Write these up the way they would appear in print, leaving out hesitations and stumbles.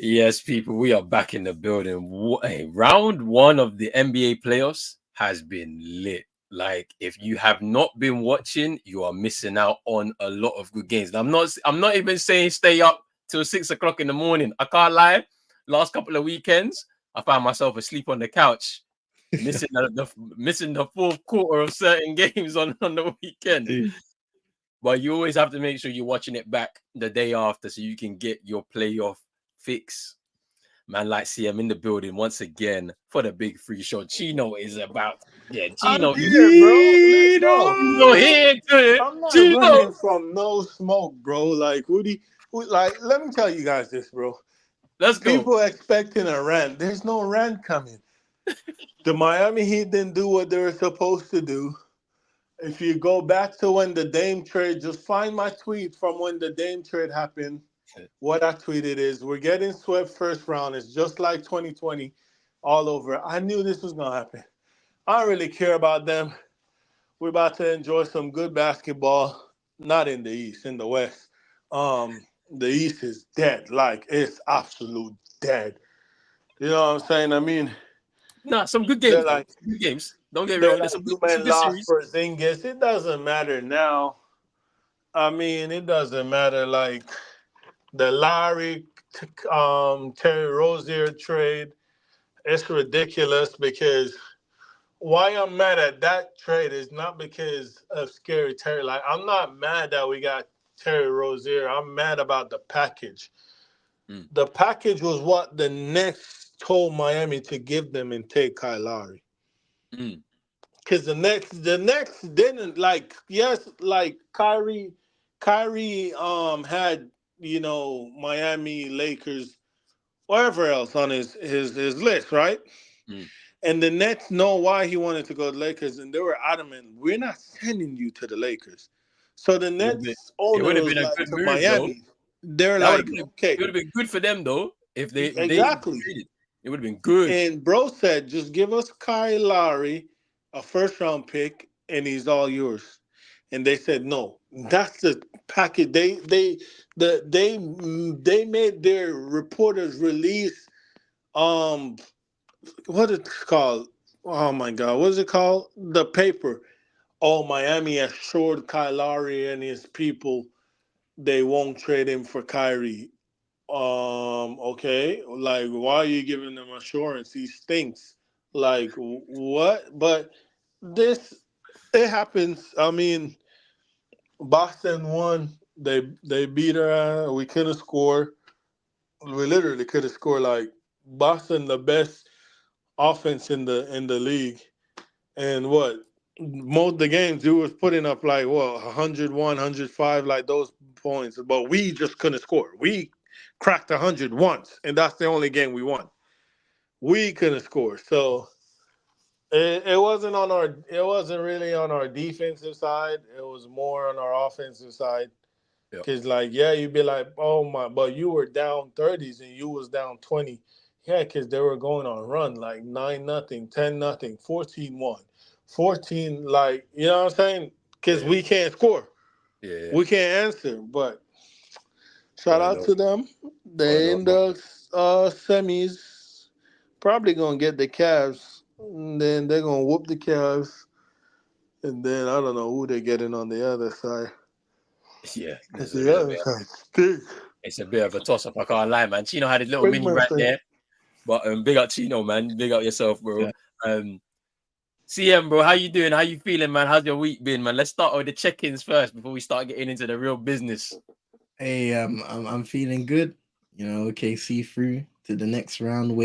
Yes, people, we are back in the building. Hey, round one of the NBA playoffs has been lit. Like, if you have not been watching, you are missing out on a lot of good games. And I'm not even saying stay up till 6 o'clock in the morning. I can't lie. Last couple of weekends, I found myself asleep on the couch, missing the fourth quarter of certain games on the weekend. But you always have to make sure you're watching it back the day after so you can get your playoff fix. Man, like CM in the building once again for the big free show. Chino is about, yeah, I'm Chino. here, bro. Bro, Chino here to it. I'm not Chino. running from no smoke, bro. Like, like, let me tell you guys this, bro. Let's go. People expecting a rant. There's no rant coming. The Miami Heat didn't do what they were supposed to do. If you go back to when the Dame trade, just find my tweet from when the Dame trade happened. What I tweeted is, we're getting swept first round. It's just like 2020 all over. I knew this was going to happen. I don't really care about them. We're about to enjoy some good basketball. Not in the East, in the West. The East is dead. Like, it's absolute dead. You know what I'm saying? I mean, Nah, some good they're games though. like Some good games. Don't get me they're wrong. like you Some man good lost series. for Zingis. It doesn't matter now. I mean, it doesn't matter. Like the Larry, Terry Rozier trade, it's ridiculous because why I'm mad at that trade is not because of Scary Terry. Like, I'm not mad that we got Terry Rozier. I'm mad about the package. Mm, The package was what the Nets told Miami to give them and take Kyle Lowry. mm, Because the next didn't like, yes, like Kyrie had, Miami, Lakers, wherever else on his list, right? mm. And the Nets know why he wanted to go to the Lakers, and they were adamant, we're not sending you to the Lakers. So the It would have been. Nets It owner would have was been a like good to move though. Miami, they're That would have like, been. It okay, would have been good for them though if they exactly. traded. It would have been good. And bro said, just give us Kyle Lowry, a first round pick, and he's all yours. And they said no. That's the package. They made their reporters release what it's called. Oh my god, what is it called? The paper. Oh, Miami assured Kyle Lowry and his people they won't trade him for Kyrie. Okay, like why are you giving them assurance? He stinks. Like what? But this it happens. I mean, Boston won. They beat her. We couldn't score. We literally could have scored. Like Boston, the best offense in the league, and what most of the games you was putting up like what 101, 105, like those points. But we just couldn't score. We cracked 100 once, and that's the only game we won. We couldn't score, so it wasn't really on our defensive side. It was more on our offensive side. Yeah. Cause like yeah, you'd be like, oh my, but you were down 30s and you was down 20. Yeah, cause they were going on run like 9-0, 10-0, 14-1, 14. Like you know what I'm saying? Cause Yeah. we can't score, Yeah. we can't answer. But shout But out no. to them. But They no. in the semis. Probably gonna get the Cavs. And then they're gonna whoop the Cavs. And then I don't know who they're getting on the other side. Yeah. Cause There's a the little other bit. side stinks. It's a bit of a toss up. I can't lie, man. Chino had a little Big mini man rant thing. there, but big up Chino, man. Big up yourself, bro. Yeah. Um, CM, bro, how you doing? How you feeling, man? How's your week been, man? Let's start with the check-ins first before we start getting into the real business. Hey, I'm feeling good. KC through to the next round,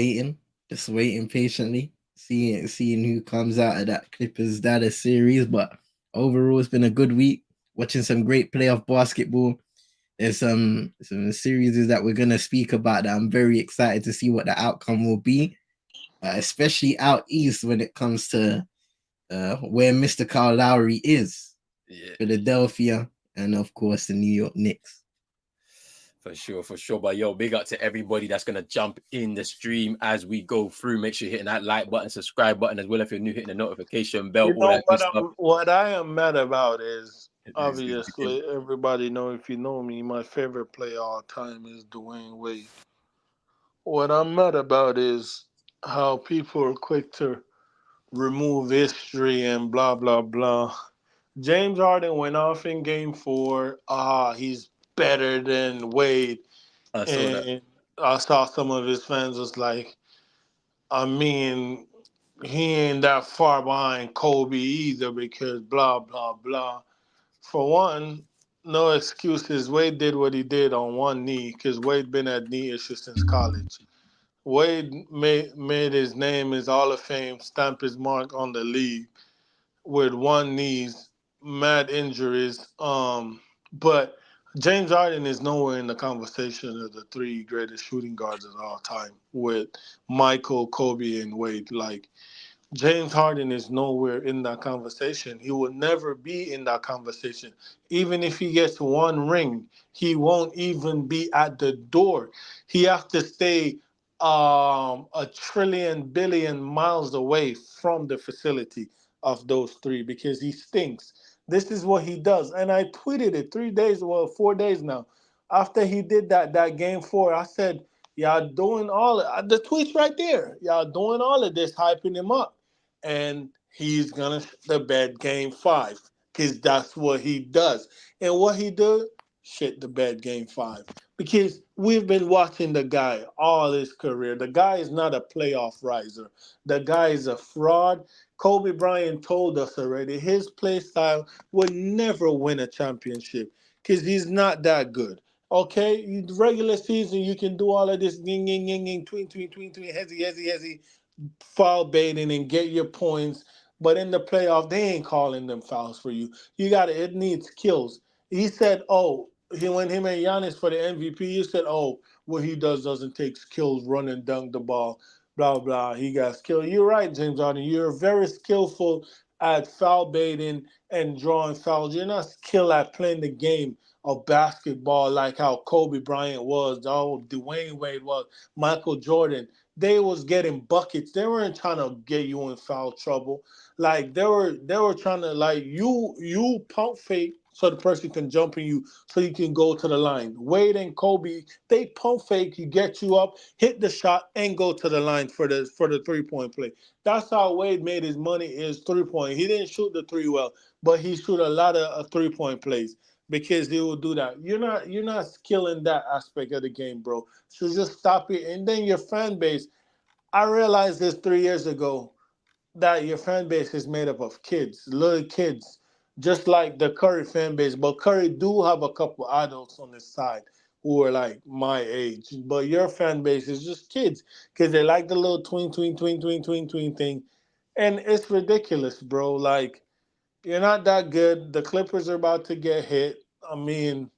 just waiting patiently, seeing who comes out of that Clippers Dallas series. But overall, it's been a good week. Watching some great playoff basketball. There's some series that we're gonna speak about that I'm very excited to see what the outcome will be, especially out east when it comes to where Mr. Kyle Lowry is, Yeah, Philadelphia, and of course the New York Knicks. for sure, for sure. But yo, big up to everybody that's gonna jump in the stream as we go through. Make sure you're hitting that like button, subscribe button as well. If you're new, hitting the notification bell, You all know that good what? stuff. What I am mad about is Is obviously everybody know if you know me, my favorite player all time is Dwayne Wade. What I'm mad about is how people are quick to remove history and blah blah blah. James Harden went off in game four. He's better than Wade. I saw that. And I saw some of his fans was like, I mean, he ain't that far behind Kobe either because blah blah blah. For one, no excuses. Wade did what he did on one knee because Wade been at knee issues since college. Wade made his name, his Hall of Fame, stamp his mark on the league with one knees, mad injuries. But James Harden is nowhere in the conversation of the three greatest shooting guards of all time with Michael, Kobe, and Wade. Like James Harden is nowhere in that conversation. He will never be in that conversation. Even if he gets one ring, he won't even be at the door. He has to stay a trillion billion miles away from the facility of those three because he stinks. This is what he does. And I tweeted it 3 days, well, 4 days now. After he did that game four, I said, y'all doing all the tweets right there. Y'all doing all of this, hyping him up and he's gonna the bed game five because that's what he does. And what he do, shit the bed game five because we've been watching the guy all his career. The guy is not a playoff riser. The guy is a fraud. Kobe Bryant told us already his play style would never win a championship because he's not that good. Okay, regular season you can do all of this, ging, ging, ging, ging, tween, hezzy, hezzy, hezzy, foul baiting and get your points. But in the playoff, they ain't calling them fouls for you. You got it. It needs kills. He said, "Oh, he when him and Giannis for the MVP. He said, "Oh, what he doesn't take skills, run and dunk the ball, blah blah. He got skill." You're right, James Harden. You're very skillful at foul baiting and drawing fouls. You're not skilled at playing the game of basketball like how Kobe Bryant was, oh Dwayne Wade was, Michael Jordan. They was getting buckets. They weren't trying to get you in foul trouble. Like they were trying to like you pump fake so the person can jump in you so you can go to the line. Wade and Kobe, they pump fake, you get you up, hit the shot, and go to the line for the 3 point play. That's how Wade made his money is 3 point. He didn't shoot the three well, but he shoot a lot of 3 point plays because he will do that. You're not skilling that aspect of the game, bro. So just stop it. And then your fan base. I realized this 3 years ago that your fan base is made up of kids, little kids, just like the Curry fan base. But Curry do have a couple adults on his side who are like my age. But your fan base is just kids because they like the little tween thing. And it's ridiculous, bro. Like, you're not that good. The Clippers are about to get hit. I mean,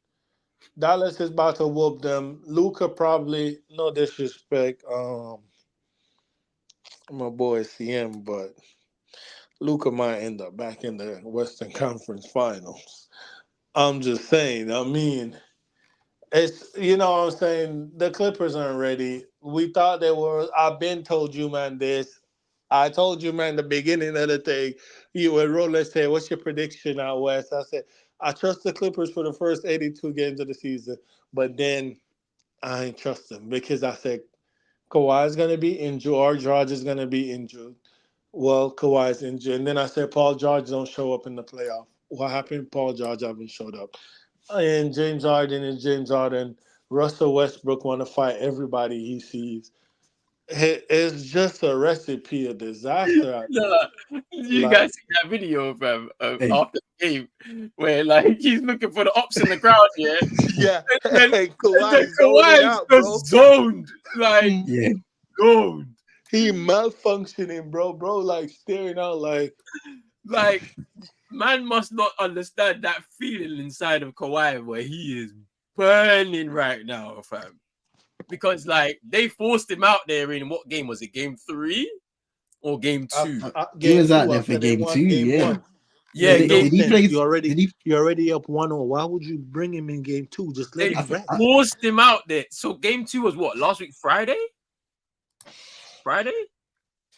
Dallas is about to whoop them. Luca probably, no disrespect, my boy CM, but Luca might end up back in the Western Conference Finals. I'm just saying. I mean, it's what I'm saying. The Clippers aren't ready. We thought they were. I've been told you, man. This. I told you, man. The beginning of the thing. You were Rolex said, "What's your prediction out west?" I said, "I trust the Clippers for the first 82 games of the season, but then I ain't trust them because I said Kawhi's gonna be injured or George is gonna be injured. Well, Kawhi's injured. And then I said Paul George don't show up in the playoff. What happened? Paul George haven't showed up. And James Harden is James Harden. Russell Westbrook want to fight everybody he sees. It's just a recipe of disaster out there. Nah, you Like, guys see that video of Hey, after the game where like he's looking for the ops in the crowd, yeah, yeah, and then and and then Kawhi zoning Kawhi's out, bro. just zoned, like He yeah, zoned, he malfunctioning, bro. Bro, like staring out, like man must not understand that feeling inside of Kawhi where he is burning right now, fam. Because like they forced him out there in what game was it? Game three or game two? he game was out two there for after they game won two. game Yeah. one. Yeah, Made Did, no game did he sense. play? You're Did he? already up 1-0. Why would you bring him in game two? Just let they I, him th- rest. I, forced him out there. So game two was what last week? Friday? Friday?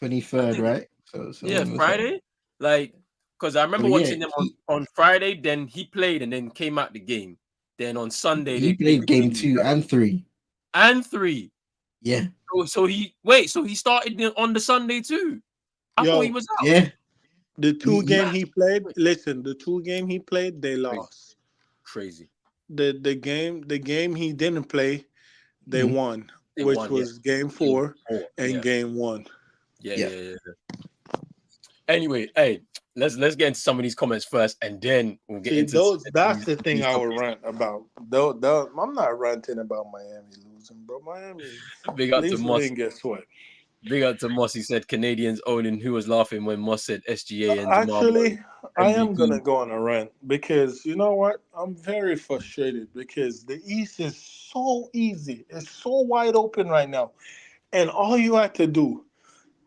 I 23rd, think right? So yeah, when was that? Friday. Like, because I So remember yeah, watching them on Friday. Then he played and then came out the game. Then on Sunday they he played played the game game two and three. and three. Yeah, So he started on the Sunday too. I thought he Yo, was out. yeah. the two He game Mad. he played. Listen, the two game he played, they Crazy. lost. Crazy. The game he didn't play, they mhm, won, They which won, yeah. was game Game 4 4. and Yeah. game 1. Yeah, yeah. yeah, yeah. Anyway, hey, let's get into some of these comments first, and then we'll get See, into that's these, the thing these I would topics. rant about. Though, I'm not ranting about Miami losing, bro. Miami, Big at up to least we Moss. didn't get swept. Big up to Moss. He said Canadians owning. Who was laughing when Moss said SGA and Jamal Murray Actually, I am gonna MVP? go on a rant because you know what? I'm very frustrated because the East is so easy. It's so wide open right now, and all you had to do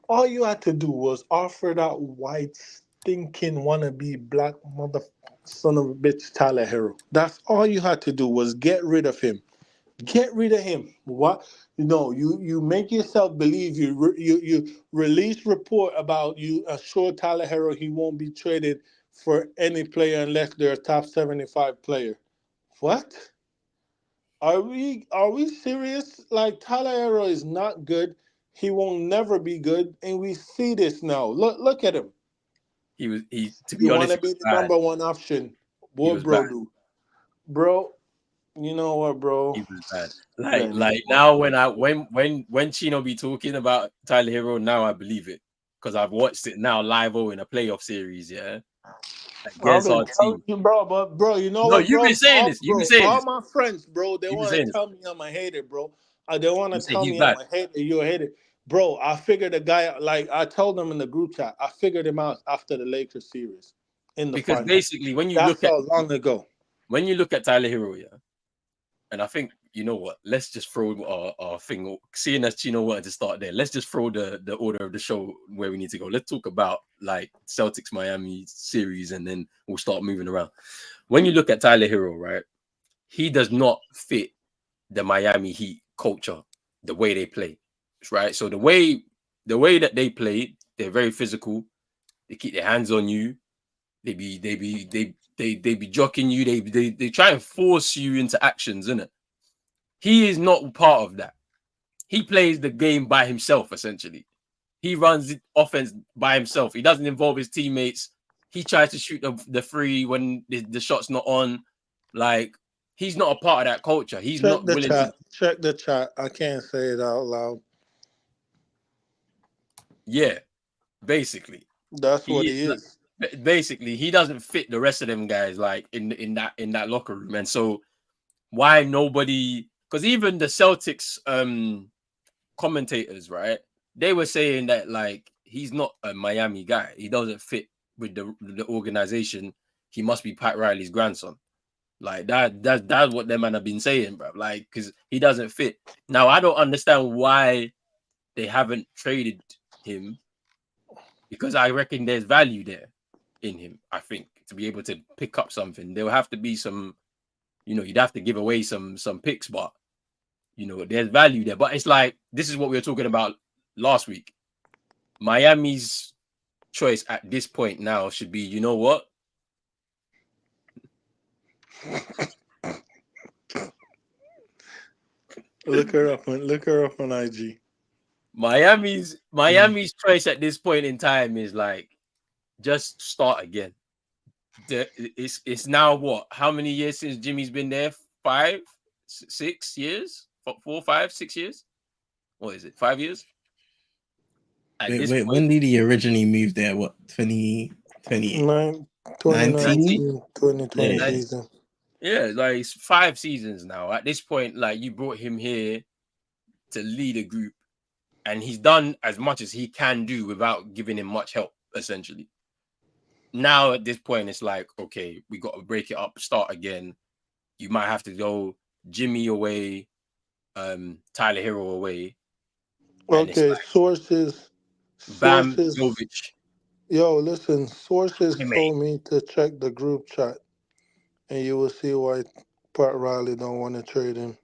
was offer that white stinking wannabe black mother son of a bitch Tyler Hero. That's all you had to do was get rid of him. Get rid of him. What? No, you make yourself believe you release report about you assure Tyler Hero he won't be traded for any player unless they're a top 75 player. What? Are we serious? Like Tyler Hero is not good. He will never be good, and we see this now. Look at him. He. To be You want honest, to he was be the bad. number one option. He What was bad. bro do? Bro, you know what, bro? He was bad. Let me Like go. now when Chino be talking about Tyler Hero, now I believe it because I've watched it now live in a playoff series. Yeah, I've against been our telling team. you, bro, but bro, you know No, what, you've been bro? saying this. You've been saying All this. my friends, bro, they You've been want saying to this. tell me I'm a hater, bro. They want to You say tell he's me I'm bad a hater. You're a hater, bro. I figured the guy, like I told them in the group chat, I figured him out after the Lakers series in the because finals. basically when you That's look at how long ago. Tyler Hero, yeah, and I think you know what. Let's just throw our thing. Seeing as Chino wanted to start there, let's just throw the order of the show where we need to go. Let's talk about like Celtics Miami series, and then we'll start moving around. When you look at Tyler Hero, right, he does not fit the Miami Heat culture, the way they play, right? So the way that they play, they're very physical. They keep their hands on you. They be jockeying you. They try and force you into actions, innit? He is not part of that. He plays the game by himself, essentially. He runs the offense by himself. He doesn't involve his teammates. He tries to shoot the free when the shot's not on. Like, he's not a part of that culture. He's Check not the willing to, chat. Check the chat. I can't say it out loud. yeah, basically. That's what He he is. basically he doesn't fit the rest of them guys like in that locker room. And so why nobody, because even the Celtics commentators, right? They were saying that like he's not a Miami guy. He doesn't fit with the organization. He must be Pat Riley's grandson. Like that's what them man have been saying, bro. Like, because he doesn't fit. Now I don't understand why they haven't traded him because I reckon there's value there in him. I think to be able to pick up something, there will have to be some. You'd have to give away some picks, but there's value there. But it's like this is what we were talking about last week. Miami's choice at this point now should be, you know what? Look her up on IG. Miami's choice at this point in time is like just start again. It's now what? How many years since Jimmy's been there? 6 years? 4, 5, 6 years? What is it? 5 years? At Wait, this wait. point, When did he originally move there? What, 9, 2019? 2019, 2020 Yeah. season. yeah, like it's 5 seasons now. At this point, like you brought him here to lead a group, and he's done as much as he can do without giving him much help, essentially. Now at this point, it's like, okay, we got to break it up, start again. You might have to go Jimmy away, Tyler Hero away, and it's Okay, sources, like Bam sources. Jovic. Yo, listen, sources Hey, told mate. me to check the group chat, and you will see why Pat Riley don't want to trade him.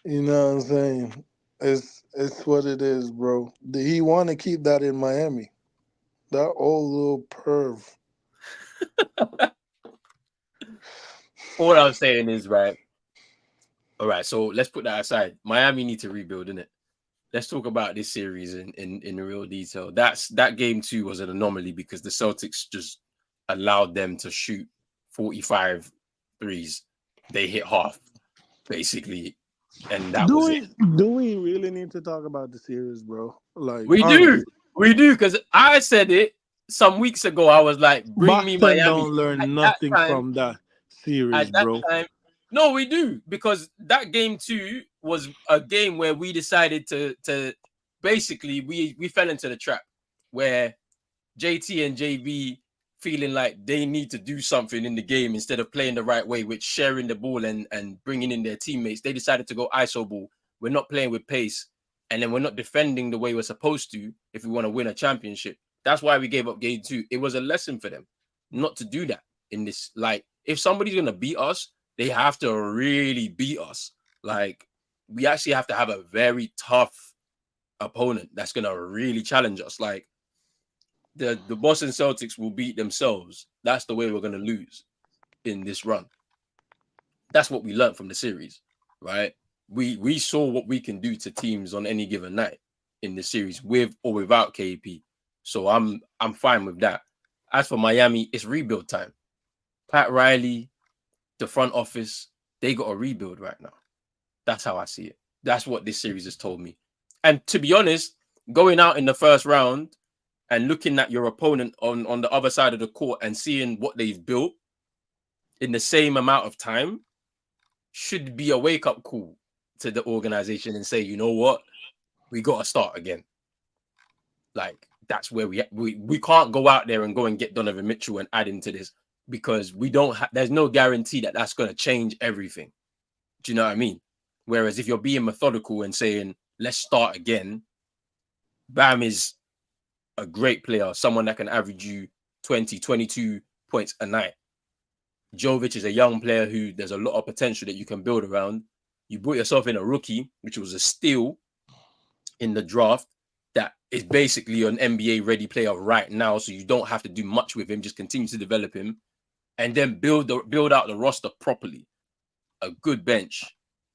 You know what I'm saying? It's what it is, bro. He want to keep that in Miami. That old little perv. All I'm saying is, right, all right, so let's put that aside. Miami need to rebuild, innit? Let's talk about this series in real detail. That game two was an anomaly because the Celtics just allowed them to shoot 45 threes. They hit half, basically, and that Do was it. we do we really need to talk about the series, bro? Like We do. honestly. We do, because I said it some weeks ago. I was like, bring me Boston Miami. don't learn That nothing time, from that at series, that bro. time, no, we do, because that game two was a game where we decided to basically we fell into the trap where JT and JB feeling like they need to do something in the game instead of playing the right way, with sharing the ball and bringing in their teammates. They decided to go ISO ball. We're not playing with pace, and then we're not defending the way we're supposed to if we want to win a championship. That's why we gave up game two. It was a lesson for them not to do that in this. Like, if somebody's gonna beat us, they have to really beat us. Like, we actually have to have a very tough opponent that's gonna really challenge us. Like, the Boston Celtics will beat themselves. That's the way we're going to lose in this run. That's what we learned from the series, right? We saw what we can do to teams on any given night in the series, with or without KP. So I'm fine with that. As for Miami, it's rebuild time. Pat Riley, the front office, they got a rebuild right now. That's how I see it. That's what this series has told me. And to be honest, going out in the first round and looking at your opponent on the other side of the court and seeing what they've built in the same amount of time should be a wake-up call to the organization and say, you know what, we got to start again. Like, that's where we can't go out there and go and get Donovan Mitchell and add him to this, because we don't there's no guarantee that that's going to change everything. Do you know what I mean? Whereas if you're being methodical and saying, let's start again, Bam is a great player, someone that can average you 20, 22 points a night. Jovic is a young player who there's a lot of potential that you can build around. You brought yourself in a rookie, which was a steal in the draft, that is basically an NBA ready player right now. So you don't have to do much with him, just continue to develop him and then build out the roster properly. A good bench,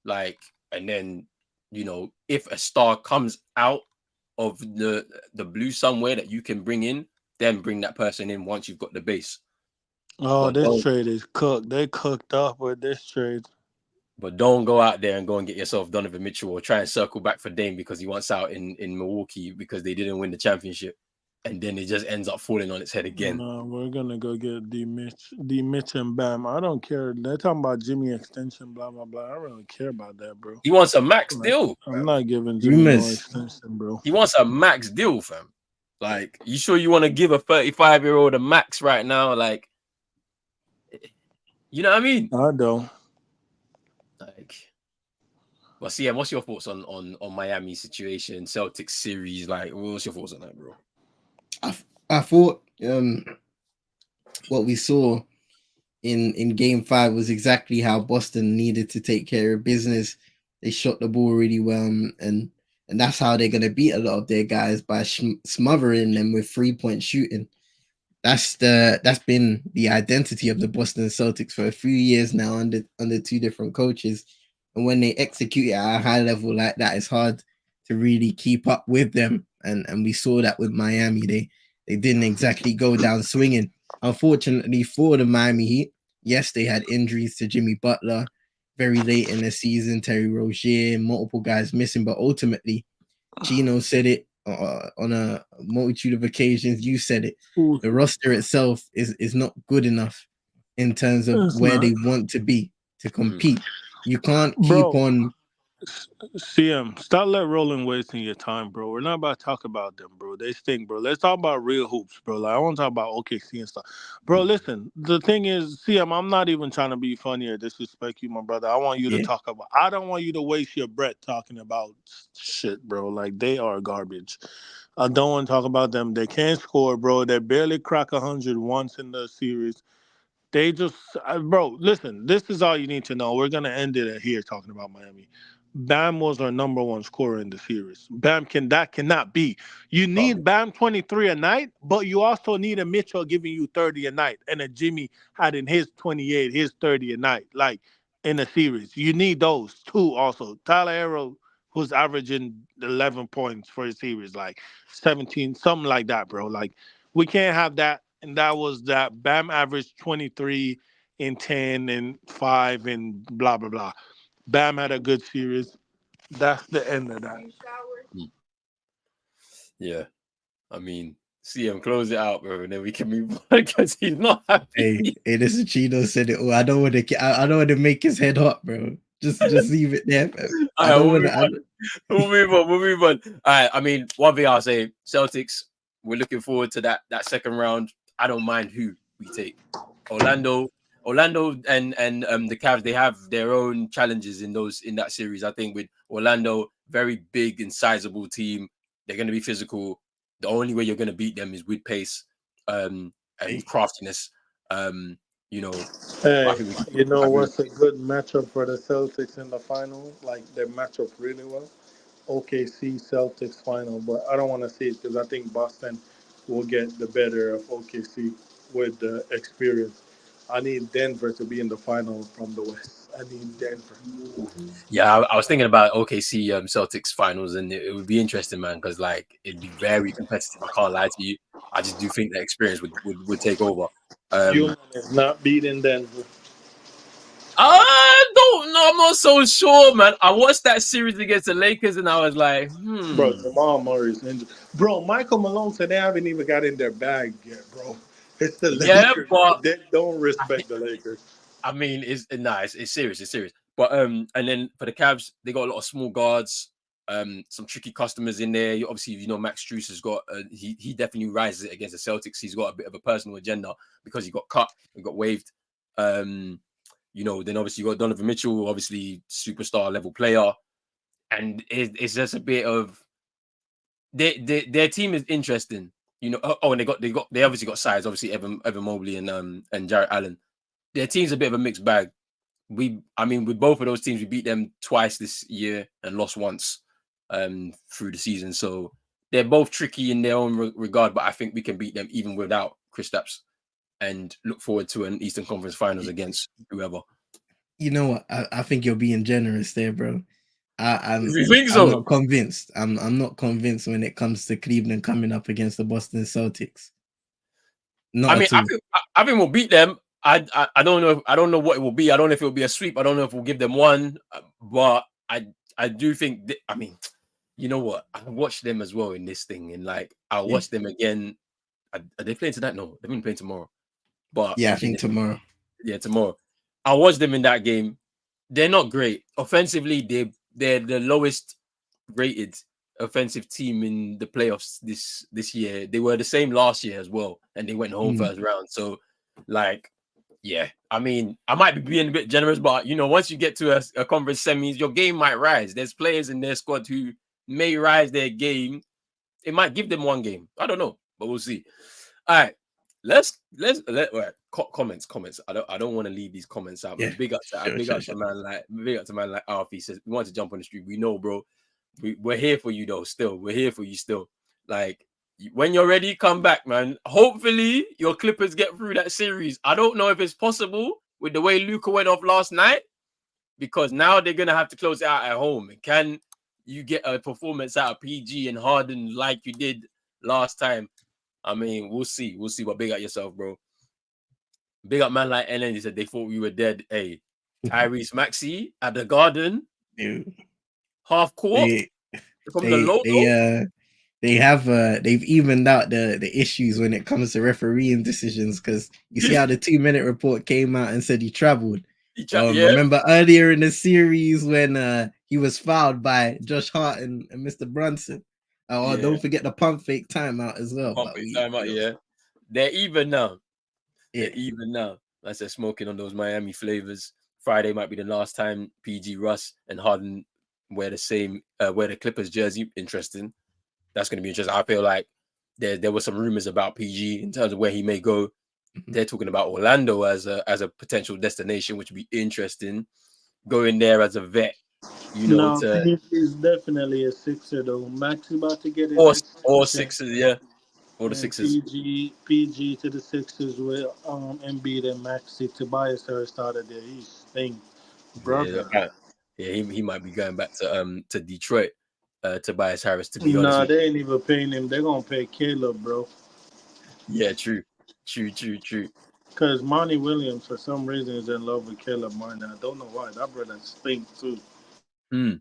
like, and then, if a star comes out of the blue somewhere that you can bring in, then bring that person in once you've got the base. Oh, But this don't trade is cooked. They cooked up with this trade. but don't go out there and go and get yourself Donovan Mitchell, or try and circle back for Dame because he wants out in Milwaukee because they didn't win the championship, and then it just ends up falling on its head again. No, we're gonna go get D Mitch and Bam. I don't care. They're talking about Jimmy extension, blah blah blah. I don't really care about that, bro. He wants a max Like, deal, I'm fam. not giving Jimmy no Rumors. extension, bro. He wants a max deal, fam. Like, you sure you want to give a 35-year-old a max right now? Like, you know what I mean? I don't. Like, but see, what's your thoughts on Miami situation, Celtics series? Like, what's your thoughts on that, bro? I thought what we saw in game 5 was exactly how Boston needed to take care of business. They shot the ball really well, and that's how they're going to beat a lot of their guys, by smothering them with 3-point shooting. That's been the identity of the Boston Celtics for a few years now, under two different coaches. And when they execute it at a high level like that, it's hard to really keep up with them. And we saw that with Miami. They didn't exactly go down swinging. Unfortunately for the Miami Heat, yes, they had injuries to Jimmy Butler very late in the season, Terry Rozier, multiple guys missing, but ultimately, Gino said it on a multitude of occasions. You said it. Ooh, The roster itself is not good enough in terms of it's where not, they want to be to Mm. compete. You can't keep bro. on. CM, stop let Rolling wasting your time, bro. We're not about to talk about them, bro. They stink, bro. Let's talk about real hoops, bro. Like, I want to talk about OKC and stuff. Bro, listen, the thing is, CM, I'm not even trying to be funny or disrespect you, my brother. I want you to Yeah, talk about, I don't want you to waste your breath talking about shit, bro. Like, they are garbage. I don't want to talk about them. They can't score, bro. They barely crack 100 once in the series. They just, bro, listen, this is all you need to know. We're going to end it here talking about Miami. Bam was our number one scorer in the series. That cannot be. You Bro. need Bam 23 a night, but you also need a Mitchell giving you 30 a night, and a Jimmy had in his 28, his 30 a night, like in a series. You need those two also. Tyler Arrow, who's averaging 11 points for a series, like 17, something like that, bro. Like we can't have that. And that was that. Bam averaged 23 and 10 and 5 and blah blah blah. Bam had a good series. That's the end of that. Mm. Yeah. I mean, see him close it out, bro, and then we can move on because he's not happy. Hey, this is Chino said it. Oh, I don't want to. I don't want to make his head hot, bro. Just leave it there, bro. All I right, don't we'll want move on. to. We'll move on. We'll move on. All right. I mean, one thing I'll say, Celtics. We're looking forward to that second round. I don't mind who we take. Orlando, and the Cavs. They have their own challenges in that series. I think with Orlando, very big and sizable team. They're going to be physical. The only way you're going to beat them is with pace, and with craftiness. You know, I Hey, think you know I think what's a good matchup for the Celtics in the final? Like they match up really well. OKC Celtics final, but I don't want to see it because I think Boston will get the better of OKC with the experience. I need Denver to be in the final from the West. I need Denver. Yeah, I was thinking about OKC Celtics finals, and it would be interesting, man, because like it'd be very competitive. I can't lie to you. I just do think the experience would take over. Human is not beating Denver. I don't know. I'm not so sure, man. I watched that series against the Lakers, and I was like, Bro, Jamal Murray's injured. Bro, Michael Malone said they haven't even got in their bag yet, bro. It's the yeah, Lakers. but They don't I, respect the Lakers. I mean, it's serious, it's serious. But and then for the Cavs, they got a lot of small guards, some tricky customers in there. Obviously, Max Strus has got he definitely rises it against the Celtics. He's got a bit of a personal agenda because he got cut, he got waived. Then obviously you got Donovan Mitchell, obviously superstar level player, and it's just a bit of their team is interesting. And they obviously got size, obviously Evan Mobley and Jarrett Allen. Their team's a bit of a mixed bag. With both of those teams, we beat them twice this year and lost once through the season. So they're both tricky in their own regard, but I think we can beat them even without Kristaps and look forward to an Eastern Conference Finals against whoever. You know what? I think you're being generous there, bro. You think I'm so? not convinced. I'm not convinced when it comes to Cleveland coming up against the Boston Celtics. Not at all. I think we'll beat them. I don't know. I don't know what it will be. I don't know if it will be a sweep. I don't know if we'll give them one. But I do think. You know what? I watched them as well in this thing, and like I'll watch them again. Are they playing tonight? No, they've been playing tomorrow. But Yeah, I think tomorrow. Yeah, tomorrow. I'll watch them in that game. They're not great offensively. They're the lowest rated offensive team in the playoffs this year. They were the same last year as well, and they went home first round. So, like, yeah, I mean, I might be being a bit generous, but once you get to a conference semis, your game might rise. There's players in their squad who may rise their game. It might give them one game. I don't know, but we'll see. All right. Let's all right. Comments. I don't want to leave these comments out, man. Yeah, Big up to man like Alfie says we want to jump on the street. We know, bro. We're here for you though. Still, we're here for you still. Like when you're ready, come back, man. Hopefully your Clippers get through that series. I don't know if it's possible with the way Luka went off last night, because now they're gonna have to close it out at home. Can you get a performance out of PG and Harden like you did last time? I mean, we'll see. We'll see. But big up yourself, bro. Big up man like Ellen. He said they thought we were dead. Hey, Tyrese Maxey at the Garden, Dude, half court from the logo. They've evened out the issues when it comes to refereeing decisions, because you see how the 2-minute report came out and said he traveled. Remember earlier in the series when he was fouled by Josh Hart and Mr. Brunson. Don't forget the pump fake timeout as well. They're even now. Yeah. They're even now. As they're smoking on those Miami flavors. Friday might be the last time PG, Russ, and Harden wear the Clippers jersey. Interesting. That's going to be interesting. I feel like there were some rumors about PG in terms of where he may go. They're talking about Orlando as a potential destination, which would be interesting. Going there as a vet you know, No, to PG is definitely a sixer though. Max about to get his or extension, Sixers, yeah, or the and Sixers. PG to the Sixers with Embiid and Maxi. Tobias Harris started there. He stinks, Yeah, brother. yeah, he might be going back to Detroit, Tobias Harris. To be honest Nah, with they ain't even paying him. They gonna pay Caleb, bro. you, yeah, true, true, true, true. Cause Monty Williams for some reason is in love with Caleb Martin. I don't know why. That brother stinks too. Hmm.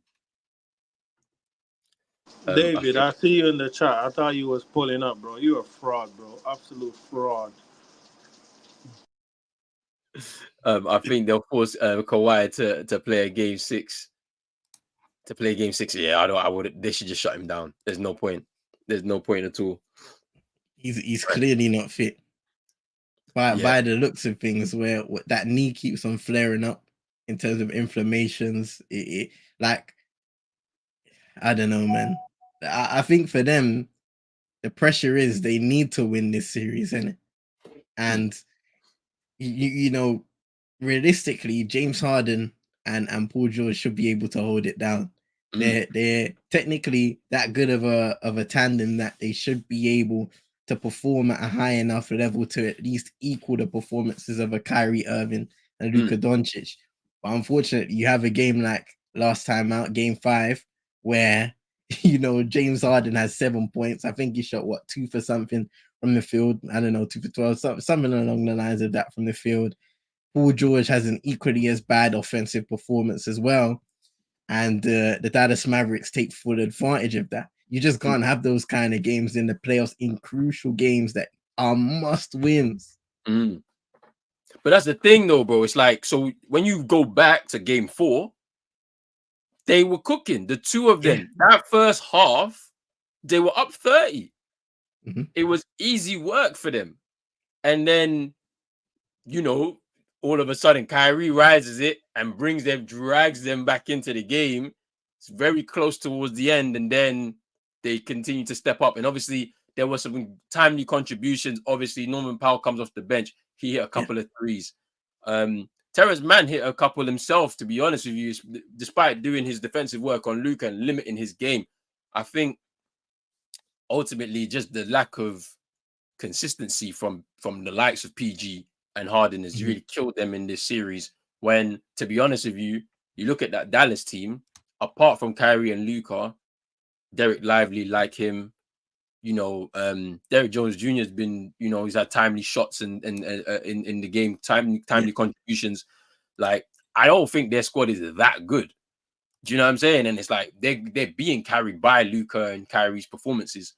I David, think I see you in the chat. I thought you was pulling up, bro. You a fraud, bro. Absolute fraud. I think they'll force Kawhi to play a game six. To play game six, yeah, I don't. I would. They should just shut him down. There's no point. There's no point at all. He's clearly not fit. By Yeah. by the looks of things, where that knee keeps on flaring up in terms of inflammations. Like I don't know, man. I think for them, the pressure is they need to win this series, Mm, and you know, realistically, James Harden and Paul George should be able to hold it down. mm, They're technically that good of a tandem that they should be able to perform at a high enough level to at least equal the performances of a Kyrie Irving and mm, Luka Doncic. But unfortunately, you have a game like last time out, game 5, where James Harden has 7 points. I think he shot what 2 for something from the field. I don't know, 2 for 12, something along the lines of that from the field. Paul George has an equally as bad offensive performance as well. And the Dallas Mavericks take full advantage of that. You just mm, can't have those kind of games in the playoffs, in crucial games that are must wins. mm. But that's the thing, though, bro. It's like, so when you go back to game 4, they were cooking. The two of Yeah. them, that first half, they were up 30. Mm-hmm. It was easy work for them. And then, you know, all of a sudden, Kyrie rises it and brings them, drags them back into the game. It's very close towards the end. And then they continue to step up. And obviously, there were some timely contributions. Obviously, Norman Powell comes off the bench. He hit a Yeah. couple of threes. Terrence Mann hit a couple himself, to be honest with you, despite doing his defensive work on Luka and limiting his game. I think ultimately just the lack of consistency from the likes of PG and Harden has Mm-hmm. really killed them in this series. When, to be honest with you, you look at that Dallas team, apart from Kyrie and Luka, Derek Lively, like him, Derek Jones Jr. has been, he's had timely shots and in the game, Yeah. timely contributions. Like, I don't think their squad is that good. Do you know what I'm saying? And it's like they're being carried by Luka and Kyrie's performances,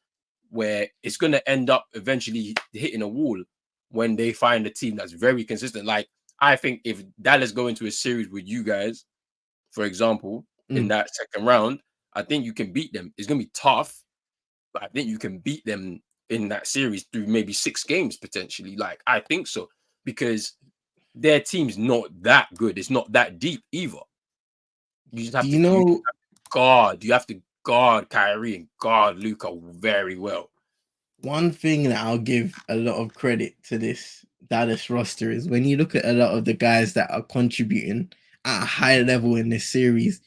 where it's going to end up eventually hitting a wall when they find a team that's very consistent. Like, I think if Dallas go into a series with you guys, for example, in Mm. that second round, I think you can beat them. It's going to be tough, but I think you can beat them in that series through maybe 6 games potentially. Like, I think so, because their team's not that good. It's not that deep either. You just Do have to you know you have to guard Kyrie and guard Luca very well. one thing that I'll give a lot of credit to this Dallas roster is when you look at a lot of the guys that are contributing at a high level in this series,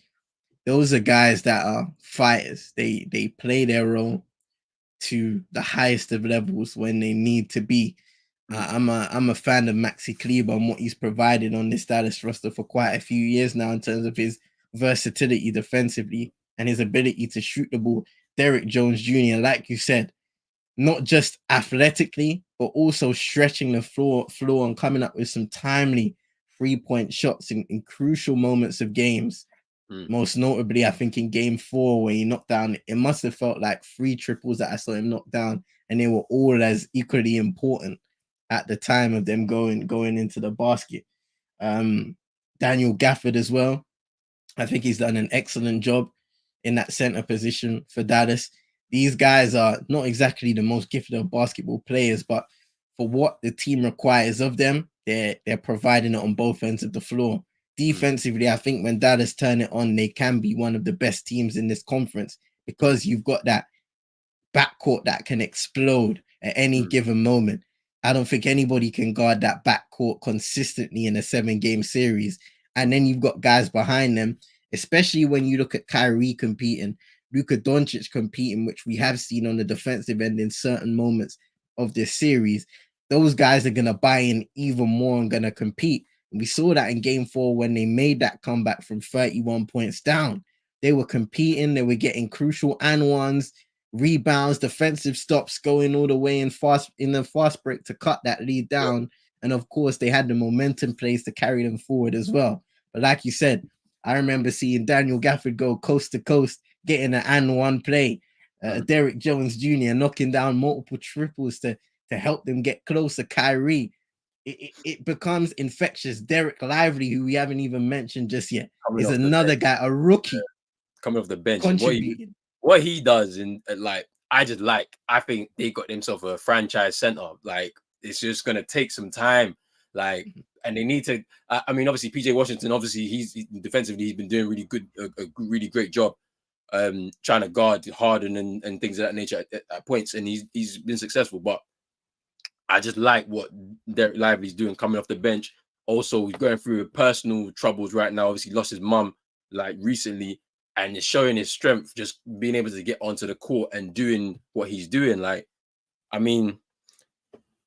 those are guys that are fighters. They play their role to the highest of levels when they need to be. Mm, I'm a fan of Maxi Kleber and what he's provided on this Dallas roster for quite a few years now in terms of his versatility defensively and his ability to shoot the ball. Derek Jones Jr., like you said, not just athletically, but also stretching the floor and coming up with some timely 3-point shots in crucial moments of games. mm, Most notably, I think in game 4, where he knocked down, it must have felt like 3 triples that I saw him knock down, and they were all as equally important at the time of them going into the basket. Um, Daniel Gafford as well. I think he's done an excellent job in that center position for Dallas. These guys are not exactly the most gifted of basketball players, but for what the team requires of them, they're providing it on both ends of the floor. mm, Defensively, I think when Dallas turn it on, they can be one of the best teams in this conference mm, because you've got that backcourt that can explode at any mm, given moment. I don't think anybody can guard that backcourt consistently in a 7-game series. And then you've got guys behind them especially when you look at Kyrie competing, Luka Doncic competing, which we have seen on the defensive end in certain moments of this series. Those guys are gonna buy in even more and gonna compete. And we saw that in game 4 when they made that comeback from 31 points down. They were competing, they were getting crucial and ones, rebounds, defensive stops going all the way in the fast break to cut that lead Yeah. down. And of course, they had the momentum plays to carry them forward as well. But like you said, I remember seeing Daniel Gafford go coast to coast, getting an and one play. Mm. Derek Jones Jr. knocking down multiple triples to help them get closer. Kyrie, it becomes infectious. Derek Lively, who we haven't even mentioned just yet, Coming is off the another bench, guy, a rookie coming off the bench, and contributing. what he does, and like I just like I think they got themselves a franchise center. Like it's just gonna take some time, like, and they need to. I mean, obviously PJ Washington, obviously he's defensively he's been doing really good, a really great job, trying to guard Harden and things of that nature at points, and he's been successful. But I just like what Derek Lively's doing coming off the bench. Also, he's going through personal troubles right now. Obviously, lost his mum like recently, and it's showing his strength, just being able to get onto the court and doing what he's doing. Like, I mean,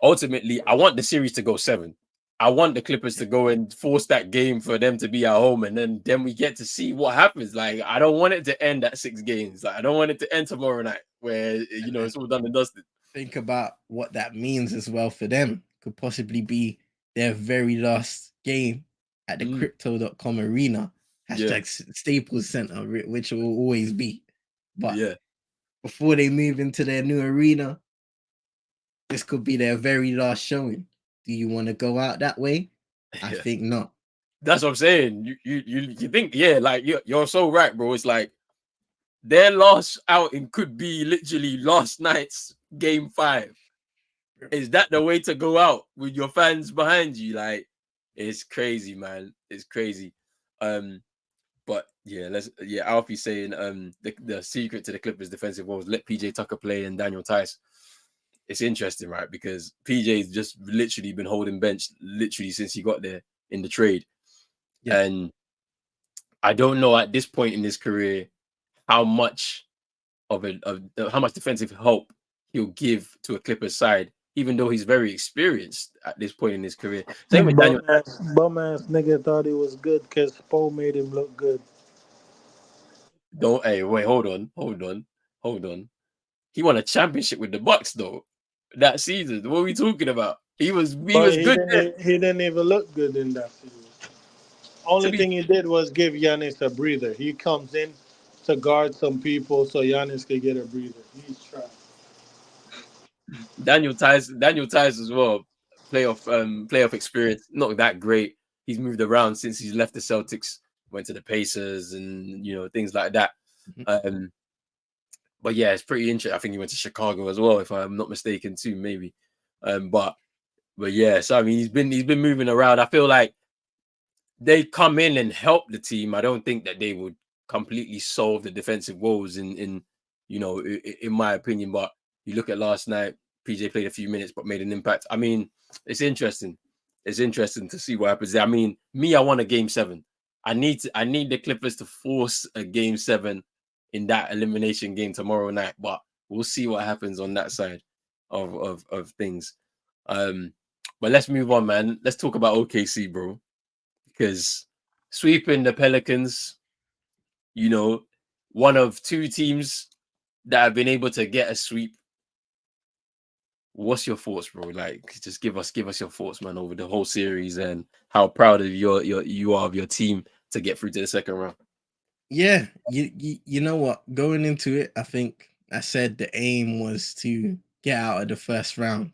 ultimately, I want the series to go 7. I want the Clippers to go and force that game for them to be at home, and then we get to see what happens. Like, I don't want it to end at 6 games. Like, I don't want it to end tomorrow night where And it's all done and dusted. think about what that means as well for them. Could possibly be their very last game at the Mm, crypto.com arena, yeah, hashtag Staples Center, which will always be. But yeah. before they move into their new arena, this could be their very last showing. Do you want to go out that way? I Yeah. think not. That's what I'm saying. You think, yeah, like you're so right, bro. It's like their last outing could be literally last night's game 5. Is that the way to go out with your fans behind you? Like, it's crazy, man. It's crazy. Um, but yeah, Alfie saying the secret to the Clippers defensive was let PJ Tucker play and Daniel Tice. It's interesting, right? Because PJ's just literally been holding bench literally since he got there in the trade. Yeah. And I don't know at this point in his career how much how much defensive help he'll give to a Clippers side, even though he's very experienced at this point in his career. Same with Daniel. Bum ass nigga thought he was good because Poe made him look good. Don't hey wait, hold on. He won a championship with the Bucks though that season. What are we talking about? He was But good there. he didn't even look good in that series. To Only be thing he did was give Giannis a breather. He comes in to guard some people so Giannis could get a breather. He's trash. Daniel Tice as well. Playoff experience, not that great. He's moved around since he's left the Celtics, went to the Pacers and things like that. Mhm. Um, but yeah, it's pretty interesting. I think he went to Chicago as well, if I'm not mistaken, too, maybe. But yeah, so I mean, he's been moving around. I feel like they come in and help the team. I don't think that they would completely solve the defensive woes in my opinion. But you look at last night, PJ played a few minutes but made an impact. I mean, it's interesting. It's interesting to see what happens there. I mean, me, I want a game 7. I need the Clippers to force a game 7 in that elimination game tomorrow night. But we'll see what happens on that side of things. Um, but let's move on, man. Let's talk about OKC, bro, because sweeping the Pelicans, you know, one of 2 teams that have been able to get a sweep. What's your thoughts, bro? Like, just give us your thoughts, man, over the whole series and how proud of you are of your team to get through to the second round. Yeah, you know what? Going into it, I think I said the aim was to get out of the first round.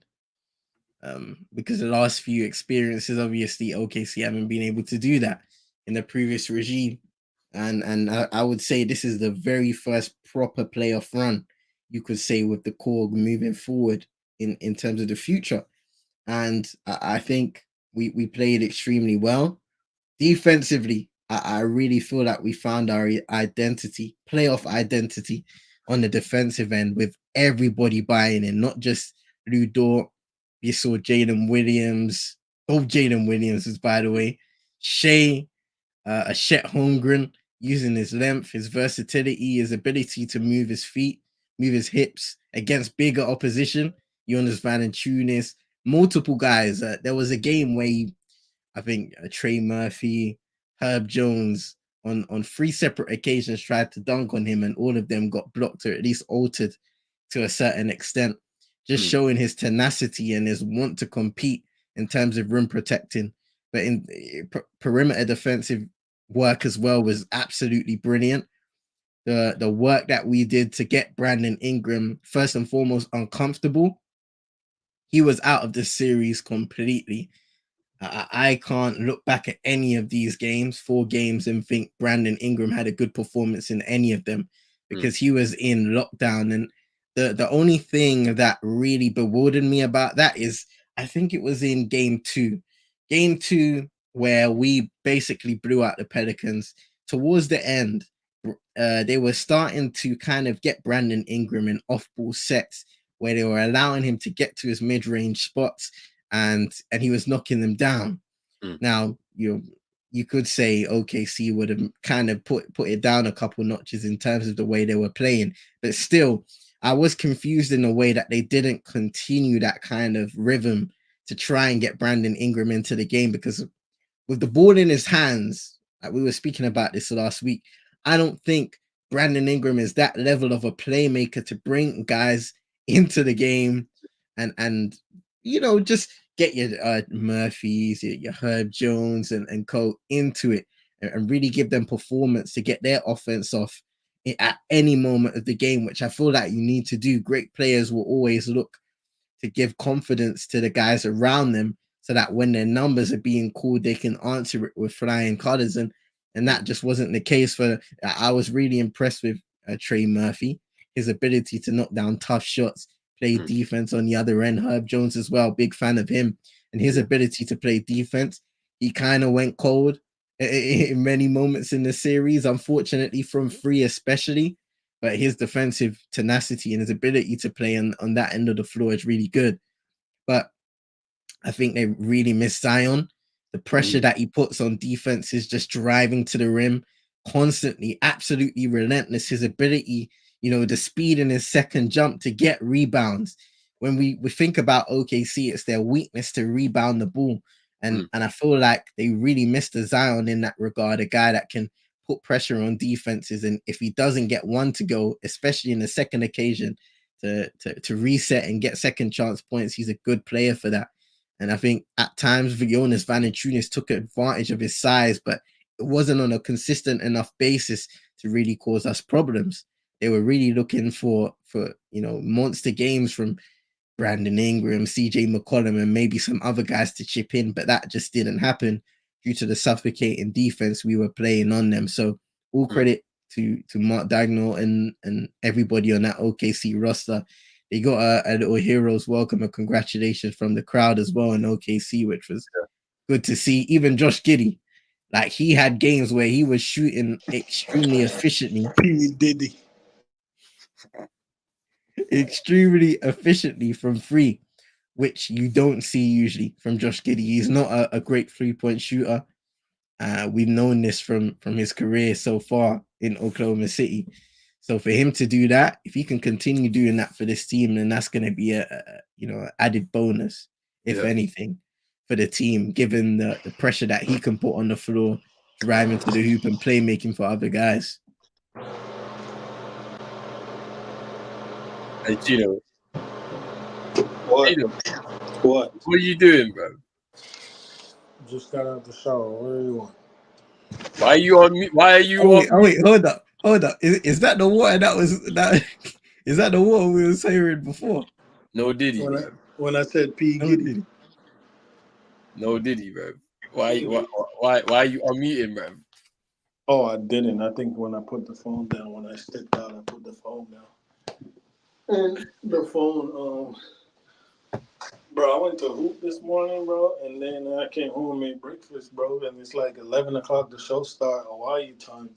Because the last few experiences, obviously, OKC haven't been able to do that in the previous regime, and I would say this is the very first proper playoff run you could say with the core moving forward in terms of the future, and I think we played extremely well defensively. I really feel like we found our identity, playoff identity, on the defensive end with everybody buying in, not just Lou Dort. You saw Jalen Williams, both Jalen Williams, by the way, Shea, Chet Holmgren. using his length, his versatility, his ability to move his feet, move his hips against bigger opposition. Jonas Valanciunas, multiple guys. There was a game where I think Trey Murphy, Herb Jones on three separate occasions tried to dunk on him, and all of them got blocked or at least altered to a certain extent. Just showing his tenacity and his want to compete in terms of rim protecting, but in perimeter defensive work as well was absolutely brilliant. The work that we did to get Brandon Ingram first and foremost uncomfortable, he was out of the series completely. I can't look back at any of these games, 4 games, and think Brandon Ingram had a good performance in any of them because he was in lockdown. And the only thing that really bewildered me about that is I think it was in game two, where we basically blew out the Pelicans. Towards the end, they were starting to kind of get Brandon Ingram in off-ball sets where they were allowing him to get to his mid-range spots, and he was knocking them down. Now, you could say OKC would have kind of put it down a couple notches in terms of the way they were playing, but still, I was confused in a way that they didn't continue that kind of rhythm to try and get Brandon Ingram into the game, because with the ball in his hands, like we were speaking about this last week, I don't think Brandon Ingram is that level of a playmaker to bring guys into the game and just get your Murphys, your Herb Jones and co into it and really give them performance to get their offense off at any moment of the game, which I feel like you need to do. Great players will always look to give confidence to the guys around them so that when their numbers are being called, they can answer it with flying colors. And that just wasn't the case for. I was really impressed with Trey Murphy, his ability to knock down tough shots, play defense on the other end. Herb Jones as well, big fan of him and his ability to play defense. He kind of went cold in many moments in the series, unfortunately from three especially. But his defensive tenacity and his ability to play on that end of the floor is really good. But I think they really miss Zion. The pressure that he puts on defense is just driving to the rim constantly, absolutely relentless. His ability, the speed in his second jump to get rebounds. When we think about OKC, it's their weakness to rebound the ball. And I feel like they really missed the Zion in that regard, a guy that can put pressure on defenses. And if he doesn't get one to go, especially in the second occasion, to reset and get second chance points, he's a good player for that. And I think at times Jonas Valanciunas took advantage of his size, but it wasn't on a consistent enough basis to really cause us problems. They were really looking for monster games from Brandon Ingram, CJ McCollum, and maybe some other guys to chip in, but that just didn't happen due to the suffocating defense we were playing on them. So all credit to Mark Dagnall and everybody on that OKC roster. They got a little hero's welcome and congratulations from the crowd as well in OKC, which was good to see. Even Josh Giddey, like he had games where he was shooting extremely efficiently. P. Diddy. Extremely efficiently from three, which you don't see usually from Josh Giddey. He's not a great 3-point shooter. We've known this from his career so far in Oklahoma City. So for him to do that, if he can continue doing that for this team, then that's going to be a added bonus, if anything, for the team, given the pressure that he can put on the floor, driving to the hoop and playmaking for other guys. Hey, Gino. What? Gino, What? what are you doing, bro? Just got out the shower. Where are you on? Why are you on mute? Why are you Oh on wait, hold up. Is that the water that was that? Is that the water we were hearing before? No Diddy, bro. When I said P. No, Giddy. No Diddy, bro. Why are you unmuting, bro? Oh, I didn't. I think when I put the phone down, when I stepped out, I put the phone down. And the phone, bro, I went to hoop this morning, bro, and then I came home and made breakfast, bro, and it's like 11 o'clock, the show start, Hawaii time,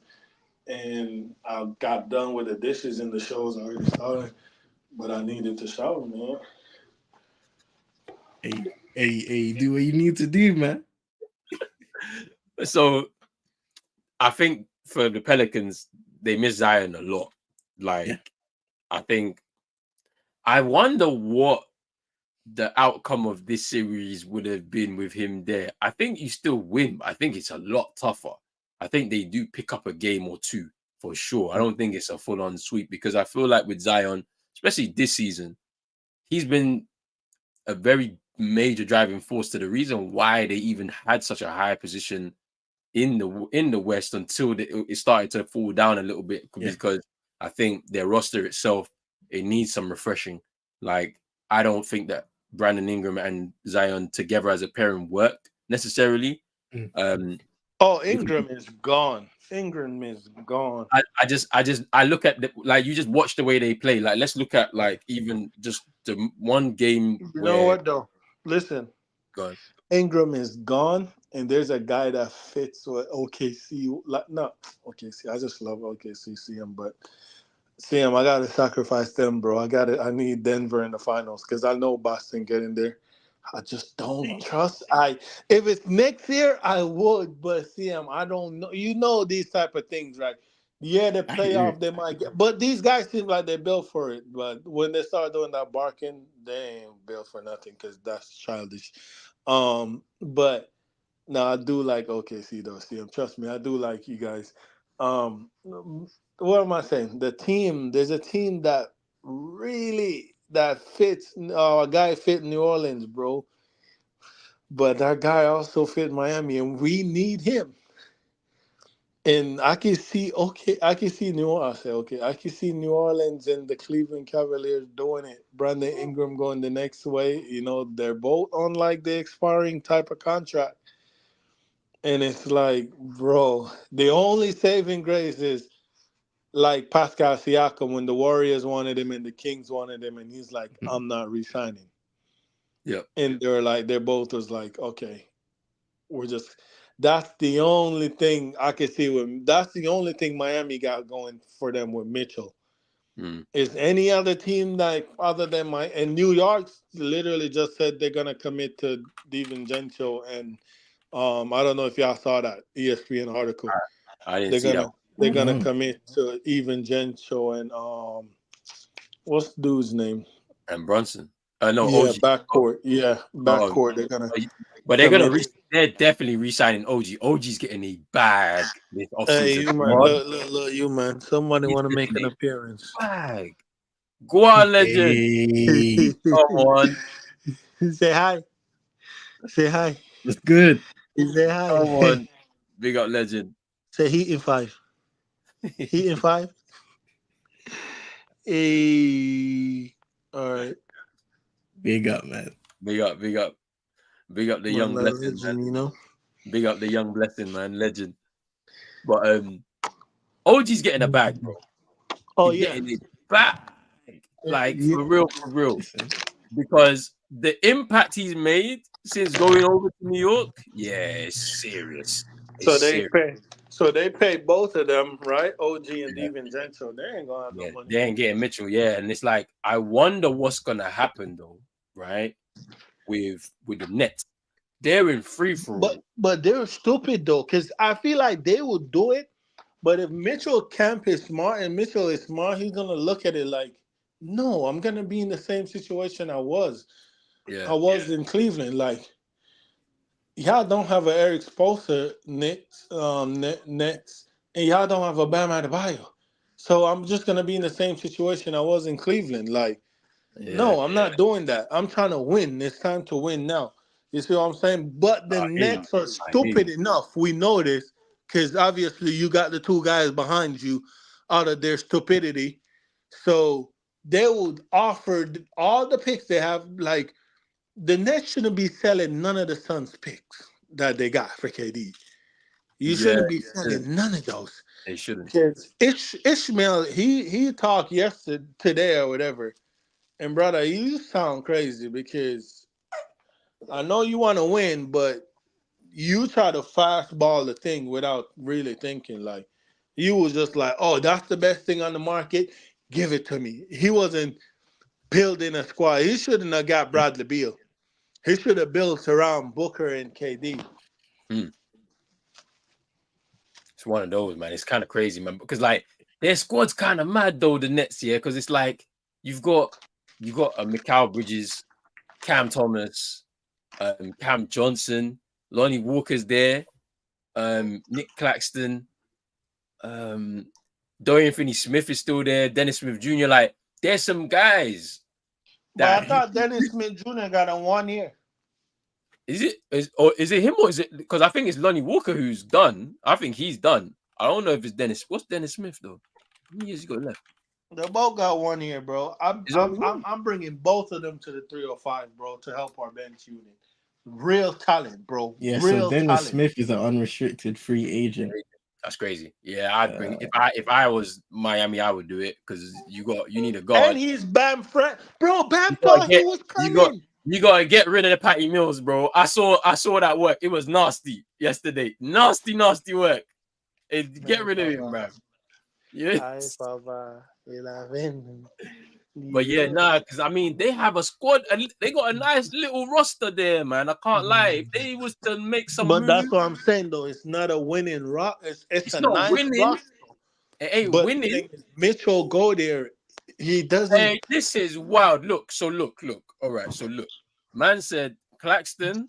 and I got done with the dishes and the show's already started, but I needed to shower, man. Hey, do what you need to do, man. So I think for the Pelicans, they miss Zion a lot. Yeah. Like, I think I wonder what the outcome of this series would have been with him there. I think you still win, but I think it's a lot tougher. I think they do pick up a game or two for sure. I don't think it's a full on sweep because I feel like with Zion, especially this season, he's been a very major driving force to the reason why they even had such a high position in the West until it started to fall down a little bit Yeah. because I think their roster itself it needs some refreshing. Like I don't think that Brandon Ingram and Zion together as a pairing worked necessarily. Mm. Um, Oh, because Ingram is gone. Ingram is gone. I look at the like you just watch the way they play. Like let's look at Yeah. like even just the one game You know where what though? Listen, God, Ingram is gone, and there's a guy that fits with OKC. Like no, OKC. I just love OKC. CM, but CM, I gotta sacrifice them, bro. I need Denver in the finals because I know Boston getting there. I just don't trust. If it's next year, I would, but CM, I don't know. You know these type of things, right? Yeah, the I hear it. playoff they might get, but these guys seem like they're built for it. But when they start doing that barking, they ain't built for nothing because that's childish. But no, I do like OKC though. CM, trust me, I do like you guys. Um, what am I saying? The team, there's a team that really that fits. A guy fit New Orleans, bro. But that guy also fit Miami, and we need him. And I can see, okay, I can see New Orleans. I say, okay, I can see New Orleans and the Cleveland Cavaliers doing it. Brandon Ingram going the next way. You know, they're both on like the expiring type of contract. And it's like, bro, the only saving grace is like Pascal Siakam when the Warriors wanted him and the Kings wanted him, and he's like, Mhm. I'm not resigning. yeah, And they're both was like, okay, we're just. That's the only thing I can see with. That's the only thing Miami got going for them with Mitchell. mm, Is any other team like other than my and New York literally just said they're gonna commit to DiVincenzo and I don't know if y'all saw that ESPN article. I didn't They're see that gonna they're gonna No. commit to even Gensho and what's the dude's name? and Brunson. No, Yeah, OG. backcourt. Yeah, Oh, backcourt. They're gonna but they're gonna commit. re- they're definitely re-signing OG. OG's getting a bag this Hey, offseason. you man, What? look, you man. Somebody He's want to make getting an a appearance. bag. Go on, legend. Hey, Come on. Say hi. Say hi. what's good? Say Come hi. on. Big up legend. Say Heat in five. Heat in five. Hey. All right. Big up, man. Big up, big up. Big up the Man, young that blessing, man. legend, you know. Big up the young blessing, man. Legend. But OG's getting a bag, bro. Oh He's yeah. getting it back. Like Yeah. for real, for real. Listen, Because the impact he's made since going over to New York, yeah, it's serious. It's So they serious. pay. So they pay both of them, right? OG and Yeah, DiVincenzo. They ain't gonna have no yeah. money. They ain't getting Mitchell, yeah. And it's like, I wonder what's gonna happen though, right? With the Nets. They're in free for all. But they're stupid though, because I feel like they would do it. But if Mitchell Camp is smart and Mitchell is smart, he's gonna look at it like, no, I'm gonna be in the same situation I was. I Yeah, was in Cleveland. Like y'all don't have an Eric Spoelstra Nets, and y'all don't have a Bam Adebayo. So I'm just gonna be in the same situation I was in Cleveland. Like, yeah. no, I'm not doing that. I'm trying to win. It's time to win now. You see what I'm saying? But the I hear you. Nets are I hear stupid you. enough. We know this because obviously you got the two guys behind you out of their stupidity. So they would offer all the picks they have. Like the Nets shouldn't be selling none of the Suns picks that they got for KD. You Yeah, shouldn't be shouldn't. selling none of those. They shouldn't. Because Ishmael, he talked yesterday today or whatever. And brother, you sound crazy because I know you want to win, but you try to fastball the thing without really thinking. Like you was just like, "Oh, that's the best thing on the market. Give it to me." He wasn't building a squad. He shouldn't have got Bradley Beal. He should have built around Booker and KD. Hmm. It's one of those, man. It's kind of crazy, man. Because like their squad's kind of mad though, the Nets, yeah. Because it's like you've got Mikal Bridges, Cam Thomas, Cam Johnson, Lonnie Walker's there, Nick Claxton, Dorian Finney-Smith is still there, Dennis Smith Jr. Like there's some guys But I that thought Dennis Smith Jr. got a 1 year. is it him or is it because I think it's Lonnie Walker who's done. I think he's done. I don't know if it's Dennis. What's Dennis Smith though? How many years he got left? They both got 1 year, bro. I'm bringing both of them to the 305, bro, to help our bench unit. Real talent, bro. Yeah, Real so Dennis talent. Smith is an unrestricted free agent. That's crazy. Yeah, I'd bring if I was Miami, I would do it because you need a guard. And he's Bam friend, bro. Bam You gotta thought he was coming. You gotta get rid of the Patty Mills, bro. I saw that work. It was nasty yesterday. Nasty work. Get rid of him, bro. Yes. But yeah, because I mean they have a squad and they got a nice little roster there, man. I can't lie. If they was to make some But moves, that's what I'm saying, though. It's not a winning rock. It's a not nice winning. roster. It ain't But winning. the thing is, Mitchell go there. He doesn't. Hey, this is wild. Look. All right. So look, man said Claxton,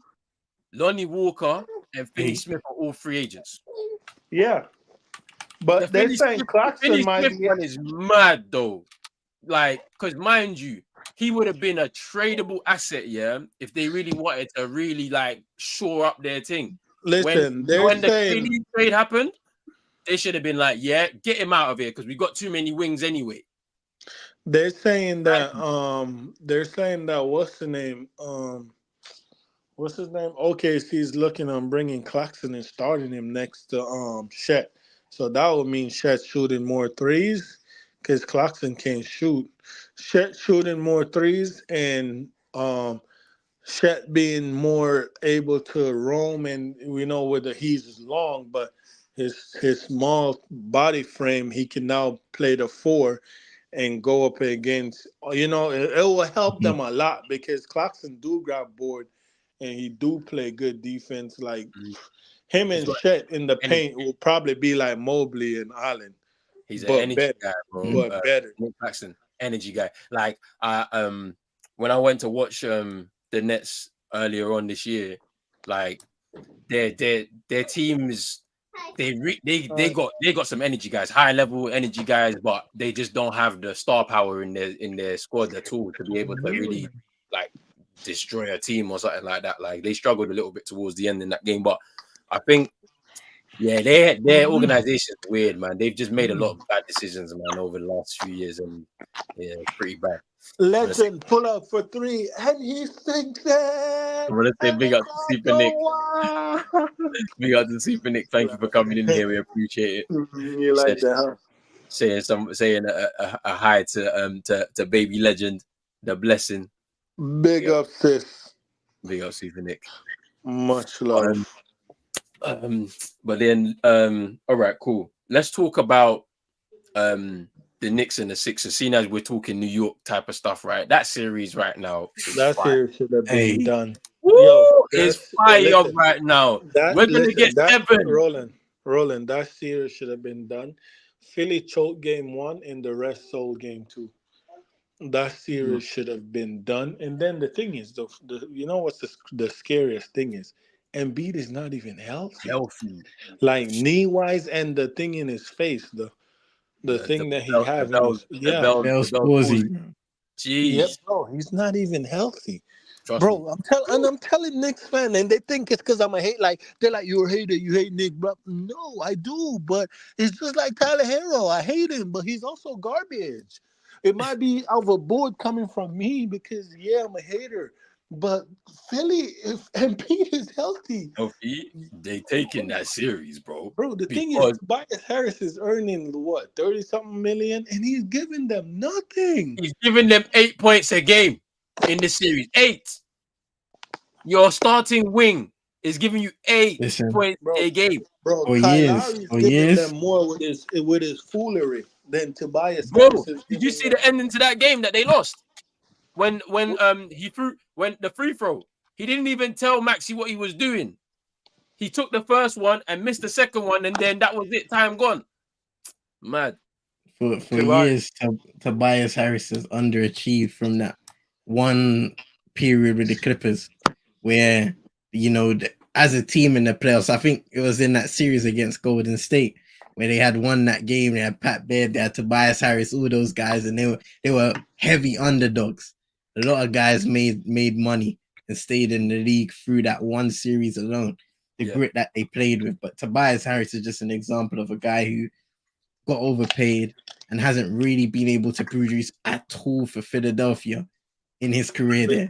Lonnie Walker, and Finney Smith are all free agents. Yeah. But they're saying Claxton might be. One is mad though. Like, because mind you, he would have been a tradable asset, yeah, if they really wanted to really like shore up their thing. Listen, when the KD trade happened, they should have been like, yeah, get him out of here because we got too many wings anyway. They're saying that what's the name? What's his name? OKC's looking on bringing Claxton and starting him next to Shet. So that would mean Shet shooting more threes because Claxton can't shoot. Shet shooting more threes and Shet being more able to roam, and we know whether he's long, but his small body frame, he can now play the 4 and go up against. It will help them a lot because Clarkson do grab board and he do play good defense. Like him and Shet in the paint will probably be like Mobley and Allen. He's an energy guy, bro. But better. Nick Claxton, energy guy. Like when I went to watch the Nets earlier on this year, like their team is they got some energy guys, high level energy guys, but they just don't have the star power in their squad at all to be able to really like destroy a team or something like that. Like they struggled a little bit towards the end in that game, but I think their organization is weird, man. They've just made a lot of bad decisions, man, over the last few years, and yeah, it's pretty bad. Legend pull up for 3, and he sinks it. Well, let's say big up to Super Nick. Big up to Super Nick. Thank you for coming in here. We appreciate it. You like that, huh? Saying a hi to baby legend, the blessing. Big up, sis. Big up, Super Nick. Much love. But then, all right, cool. Let's talk about the Knicks and the Sixers. Seeing as we're talking New York type of stuff, right? That series right now. That series should have been done. Woo! It's fire right now. We're gonna get 7. Roland. That series should have been done. Philly choked game 1 and the rest sold game 2. That series should have been done. And then the thing is, you know what's the scariest thing is? Embiid is not even healthy. Like knee wise, and the thing in his face, the thing that he has, Jeez, yep, bro, he's not even healthy. Bro, I'm telling Knicks fan, and they think it's because I'm a hate. Like they're like, you're a hater, you hate Nick, bro. No, I do, but it's just like Tyler Hero. I hate him, but he's also garbage. It might be overboard coming from me because I'm a hater. But Philly, if Embiid is healthy, they taking that series, bro. Bro, the thing is, Tobias Harris is earning what, 30-something million, and he's giving them nothing. He's giving them 8 points a game in the series. 8. Your starting wing is giving you 8 points a game. Bro, Kyle Lowry's giving them more with his foolery than Tobias Harris. Did you see the ending to that game that they lost? When he threw the free throw, he didn't even tell Maxey what he was doing. He took the first one and missed the second one, and then that was it. Time gone. Mad. For Tobias. years, Tobias Harris has underachieved from that one period with the Clippers, where as a team in the playoffs, I think it was in that series against Golden State where they had won that game. They had Pat Beard, they had Tobias Harris, all those guys, and they were heavy underdogs. A lot of guys made money and stayed in the league through that one series alone. The Yeah. grit that they played with, but Tobias Harris is just an example of a guy who got overpaid and hasn't really been able to produce at all for Philadelphia in his career there.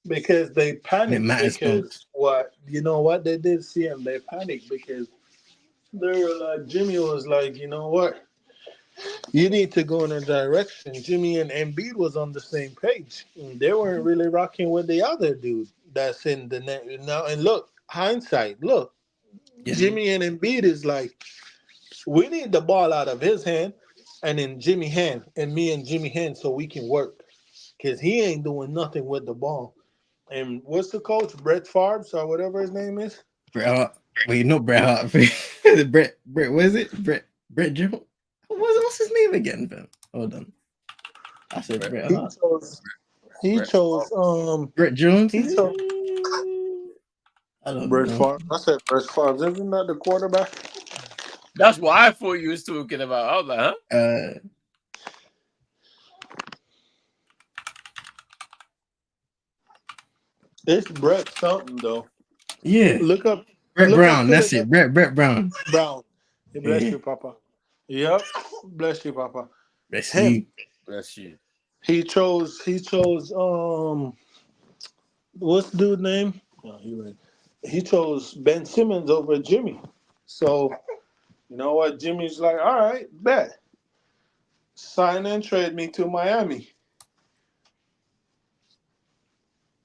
Because they And it panicked matters because most. what you know what they did see him, they panicked because they were like Jimmy was like, you know what? You need to go in a direction. Jimmy and Embiid was on the same page. And they weren't really rocking with the other dude that's in the net now. And look, hindsight, look, Yeah. Jimmy and Embiid is like, we need the ball out of his hand and in Jimmy hand and me and Jimmy hand so we can work. Cause he ain't doing nothing with the ball. And what's the coach? Brett Favre or whatever his name is? Bret Hart. Wait, not Bret Hart. Brett, what is it? Brett Jones? What's his name again, fam? Hold on. I said Brett, Bret He Hart. chose he Brett. chose Brett Jones? he chose I don't Brett know. Favre. I said Brett Favre. Isn't that the quarterback? That's what I thought you was talking about. I was like, huh? Uh, It's Brett something though. yeah. Look up Brett look up Brown. Philly That's it. Brett Brown. Brown. Bless Yeah. you, Papa. Yep. Bless you, Papa. Bless Him. you. Bless you. He chose what's the dude name? Oh, he right. He chose Ben Simmons over Jimmy. So you know what? Jimmy's like, all right, bet. Sign and trade me to Miami.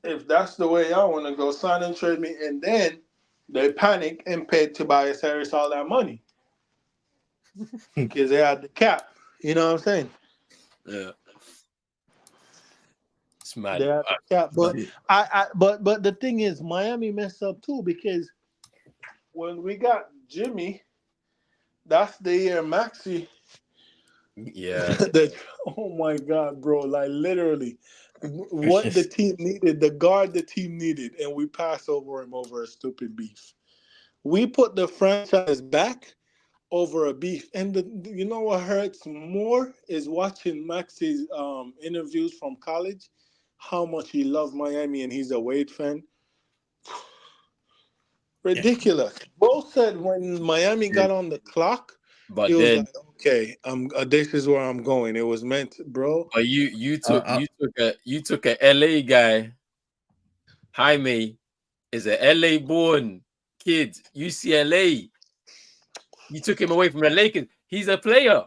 If that's the way y'all want to go, sign and trade me. And then they panic and paid Tobias Harris all that money because they had the cap. You know what I'm saying? Yeah. It's They mad. had the cap. But See, but the thing is, Miami messed up too because when we got Jimmy, that's the year Maxi. Yeah. that oh my god, bro! Like literally, it's what the just team needed, the guard the team needed, and we pass over him over a stupid beef. We put the franchise back over a beef. And you know what hurts more is watching Maxi's interviews from college, how much he loved Miami and he's a Wade fan. yeah. Ridiculous. Both said when Miami Yeah. got on the clock, he But was like, then, okay, this is where I'm going. It was meant, bro. but you Uh, took a LA guy. Jaime is a LA born kid. UCLA. You took him away from the Lakers. He's a player.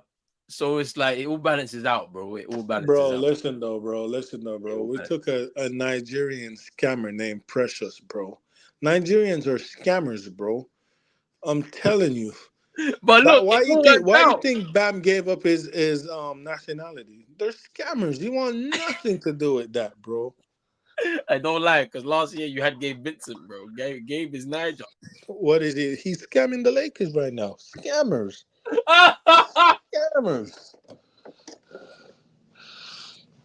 So it's like it all balances out, bro. It all balances Bro, out. listen though, bro. Listen though, It bro. all We balances. took a Nigerian scammer named Precious, bro. Nigerians are scammers, bro. I'm telling you. But That look, it why you all think worked why you out. think Bam gave up his nationality? They're scammers. You want nothing to do with that, bro. I don't lie, because last year you had Gabe Vincent, bro. Gabe is Niger. What is it? He's scamming the Lakers right now. Scammers. Scammers.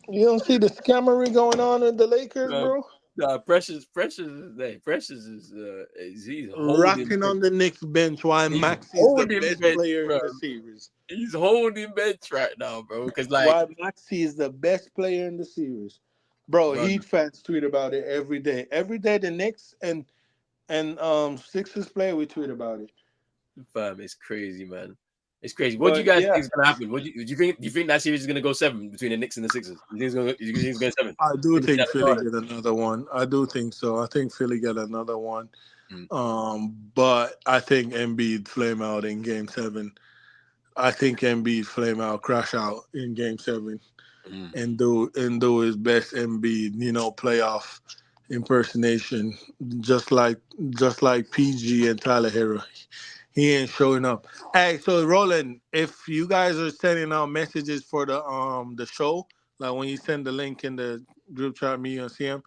You don't see the scammery going on in the Lakers, Uh, bro? Precious is there. Precious is he's holding Rocking bench. on the Knicks bench while He's Maxi's the holding best bench, player in bro. the series. He's holding bench right now, bro. Because like, While Maxi is the best player in the series. Bro, bro, Heat fans tweet about it every day. Every day the Knicks and Sixers play, we tweet about it. fam, it's crazy, man. It's crazy. What do you But guys yeah, think is gonna happen? Do you think that series is gonna go seven between the Knicks and the Sixers? You think it's going seven? I do In the think Philly Garden? get another one. I do think so. I think Philly get another one. Mm, But I think Embiid flame out in Game 7. I think Embiid flame out, crash out in Game 7, mm. and do his best Embiid, playoff impersonation, just like just like PG and Tyler Hero. He ain't showing up. Hey, so Roland, if you guys are sending out messages for the show, like when you send the link in the group chat, me and see him,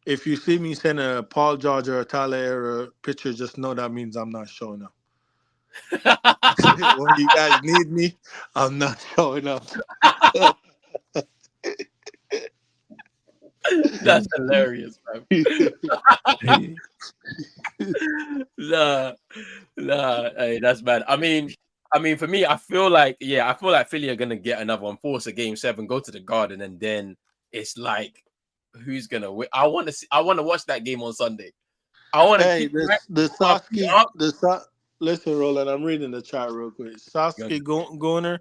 If you see me send a Paul George or a Tyler Era picture, just know that means I'm not showing up. When you guys need me, I'm not showing up. That's hilarious, man. Nah, nah, hey, that's bad. I mean, for me, I feel like Philly are gonna get another one, force a game seven, go to the Garden, and then it's like, who's gonna win? I want to watch that game on Sunday. I want to Hey, keep the my feet Sasuke, up. listen, Roland, I'm reading the chat real quick. Sasuke Goner,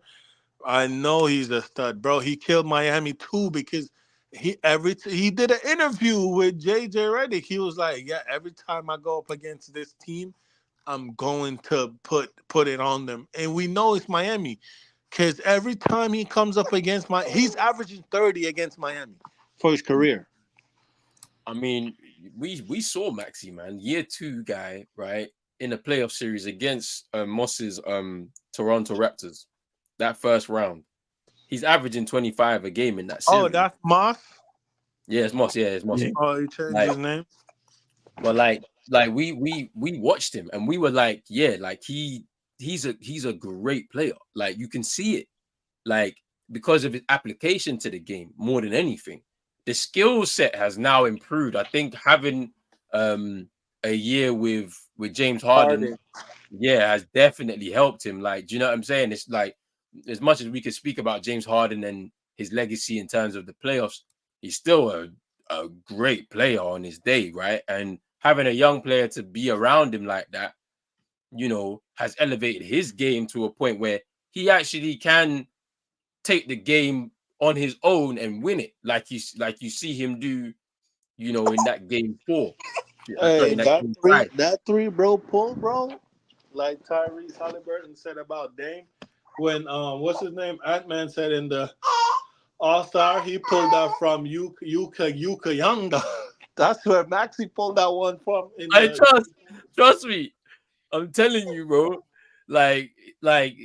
I know he's a stud, bro. He killed Miami too because he did an interview with JJ Redick. He was like, "Yeah, every time I go up against this team, I'm going to put it on them." And we know it's Miami because every time he comes up against he's averaging 30 against Miami for his career. I mean, we saw Maxi, man, year two guy, right, in the playoff series against Moss's Toronto Raptors, that first round. He's averaging 25 a game in that Oh, series. that's Moss. Yeah, it's Moss. Yeah, it's Moss. Yeah. Oh, he changed Like, his name. but like we watched him and we were like, yeah, like he's a great player. Like you can see it, like because of his application to the game more than anything. The skill set has now improved. I think having a year with James Harden, Harden. yeah, has definitely helped him. Like, do you know what I'm saying? It's like as much as we could speak about James Harden and his legacy in terms of the playoffs, he's still a great player on his day, right? And having a young player to be around him like that, has elevated his game to a point where he actually can take the game on his own and win it, like you see him do, in that game four. Sorry, Hey, in that that game three, five. that three, bro, pull, bro. Like Tyrese Halliburton said about Dame, when what's his name? Ant-Man said in the All Star, he pulled that from Yuka Yanga. That's where Maxi pulled that one from in I the. trust me. I'm telling you, bro. Like, like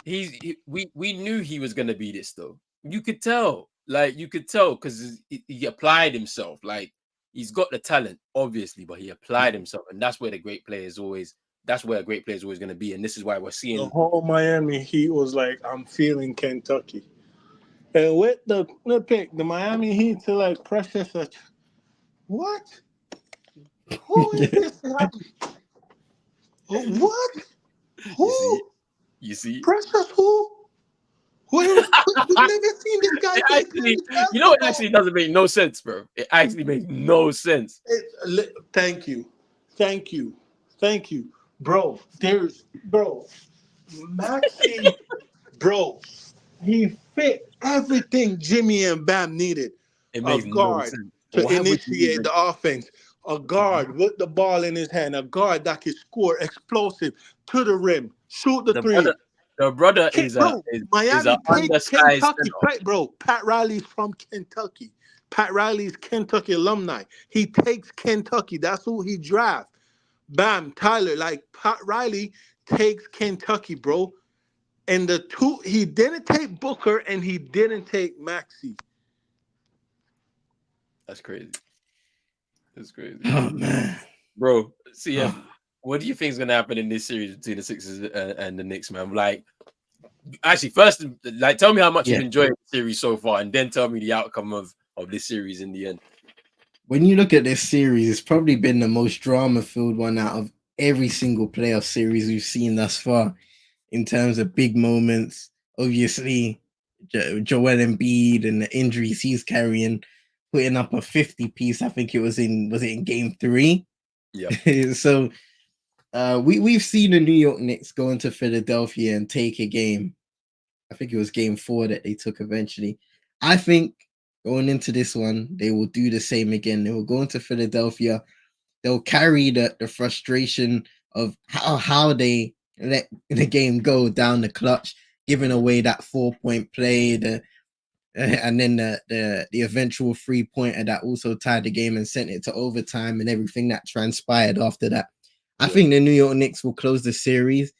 we knew he was gonna be this though. You could tell, like you could tell because he applied himself. Like he's got the talent, obviously, but he applied himself, and that's where the great player is always. That's where a great player is always gonna be, and this is why we're The seeing. whole Miami Heat was like, I'm feeling Kentucky. And with the pick, the Miami Heat to like pressure such. What? Who is this guy? What? You see, Who? you see. Precious who? We've never seen this guy It play actually, college it basketball. actually doesn't make no sense, bro. It actually makes no sense. Thank you. Thank you. Thank you. Bro, bro, Maxi, bro, he fit everything Jimmy and Bam needed. It A makes no guard sense. to Why would you initiate even? the offense, a guard with the ball in his hand, a guard that can score explosive to the rim, shoot the The three. brother, the brother is a Bro, is a Miami takes undersized Kentucky. center. Bro, Pat Riley's from Kentucky. Pat Riley's Kentucky alumni. He takes Kentucky. That's who he drafts. Bam, Tyler. Like Pat Riley takes Kentucky, bro. And the two, he didn't take Booker and he didn't take Maxi. That's crazy. That's crazy, Oh man. bro. Oh, CM, what do you think is gonna happen in this series between the Sixers and the Knicks, man? Like, actually, first, like, tell me how much you've yeah. enjoyed the series so far, and then tell me the outcome of this series in the end. When you look at this series, it's probably been the most drama-filled one out of every single playoff series we've seen thus far in terms of big moments. Obviously, Joel Embiid and the injuries he's carrying, putting up a 50 piece. I think was it in game three? Yep. So we've seen the New York Knicks go into Philadelphia and take a game. I think it was game four that they took eventually. I think going into this one, they will do the same again. They will go into Philadelphia. They'll carry the frustration of how they let the game go down the clutch, giving away that 4-point play, and then the eventual 3-pointer that also tied the game and sent it to overtime and everything that transpired after that. I Yeah. think the New York Knicks will close the series.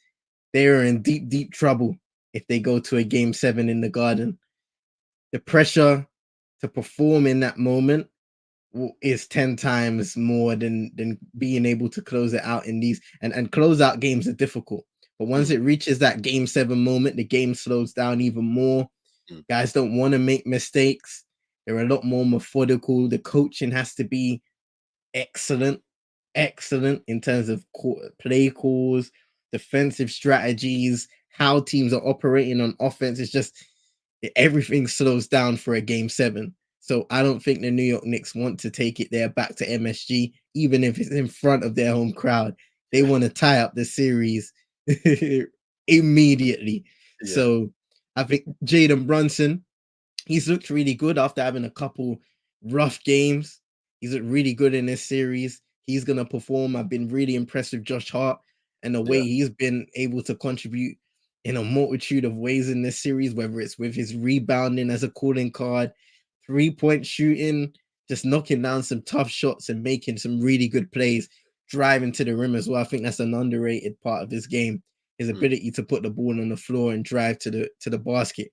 They are in deep, deep trouble if they go to a game 7 in the Garden. The pressure to perform in that moment is 10 times more than being able to close it out in these, and close out games are difficult. But once it reaches that game 7 moment, the game slows down even more. Guys don't want to make mistakes. They're a lot more methodical. The coaching has to be excellent in terms of play calls, defensive strategies, how teams are operating on offense. It's just everything slows down for a game 7. So I don't think the New York Knicks want to take it there back to MSG, even if it's in front of their home crowd. They want to tie up the series immediately. Yeah. So I think Jaden Brunson, he's looked really good after having a couple rough games. He's looked really good in this series. He's going to perform. I've been really impressed with Josh Hart and the way he's been able to contribute in a multitude of ways in this series, whether it's with his rebounding as a calling card, 3-point shooting, just knocking down some tough shots and making some really good plays, driving to the rim as well. I think that's an underrated part of his game, his ability to put the ball on the floor and drive to the basket.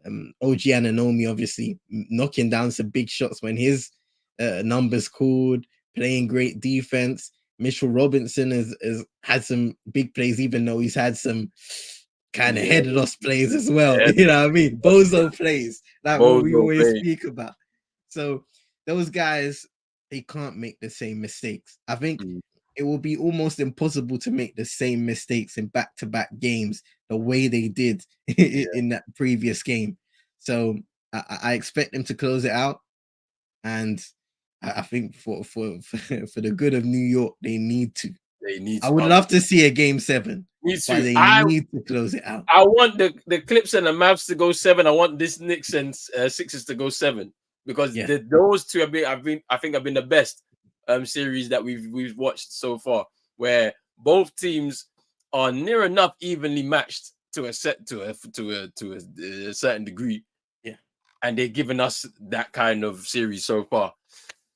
OG Anunoby obviously knocking down some big shots when his numbers called, playing great defense. Mitchell Robinson has had some big plays, even though he's had some kind of head loss plays as well. You know what I mean? Bozo plays, like what we always speak about. So those guys, they can't make the same mistakes. I think it will be almost impossible to make the same mistakes in back-to-back games the way they did in that previous game. So I expect them to close it out, and I think for the good of New York, they need to. I would love to see a game 7, but they need to close it out. I want the Clips and the Mavs to go 7. I want this Knicks and Sixers to go 7 because those two have been the best series that we've watched so far, where both teams are near enough evenly matched to a certain degree. Yeah, and they're giving us that kind of series so far.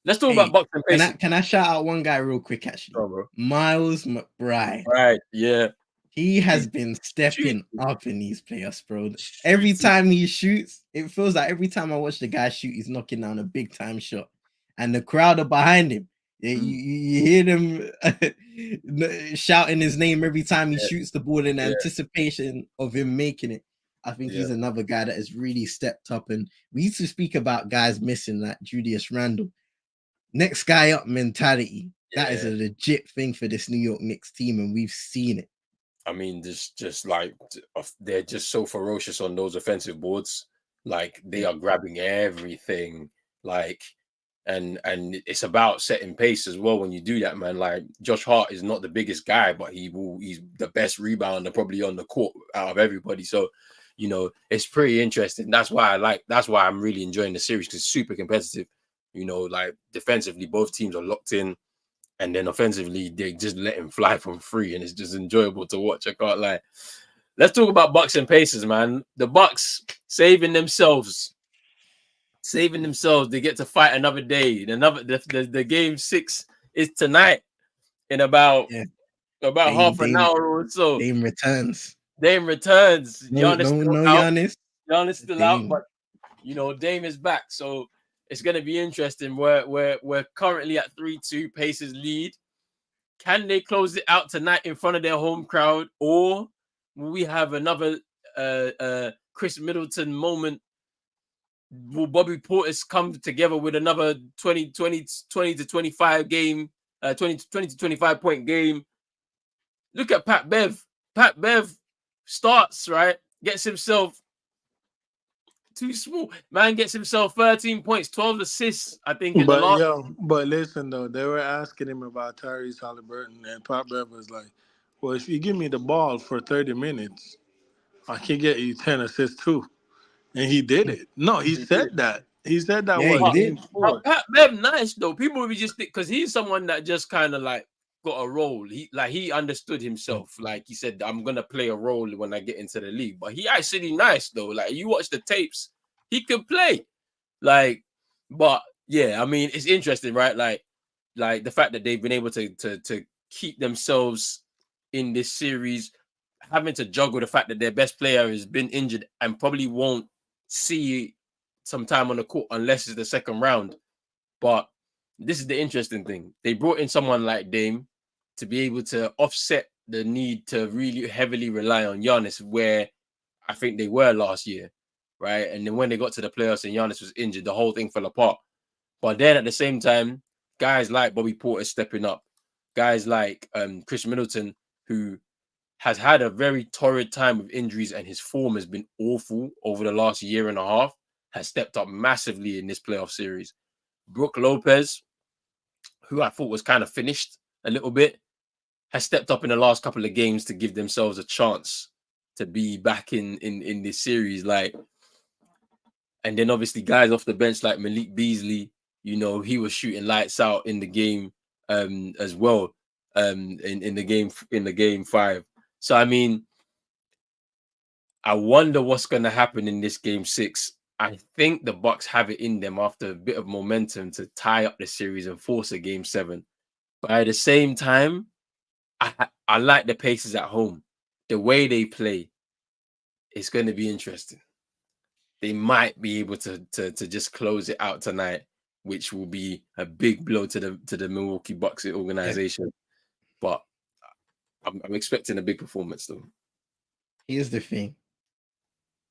Let's talk about Bucks and Pacers. Can I shout out one guy real quick? Actually, Miles McBride. Right, yeah. He has been stepping up in these playoffs, bro. Every time he shoots, it feels like every time I watch the guy shoot, he's knocking down a big time shot. And the crowd are behind him. You hear them shouting his name every time he shoots the ball in anticipation of him making it. I think he's another guy that has really stepped up. And we used to speak about guys missing, like Julius Randle. Next guy up mentality. That is a legit thing for this New York Knicks team, and we've seen it. I mean, just like they're just so ferocious on those offensive boards. Like they are grabbing everything. Like, and it's about setting pace as well when you do that, man. Like Josh Hart is not the biggest guy, but he's the best rebounder probably on the court out of everybody. So, you know, it's pretty interesting. That's why I'm really enjoying the series, because it's super competitive. You know, like defensively, both teams are locked in. And then offensively, they just let him fly from free, and it's just enjoyable to watch. I can't lie. Let's talk about Bucks and Pacers, man. The Bucks saving themselves. They get to fight another day. The game 6 is tonight in about half an hour or so. Dame returns. Giannis still out, but you know Dame is back. So it's going to be interesting. We're currently at 3-2, Pacers lead. Can they close it out tonight in front of their home crowd, or will we have another Chris Middleton moment? Will Bobby Portis come together with another 20 to 25 game, 20 to 25 point game? Look at Pat Bev. Pat Bev starts, right? Gets himself too small. Man gets himself 13 points, 12 assists, I think. But listen, though, they were asking him about Tyrese Halliburton, and Pat Bev was like, well, if you give me the ball for 30 minutes, I can get you 10 assists too. And he did it. No, he said that. He said that. Yeah, he did. Pat Bev nice, though. People will be just because he's someone that just kind of like got a role. He understood himself. Like he said, I'm gonna play a role when I get into the league. But he actually nice though. Like you watch the tapes, he can play. Like, but yeah, I mean it's interesting, right? Like the fact that they've been able to keep themselves in this series, having to juggle the fact that their best player has been injured and probably won't see some time on the court unless it's the second round. But this is the interesting thing. They brought in someone like Dame to be able to offset the need to really heavily rely on Giannis, where I think they were last year, right? And then when they got to the playoffs and Giannis was injured, the whole thing fell apart. But then at the same time, guys like Bobby Porter stepping up, guys like Chris Middleton, who has had a very torrid time with injuries and his form has been awful over the last year and a half, has stepped up massively in this playoff series. Brook Lopez, who I thought was kind of finished a little bit, has stepped up in the last couple of games to give themselves a chance to be back in this series. Like, and then obviously guys off the bench like Malik Beasley, you know, he was shooting lights out in the game as well. In the game 5. So I mean, I wonder what's gonna happen in this game 6. I think the Bucks have it in them after a bit of momentum to tie up the series and force a game 7. But at the same time, I like the Pacers at home. The way they play, it's going to be interesting. They might be able to just close it out tonight, which will be a big blow to the Milwaukee Bucks organization. But I'm expecting a big performance though. Here's the thing.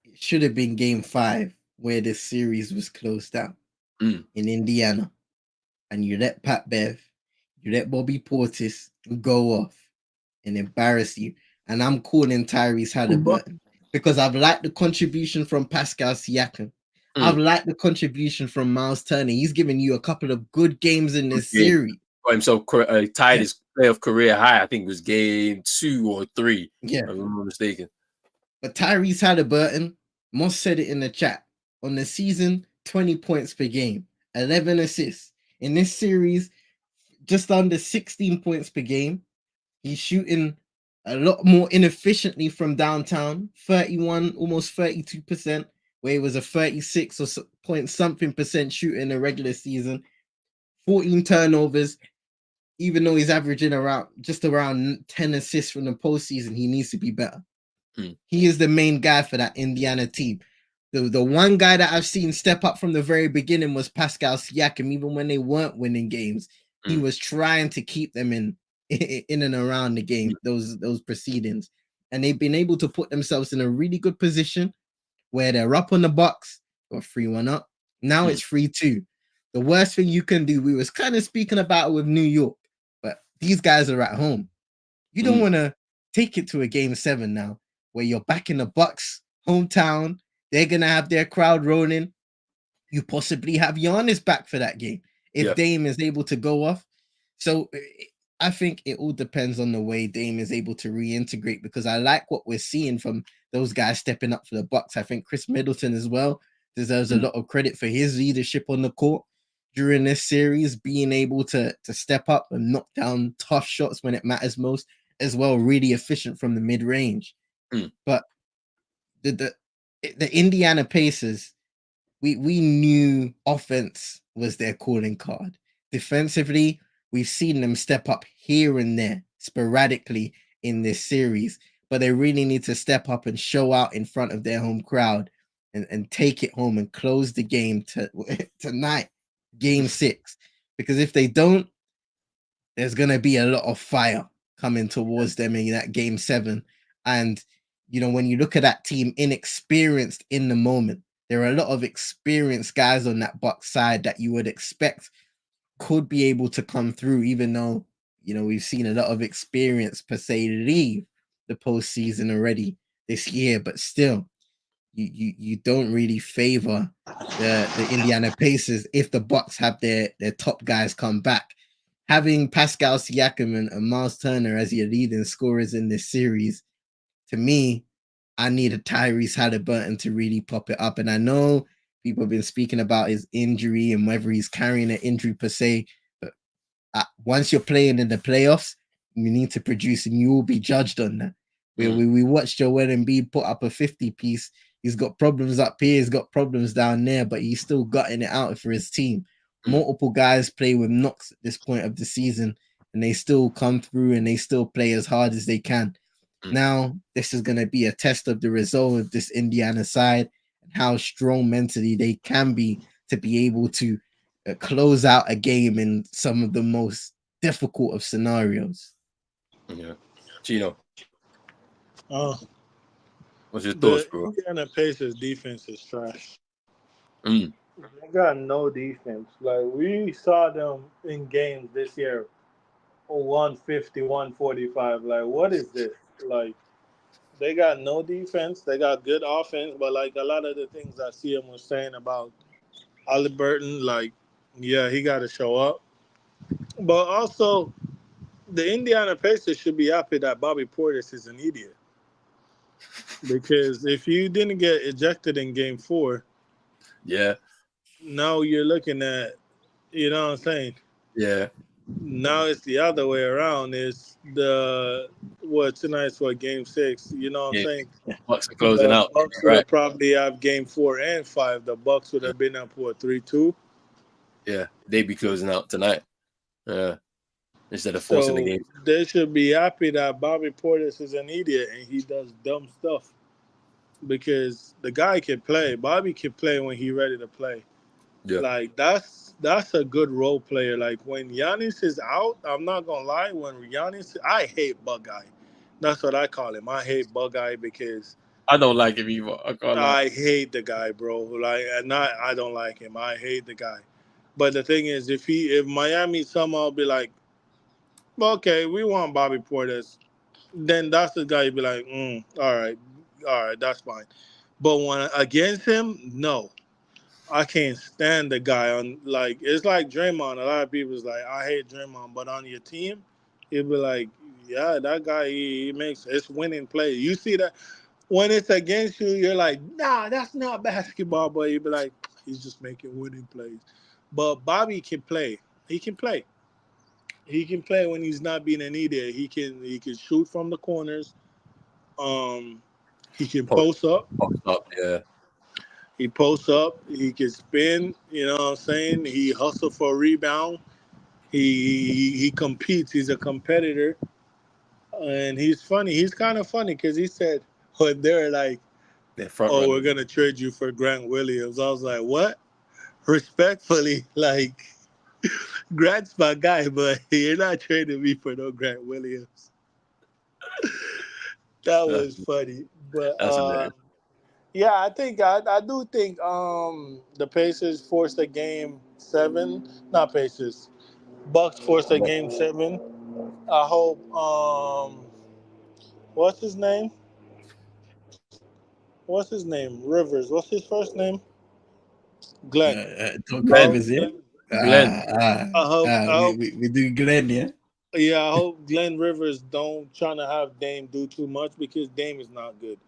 It should have been game 5 where the series was closed out in Indiana. And you let Pat Bev, you let Bobby Portis go off and embarrass you. And I'm calling Tyrese Halliburton because I've liked the contribution from Pascal Siakam. I've liked the contribution from Miles Turner. He's given you a couple of good games in this series. Got himself tied his playoff career high. I think it was game 2 or 3. Yeah. If I'm not mistaken. But Tyrese Halliburton, Moss said it in the chat, on the season, 20 points per game, 11 assists. In this series, just under 16 points per game. He's shooting a lot more inefficiently from downtown, 31, almost 32%, where he was a 36 or point something percent shooter in the regular season. 14 turnovers, even though he's averaging around 10 assists from the postseason, he needs to be better. He is the main guy for that Indiana team. The one guy that I've seen step up from the very beginning was Pascal Siakam. Even when they weren't winning games, he was trying to keep them in and around the game, those proceedings. And they've been able to put themselves in a really good position where they're up on the Bucks, or 3-1 up. Now it's 3-2. The worst thing you can do, we was kind of speaking about it with New York, but these guys are at home. You don't want to take it to a game 7 now, where you're back in the Bucks hometown. They're gonna have their crowd rolling. You possibly have Giannis back for that game if Dame is able to go off. So I think it all depends on the way Dame is able to reintegrate, because I like what we're seeing from those guys stepping up for the Bucks. I think Chris Middleton as well deserves a lot of credit for his leadership on the court during this series, being able to step up and knock down tough shots when it matters most, as well, really efficient from the mid-range. But the Indiana Pacers, we knew offense was their calling card. Defensively, we've seen them step up here and there sporadically in this series, but they really need to step up and show out in front of their home crowd and take it home and close the game tonight, game 6. Because if they don't, there's going to be a lot of fire coming towards them in that game 7. And, you know, when you look at that team, inexperienced in the moment, there are a lot of experienced guys on that Bucks side that you would expect could be able to come through, even though, you know, we've seen a lot of experience per se leave the postseason already this year, but still, you don't really favor the Indiana Pacers if the Bucks have their top guys come back. Having Pascal Siakam and Miles Turner as your leading scorers in this series, to me, I need a Tyrese Halliburton to really pop it up. And I know people have been speaking about his injury and whether he's carrying an injury per se, but once you're playing in the playoffs, you need to produce and you will be judged on that. We watched Joel Embiid put up a 50-piece. He's got problems up here, he's got problems down there, but he's still gutting it out for his team. Multiple guys play with knocks at this point of the season, and they still come through and they still play as hard as they can. Now, this is going to be a test of the resolve of this Indiana side and how strong mentally they can be to be able to close out a game in some of the most difficult of scenarios. Yeah. Chino, Uh, what's your thoughts, the bro? Indiana Pacers defense is trash. Mm. They got no defense. Like we saw them in games this year, 150, 145. Like what is this? Like they got no defense. They got good offense, but like a lot of the things I see him was saying about Halliburton, like yeah, he got to show up. But also, the Indiana Pacers should be happy that Bobby Portis is an idiot because if you didn't get ejected in Game 4, Yeah, now you're looking at, you know what I'm saying? yeah, Now it's the other way around. It's the what tonight's what Game 6. You know what I'm yeah. saying? Bucks are closing The out. Bucks would Right. have probably have Game 4 and 5. The Bucks would Yeah, have been up what 3-2. yeah. They be closing out tonight. Yeah, instead of forcing the So game. they should be happy that Bobby Portis is an idiot and he does dumb stuff because the guy can play. Bobby can play when he ready to play. Yeah. Like that's a good role player. Like when Giannis is out, I'm not gonna lie. When Giannis, I hate Bug Guy. That's what I call him. I hate Bug Guy because I don't like him either. I can't lie. I hate the guy, bro. Like, and not I don't like him. I hate the guy. But the thing is, if Miami somehow be like, well, okay, we want Bobby Portis, then that's the guy you'd be like, all right, that's fine. But when against him, no. I can't stand the guy on like it's like Draymond. A lot of people's like, I hate Draymond, but on your team, he'll be like, yeah, that guy he makes it's winning plays. You see that when it's against you, you're like, nah, that's not basketball, but you'll be like, he's just making winning plays. But Bobby can play. He can play. He can play when he's not being an idiot. He can shoot from the corners. Um, he can Post, post up. post up. Yeah. He posts up. He can spin. You know what I'm saying? He hustle for a rebound. He competes. He's a competitor, and he's funny. He's kind of funny because he said when they're like, They're front "Oh, we're runners. gonna trade you for Grant Williams," I was like, "What?" Respectfully, like Grant's my guy, but you're not trading me for no Grant Williams. That That's, was funny, but that's hilarious. yeah, I do think the Pacers forced a Game 7, not Pacers. Bucks forced a Game 7. I hope what's his name? What's his name? Rivers. What's his first name? Glenn. Doc I Glenn, hope Rivers, yeah. Glenn. Glenn. I hope We do Glenn, yeah. yeah, I hope Glenn Rivers don't trying to have Dame do too much because Dame is not good.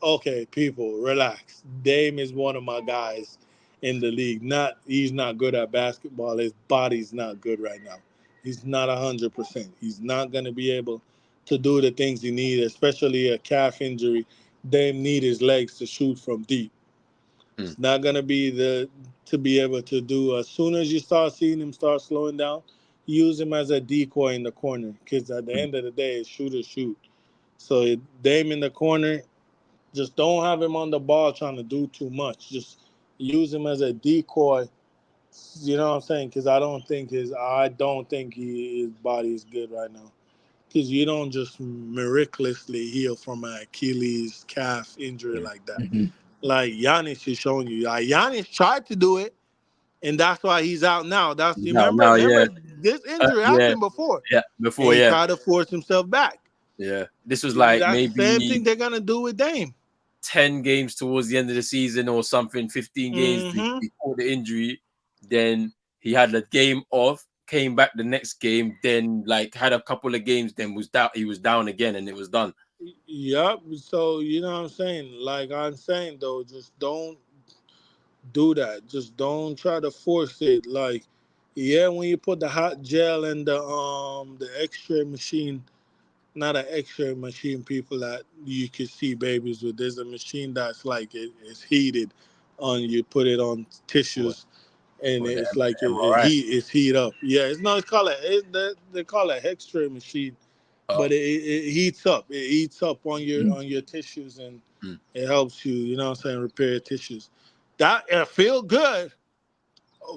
Okay, people, relax. Dame is one of my guys in the league. Not he's not good at basketball. His body's not good right now. He's not 100%. He's not gonna be able to do the things he needs, especially a calf injury. Dame need his legs to shoot from deep. Mm, It's not gonna be the to be able to do. As soon as you start seeing him start slowing down, use him as a decoy in the corner. Because at the mm, end of the day, it's shoot or shoot. So Dame in the corner, just don't have him on the ball trying to do too much. Just use him as a decoy. You know what I'm saying? Because I don't think his body is good right now. Because you don't just miraculously heal from an Achilles calf injury mm. like that. Mhm. Like Giannis is showing you. Like Giannis tried to do it, and that's why he's out now. That's you Now, remember. now, yeah, Remember this injury yeah, happened before, yeah. and Before, he yeah, tried to force himself back. yeah. This was like That's the same maybe thing they're gonna do with Dame. 10 games towards the end of the season or something, 15 games Mm-hmm. before the injury. Then he had a game off, came back the next game, then like had a couple of games, then was down. He was down again, and it was done. Yep. So you know what I'm saying? Like I'm saying though, just don't do that. Just don't try to force it. Like, yeah, when you put the hot gel and the X-ray machine, not an X-ray machine, people that you can see babies with. There's a machine that's like it's heated on you put it on What, tissues and what the it's like MRI? it's heat up. Yeah, it's no, it's called they call it X-ray machine, Oh, but it heats up. It heats up Mhm. on your tissues and mm, it helps you. You know what I'm saying? Repair tissues. That it feel good.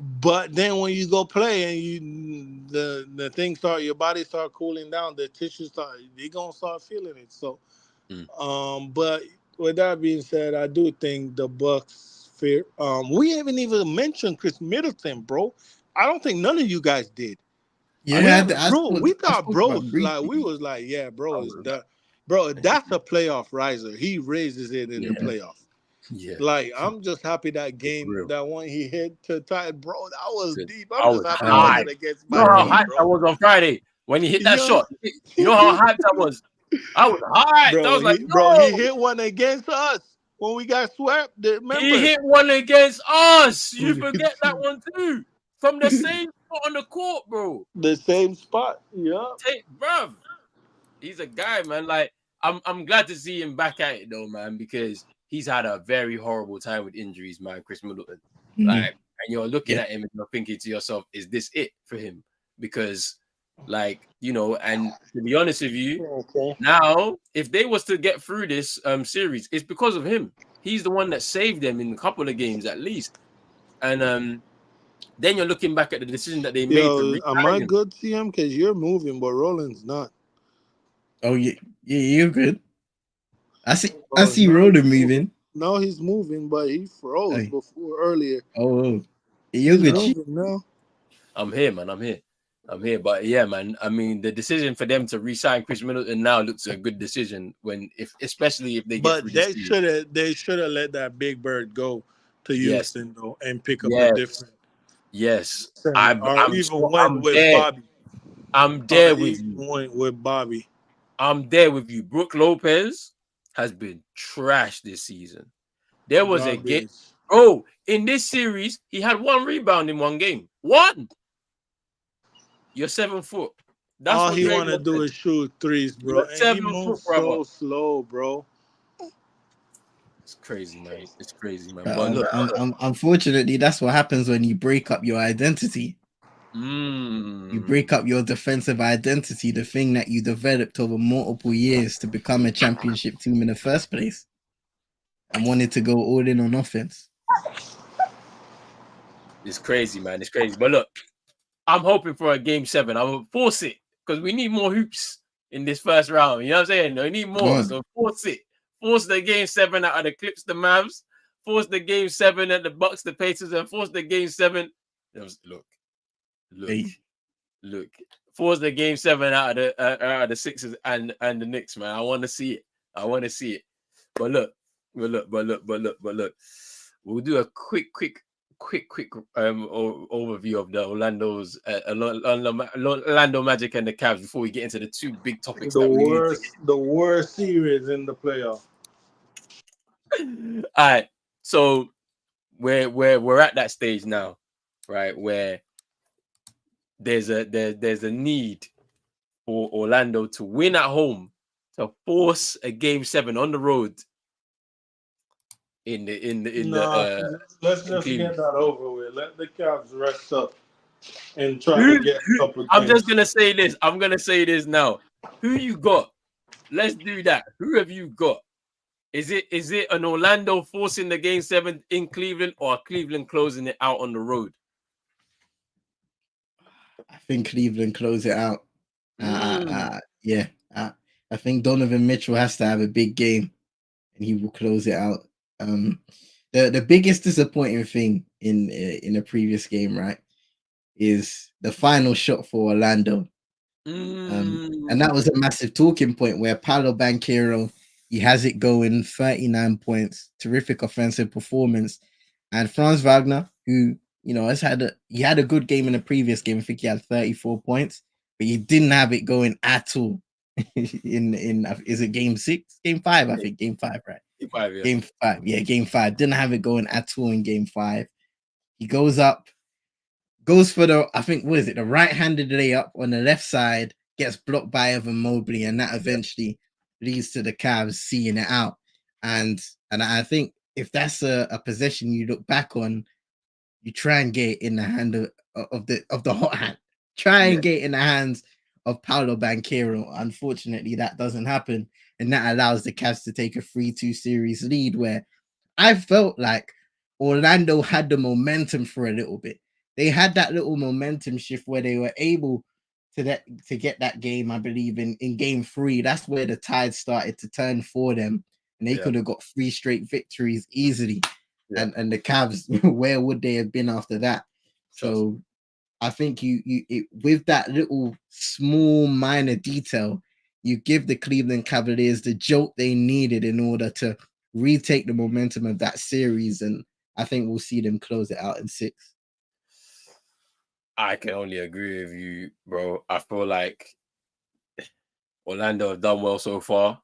But then when you go play and the things start, your body start cooling down, the tissues start, they gonna start feeling it. So, Mm. but with that being said, I do think the Bucks fear. We haven't even mentioned Chris Middleton, bro. I don't think none of you guys did. We Yeah, haven't, bro. We I thought, spoke bro, about like we briefly. was like, yeah, bro, I is was, that, bro? That's a playoff riser. He raises it in the yeah, playoff. yeah, Like I'm just happy that it's game, real. that one he hit to tie, bro. That was 'Cause deep. I'm I just was happy it Oh, hyped. wasn't against You my know how bro. team, hyped I bro. was on Friday when he hit that Yeah, shot. You know how hyped I was. I was hyped. I bro. was like, He yo, hit one against us when we got swept. he Remember hit one against us. You forget that one too. From the same spot on the court, bro. the same spot. Yeah, Take, bruv. He's a guy, man. Like, I'm glad to see him back at it though, man, because he's had a very horrible time with injuries, man. Chris Middleton. Mhm. Like, and you're looking Yeah, at him and you're thinking to yourself, is this it for him? Because, like, and to be honest with you, okay. now if they was to get through this series, it's because of him. He's the one that saved them in a couple of games at least. And then you're looking back at the decision that they made to Yo, am re-sign I him. good, CM? Because you're moving, but Roland's not. oh yeah, yeah, you're good. I Oh, see now he's Roden moving. moving. Now he's moving, but he froze Hey, before earlier. oh, yeah, you're He's good. moving now. I'm here, man. I'm here. I'm here. But yeah, man. I mean, the decision for them to re-sign Chris Middleton now looks a good decision when, if especially if they get through But this series. they should have let that big bird go to Yes, Houston though and pick up a yes, different yes. center, or even went I'm with there. Bobby, I'm or there with you. even went with Bobby. I'm there with you. Brooke Lopez has been trash this season. There was a game. Garbage. Oh, in this series, he had one rebound in one game. One. You're 7 foot. That's All what he want to Draymond do said. is shoot threes, bro, You're and he 7 foot, moves brother. so slow, bro. It's crazy, man. It's crazy, man. But look, Unfortunately, that's what happens when you break up your identity. You mm, break up your defensive identity, the thing that you developed over multiple years to become a championship team in the first place, and wanted to go all in on offense. it's crazy, man. It's crazy. But look, I'm hoping for a game 7. I will force it because we need more hoops in this first round. You know what I'm saying? We need Come more. on. So force it. Force the game 7 out of the Clips, the Mavs. Force the game 7 at the Bucks, the Pacers, and force the game 7. Look, look, Hey, look. Force the game 7 out of the Sixers and the Knicks, man. I want to see it. I want to see it. But look, but look. We'll do a quick overview of the Orlando Magic and the Cavs before we get into the two big topics that we need to The worst series in the playoff. get. All right, so we're at that stage now, right? Where there's a need for Orlando to win at home to force a game 7 on the road Nah, let's in just Cleveland. get that over with. Let the Cavs rest up and try to Who, get a couple I'm just games. gonna say this. I'm gonna say this now. Who you got? Let's do that. Who have you got? Is it an Orlando forcing the game 7 in Cleveland or Cleveland closing it out on the road? I think Cleveland close it out. Mm. Yeah, I think Donovan Mitchell has to have a big game, and he will close it out. Um, the biggest disappointing thing in the previous game, right, is the final shot for Orlando. And that was Mm. a massive talking point where Paolo Banchero, he has it going, 39 points, terrific offensive performance. And Franz Wagner, who, he had a good game in the previous game. I think he had 34 points, but he didn't have it going at all. in is it game 6? Game 5, I think. Game 5, right? 5, yeah. Game 5. Yeah, game 5. Didn't have it going at all in game 5. He goes up, goes for the, I think, what is it, the right-handed layup on the left side, gets blocked by Evan Mobley, and that eventually leads to the Cavs seeing it out. And I think if that's a possession you look back on, you try and get it in the hand of the hot hand. Try Yeah. and get it in the hands of Paolo Banchero. Unfortunately, that doesn't happen, and that allows the Cavs to take a 3-2 series lead, where I felt like Orlando had the momentum for a little bit. they had that little momentum shift where they were able to get that game, I believe, in game 3. That's where the tide started to turn for them, and they Yeah, could have got 3 straight victories easily. yeah. And the Cavs, where would they have been after that? Trust me. So I think with that little small minor detail, you give the Cleveland Cavaliers the jolt they needed in order to retake the momentum of that series, and I think we'll see them close it out in 6. I can only agree with you, bro. I feel like Orlando have done well so far,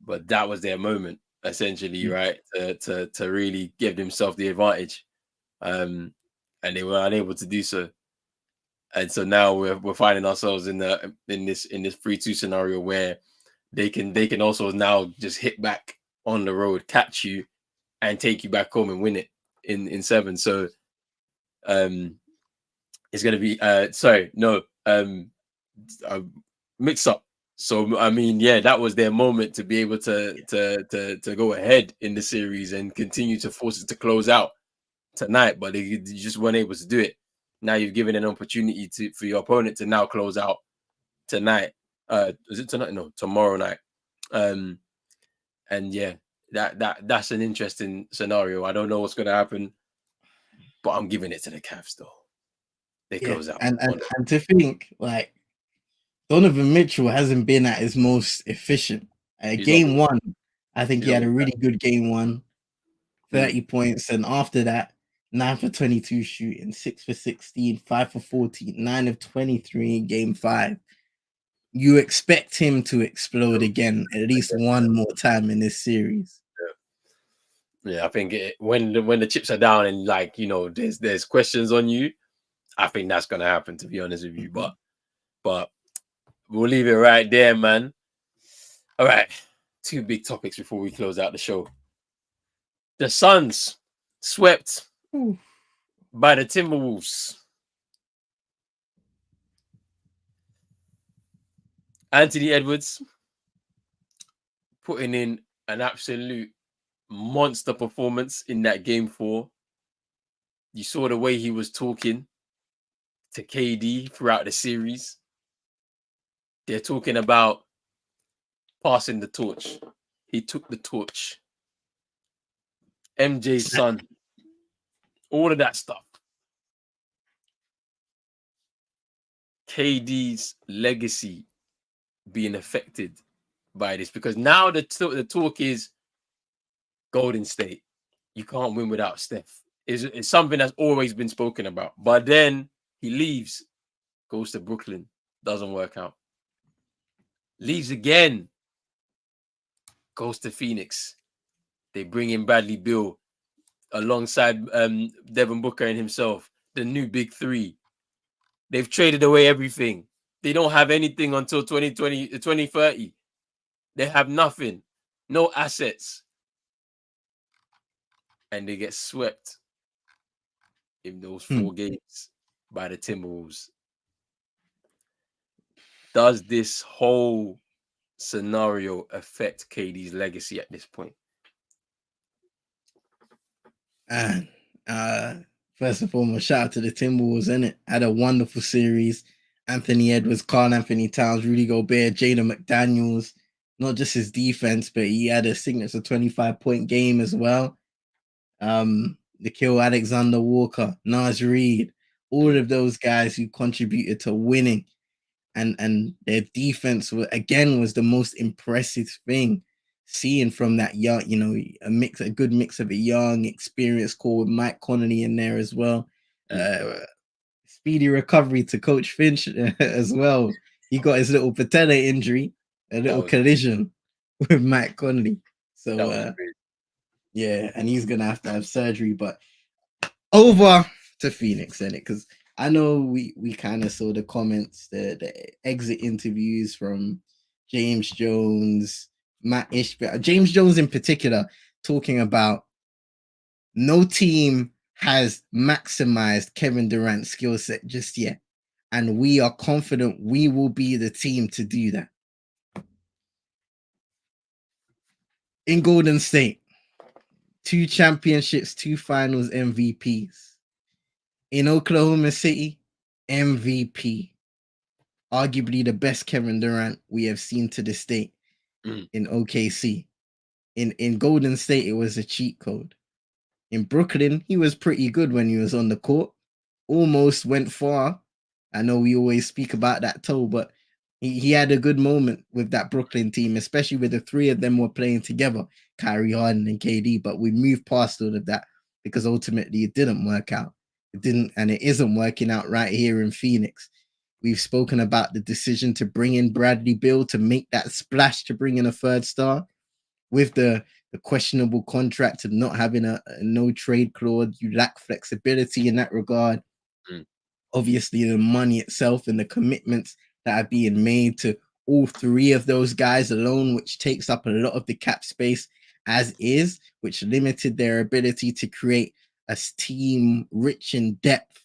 but that was their moment, essentially, Mm. right? To really give themselves the advantage. And they were unable to do so. And so now we're finding ourselves in this 3-2 scenario where they can also now just hit back on the road, catch you, and take you back home and win it in 7. So um it's gonna be sorry, no, uh, mix up. So I mean, yeah, that was their moment to be able to go ahead in the series and continue to force it to close out tonight, but they just weren't able to do it. Now you've given an opportunity for your opponent to now close out tonight. Is it tonight? No, tomorrow night. Um, and yeah, that's an interesting scenario. I don't know what's gonna happen, but I'm giving it to the Cavs though. They Yeah, close out and, and on it. and to think like Donovan Mitchell hasn't been at his most efficient. He's not been. Game 1, I think He's he not had been. a really good game 1, Mm, 30 points, and after that, 9 for 22 shooting, 6 for 16, 5 for 14, 9 of 23 in game 5. You expect him to explode so again at I least guess. one more time in this series. Yeah, I think when the chips are down and like there's questions on you, I think that's gonna happen. To be honest with you, Mhm. but we'll leave it right there, man. All right, 2 big topics before we close out the show. The Suns swept Ooh. by the Timberwolves. Anthony Edwards putting in an absolute monster performance in that game 4. You saw the way he was talking to KD throughout the series. They're talking about passing the torch. He took the torch. MJ's son, all of that stuff. KD's legacy being affected by this because now the talk is Golden State. You can't win without Steph. It's something that's always been spoken about. But then he leaves, goes to Brooklyn, doesn't work out. Leaves again, goes to Phoenix. They bring in Bradley Beal alongside Devin Booker and himself, the new big 3. They've traded away everything. They don't have anything until 2030. They have nothing, no assets, and they get swept in those Hmm. 4 games by the Timberwolves. Does this whole scenario affect KD's legacy at this point? And first and foremost, shout out to the Timberwolves, in it. Had a wonderful series. Anthony Edwards, Carl Anthony Towns, Rudy Gobert, Jaden McDaniels. Not just his defense, but he had a signature 25-point game as well. Nikhil Alexander Walker, Naz Reid, all Mm, of those guys who contributed to winning, and their defense was the most impressive thing. Seeing from that young, a good mix of a young, experienced core with Mike Conley in there as well. mm. Speedy recovery to Coach Finch as well. He got his little patella injury, a That little was collision with Mike Conley. that So was crazy. yeah, and he's gonna have to have surgery. But over to Phoenix in it, because I know we kind of saw the comments, the exit interviews from James Jones, Matt Ishbia, James Jones in particular, talking about no team has maximized Kevin Durant's skill set just yet, and we are confident we will be the team to do that. In Golden State, 2 championships, 2 finals MVPs. In Oklahoma City, MVP, arguably the best Kevin Durant we have seen to this date Mm, in OKC. In Golden State, it was a cheat code. In Brooklyn, he was pretty good when he was on the court. Almost went far. I know we always speak about that toe, but he had a good moment with that Brooklyn team, especially with the three of them were playing together, Kyrie Harden and KD. But we moved past all of that because ultimately it didn't work out. It didn't, and it isn't working out right here in Phoenix. We've spoken about the decision to bring in Bradley Beal to make that splash to bring in a third star with the questionable contract of not having a no trade clause. You lack flexibility in that regard. mm, Obviously, the money itself and the commitments that are being made to all three of those guys alone, which takes up a lot of the cap space as is, which limited their ability to create a team rich in depth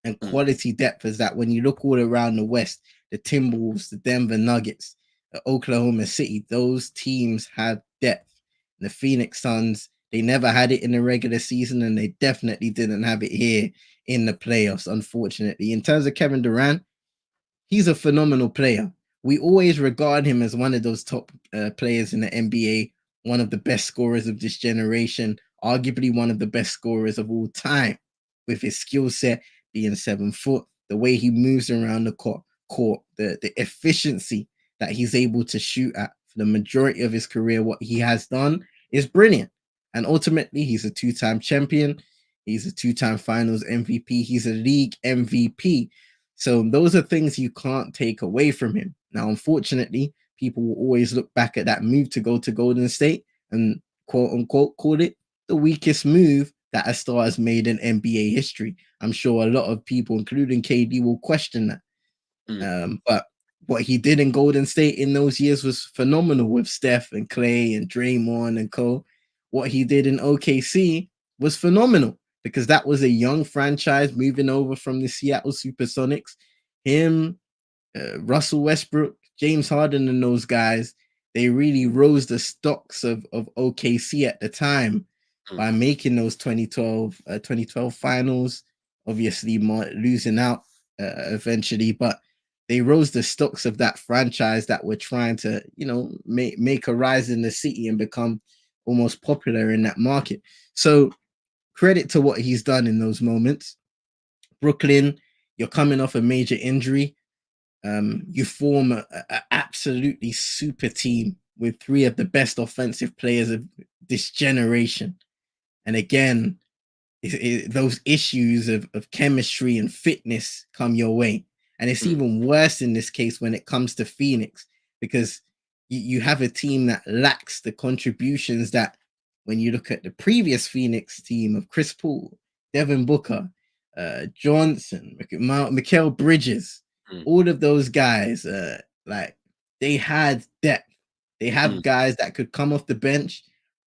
and mm, quality depth. Is that when you look all around the West, the Timberwolves, the Denver Nuggets, the Oklahoma City, those teams have depth. The Phoenix Suns, they never had it in the regular season, and they definitely didn't have it here in the playoffs, unfortunately. In terms of Kevin Durant, he's a phenomenal player. We always regard him as one of those top players in the NBA, one of the best scorers of this generation, arguably one of the best scorers of all time, with his skill set being 7 foot, the way he moves around the court, the efficiency that he's able to shoot at for the majority of his career. What he has done is brilliant. And ultimately, he's a two-time champion. He's a two-time finals MVP. He's a league MVP. So those are things you can't take away from him. Now, unfortunately, people will always look back at that move to go to Golden State and quote unquote call it the weakest move that a star has made in NBA history. I'm sure a lot of people, including KD, will question that. mm, But what he did in Golden State in those years was phenomenal with Steph and Clay and Draymond and Co. What he did in OKC was phenomenal because that was a young franchise moving over from the Seattle Supersonics. Him, Russell Westbrook, James Harden, and those guys, they really rose the stocks of OKC at the time mm, by making those 2012 finals. Obviously, losing out eventually, but they rose the stocks of that franchise that were trying to, make a rise in the city and become almost popular in that market. So credit to what he's done in those moments. Brooklyn, you're coming off a major injury. You form a absolutely super team with three of the best offensive players of this generation. And again, those issues of chemistry and fitness come your way. And it's mm, even worse in this case when it comes to Phoenix because you have a team that lacks the contributions that when you look at the previous Phoenix team of Chris Paul, Devin Booker, Johnson, Mikael Bridges, mm, all of those guys, like they had depth. They have mm. guys that could come off the bench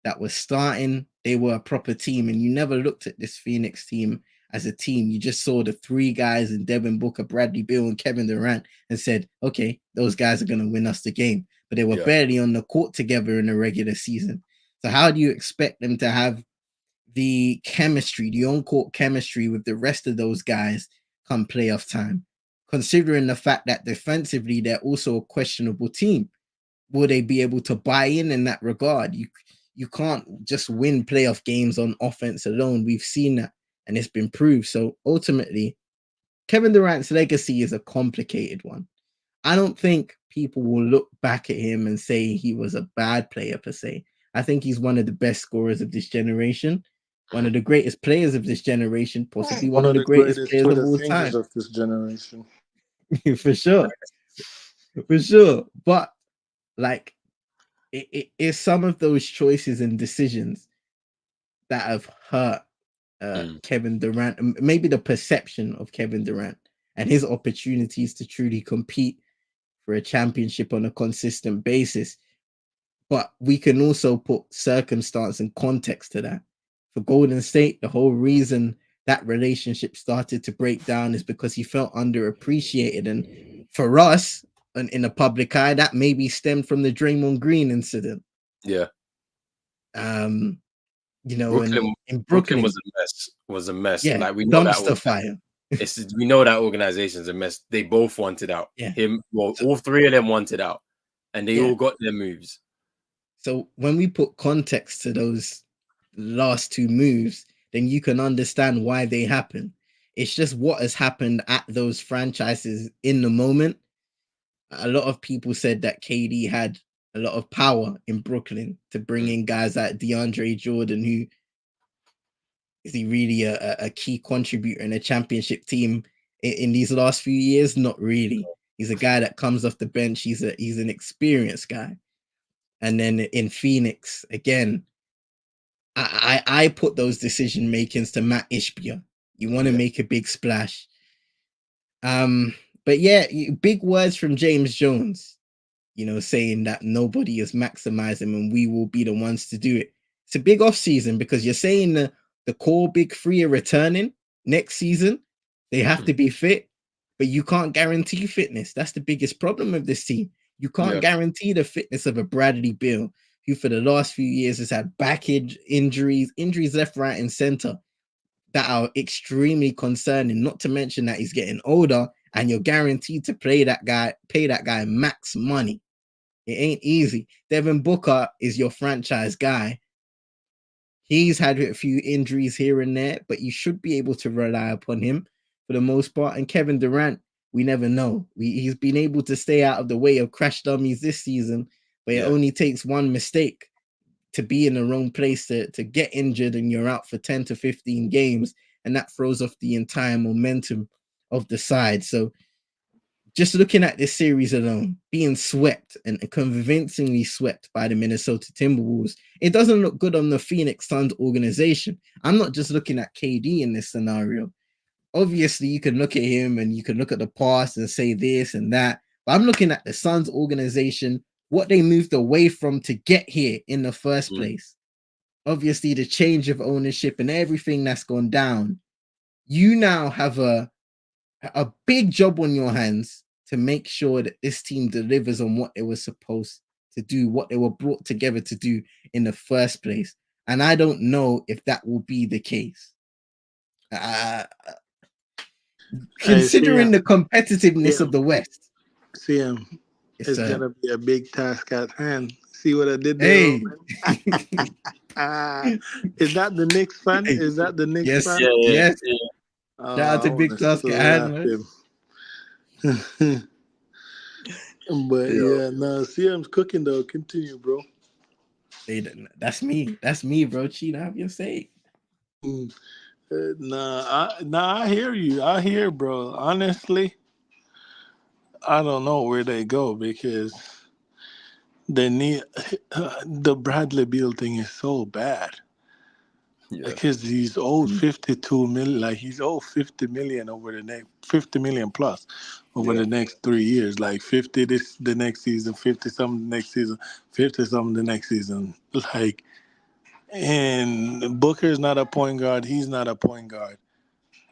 that were starting. They were a proper team, and you never looked at this Phoenix team as a team. You just saw the three guys in Devin Booker, Bradley Beal, and Kevin Durant, and said, "Okay, those guys are going to win us the game." But they were Yeah. barely on the court together in the regular season. So how do you expect them to have the chemistry, the on-court chemistry with the rest of those guys come playoff time? Considering the fact that defensively they're also a questionable team, will they be able to buy in that regard? You can't just win playoff games on offense alone. We've seen that, and it's been proved. So ultimately, Kevin Durant's legacy is a complicated one. I don't think people will look back at him and say he was a bad player per se. I think he's one of the best scorers of this generation, one of Mhm. the greatest players of this generation, possibly one One of of the the greatest greatest players of Twitter all fingers time. of this generation. For sure. For sure. But like it is some of those choices and decisions that have hurt Mm, Kevin Durant, maybe the perception of Kevin Durant and his opportunities to truly compete for a championship on a consistent basis. But we can also put circumstance and context to that. For Golden State, the whole reason that relationship started to break down is because he felt underappreciated. And for us, and in the public eye, that maybe stemmed from the Draymond Green incident. yeah. Um, you know, and Brooklyn, in Brooklyn Brooklyn, was a mess. yeah, Like we know that dumpster fire. we know that organization's a mess. They both wanted out. Yeah. Well, So, all three of them wanted out, and they yeah. all got their moves. So when we put context to those last two moves, then you can understand why they happen. It's just what has happened at those franchises in the moment. A lot of people said that KD had a lot of power in Brooklyn to bring Mm. in guys like DeAndre Jordan, who is he really a key contributor in a championship team in these last few years? Not really. He's a guy that comes off the bench. He's an experienced guy. And then in Phoenix, again, I put those decision makings to Matt Ishbia. You want to Yeah. make a big splash. Um, but yeah, big words from James Jones, you know, saying that nobody is maximizing and we will be the ones to do it. It's a big off season because you're saying the core big three are returning next season. They have to be fit, but you can't guarantee fitness. That's the biggest problem of this team. You can't Yeah. guarantee the fitness of a Bradley Beal, who for the last few years has had back injuries left, right, and center that are extremely concerning. Not to mention that he's getting older, and you're guaranteed to pay that guy max money. It ain't easy. Devin Booker is your franchise guy. He's had a few injuries here and there, but you should be able to rely upon him for the most part. And Kevin Durant, we never know. He's been able to stay out of the way of crash dummies this season, but it Yeah. only takes one mistake to be in the wrong place to get injured and you're out for 10 to 15 games. And that throws off the entire momentum of the side. So just looking at this series alone, being swept and convincingly swept by the Minnesota Timberwolves, it doesn't look good on the Phoenix Suns organization. I'm not just looking at KD in this scenario. Obviously, you can look at him and you can look at the past and say this and that. But I'm looking at the Suns organization, what they moved away from to get here in the first Mm. place. Obviously, the change of ownership and everything that's gone down. You now have a big job on your hands to make sure that this team delivers on what they were supposed to do, what they were brought together to do in the first place. And I don't know if that will be the case. Hey, Considering the competitiveness of CM, the West, CM, it's it's gonna be a big task at hand. See what I did there, hey, Roman? Is that the Knicks fan? Is that the Knicks yes, fan? Yeah. Yeah. yes. Yeah. Shout out I to want Big to Tusk at slap hand, him. But Yeah. yeah, no, CM's cooking though. Continue, bro. man. That's me. That's me, bro. Cheat, have your say. Mm. I hear you. I hear, bro. Honestly, I don't know where they go because they need the Bradley Beal thing is so bad. Yeah. Because he's owed Mm. 52 million, like he's owed 50 million over the next 50 million plus over Yeah. the next 3 years. Like 50 this the next season, 50 something the next season, 50 something the next season. Like, and Booker's not a point guard. He's not a point guard.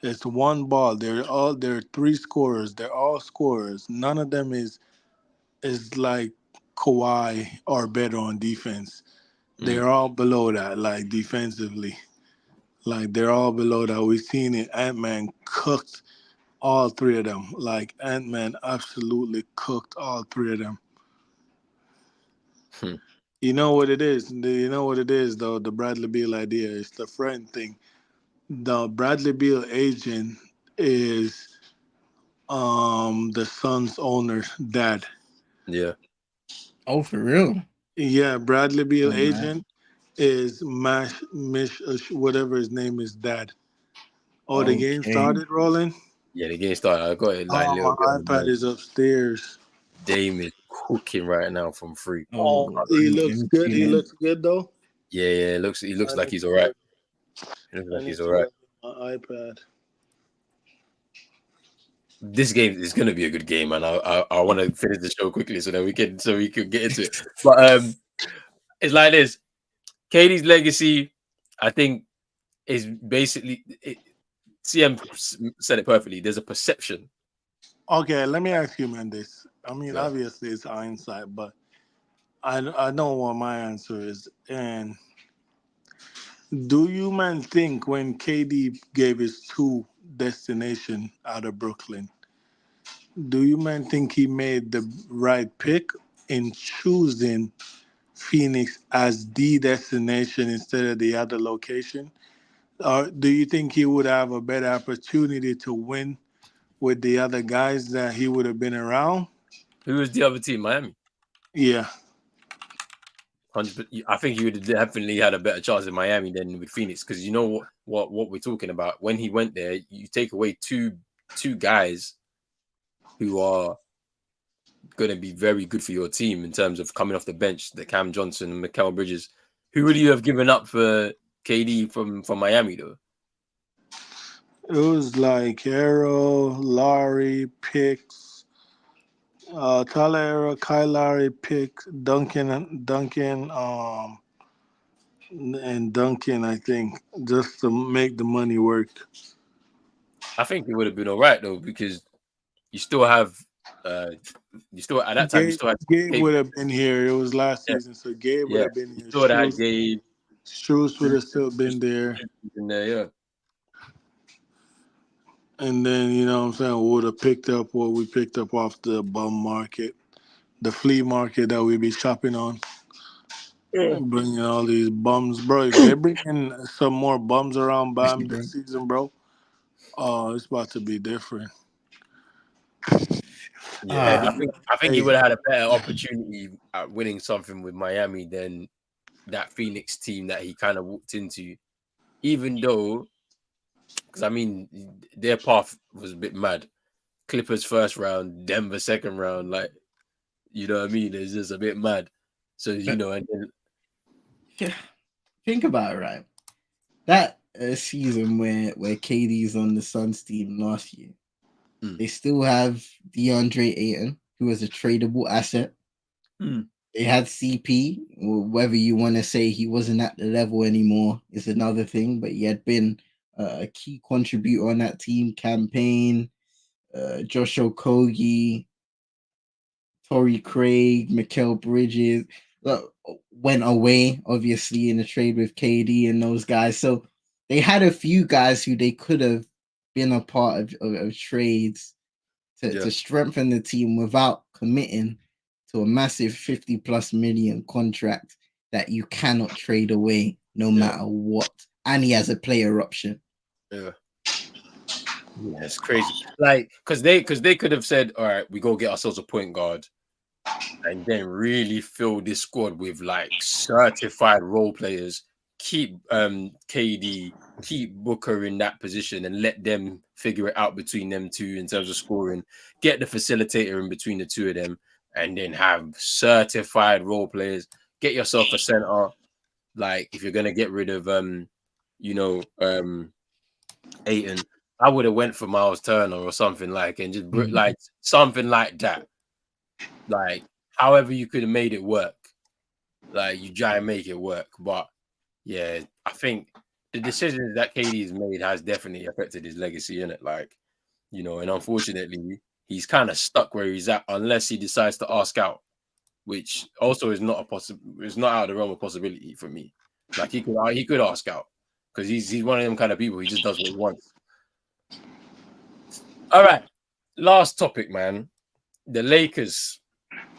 It's one ball. They're three scorers. They're all scorers. None of them is like Kawhi or better on defense. Mm. They're all below that, like defensively. Like they're all below that. We've seen it. Ant Man cooked all three of them. Like Ant Man absolutely cooked all three of them. Hmm. You know what it is? You know what it is though. The Bradley Beal idea. It's the friend thing. The Bradley Beal agent is the son's owner's dad. Yeah. Oh, for real? Yeah, Bradley Beal Oh man. agent is Mash Mish whatever his name is dad. Oh, the game Okay. started rolling. Yeah. The game started. I got it like a Oh, little bit my on the iPad board. is upstairs. Dame is cooking right now from free. Oh, Oh, he let looks me good. tune He in. looks good though. Yeah. Yeah. He looks I like need he's to all right. look. He looks I like need he's all to right. look at my iPad. This game is going to be a good game, and I want to finish the show quickly so that we can get into it. But it's like this. Katie's legacy, I think, is basically CM said it perfectly. There's a perception. Okay, let me ask you, man. This. I mean, Yeah. obviously it's hindsight, but I know what my answer is, and Do you man think when KD gave his two destination out of Brooklyn, do you man think he made the right pick in choosing Phoenix as the destination instead of the other location? Or do you think he would have a better opportunity to win with the other guys that he would have been around? Who was the other team? Miami. Yeah. 100. I think he would have definitely had a better chance in Miami than with Phoenix because you know what we're talking about. When he went there, you take away two guys who are going to be very good for your team in terms of coming off the bench, the Cam Johnson and Mikal Bridges. Who would you have given up for KD from Miami though? It was like Arrow, Laurie, Picks, Tyler Arrow, Kyle Lowry, Picks, Duncan, and Duncan, I think, just to make the money work. I think it would have been all right though because you still have uh you still at that time you Gabe, still had Gabe Gabe, would have been here. It was last yeah, season, so Gabe would yeah. have been You here. still had Gabe Struz would have still been there. in there, yeah. And then, you know what I'm saying, we would have picked up what we picked up off the bum market, the flea market that we be shopping on. Yeah. And bringing all these bums, bro. If they bring in some more bums around Thank you, Bam bro. this season, bro, oh, it's about to be different. Yeah, Hey, Uh I think he hey, would have had a better opportunity at winning something with Miami than that Phoenix team that he kind of walked into. Even though, because I mean, their path was a bit mad. Clippers first round, Denver second round, like you know what I mean. It's just a bit mad. So and then, yeah, think about it, right? That season where KD's on the Suns team last year, mm, they still have DeAndre Ayton, who was a tradable asset. mm, They had CP, whether you want to say he wasn't at the level anymore is another thing, but he had been a key contributor on that team campaign. Josh Okogie, Torrey Craig, Mikael Bridges uh, went away, obviously, in the trade with KD and those guys. So they had a few guys who they could have been a part of trades yeah, to strengthen the team without committing to a massive 50 plus million contract that you cannot trade away no yeah, matter what. And he has a player option. yeah. Yeah, it's crazy. Like, because they could have said, all right, we go get ourselves a point guard and then really fill this squad with like certified role players. Keep KD, keep Booker in that position, and let them figure it out between them two in terms of scoring. Get the facilitator in between the two of them, and then have certified role players. Get yourself a center. Like if you're gonna get rid of you know, Aiton, I would have went for Miles Turner or something like, and just Mhm. like something like that. Like however you could have made it work. Like you try and make it work. But yeah, I think the decisions that KD's made has definitely affected his legacy in it. Like, and unfortunately, he's kind of stuck where he's at unless he decides to ask out, which also is not a possible. It's not out of the realm of possibility for me. Like he could ask out because he's one of them kind of people. He just does what he wants. All right, last topic, man. The Lakers.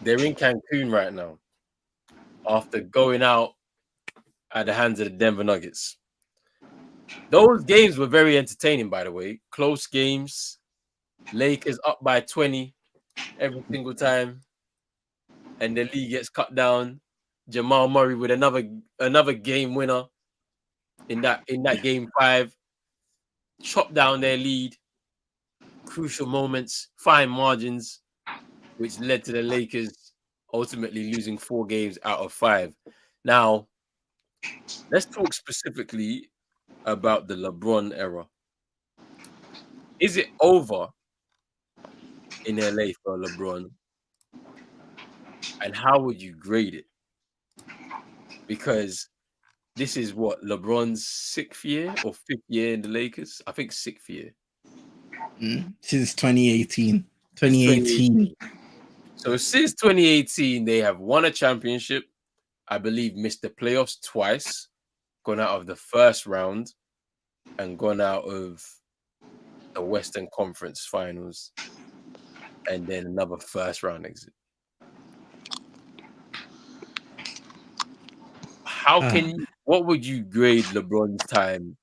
They're in Cancun right now after going out at the hands of the Denver Nuggets. Those games were very entertaining, by the way. Close games. Lakers up by 20 every single time, and the lead gets cut down. Jamal Murray with another game winner in that game five, chop down their lead. Crucial moments, fine margins, which led to the Lakers ultimately losing 4 games out of 5. Now, let's talk specifically about the LeBron era. Is it over in LA for LeBron, and how would you grade it? Because this is what LeBron's 6th year or 5th year in the Lakers. I think 6th year. Since 2018. Since 2018. 2018. So since 2018, they have won a championship. I believe missed the playoffs twice. gone out of the first round and gone out of the Western Conference Finals, and then another first round exit. How Ah, can you? What would you grade LeBron's time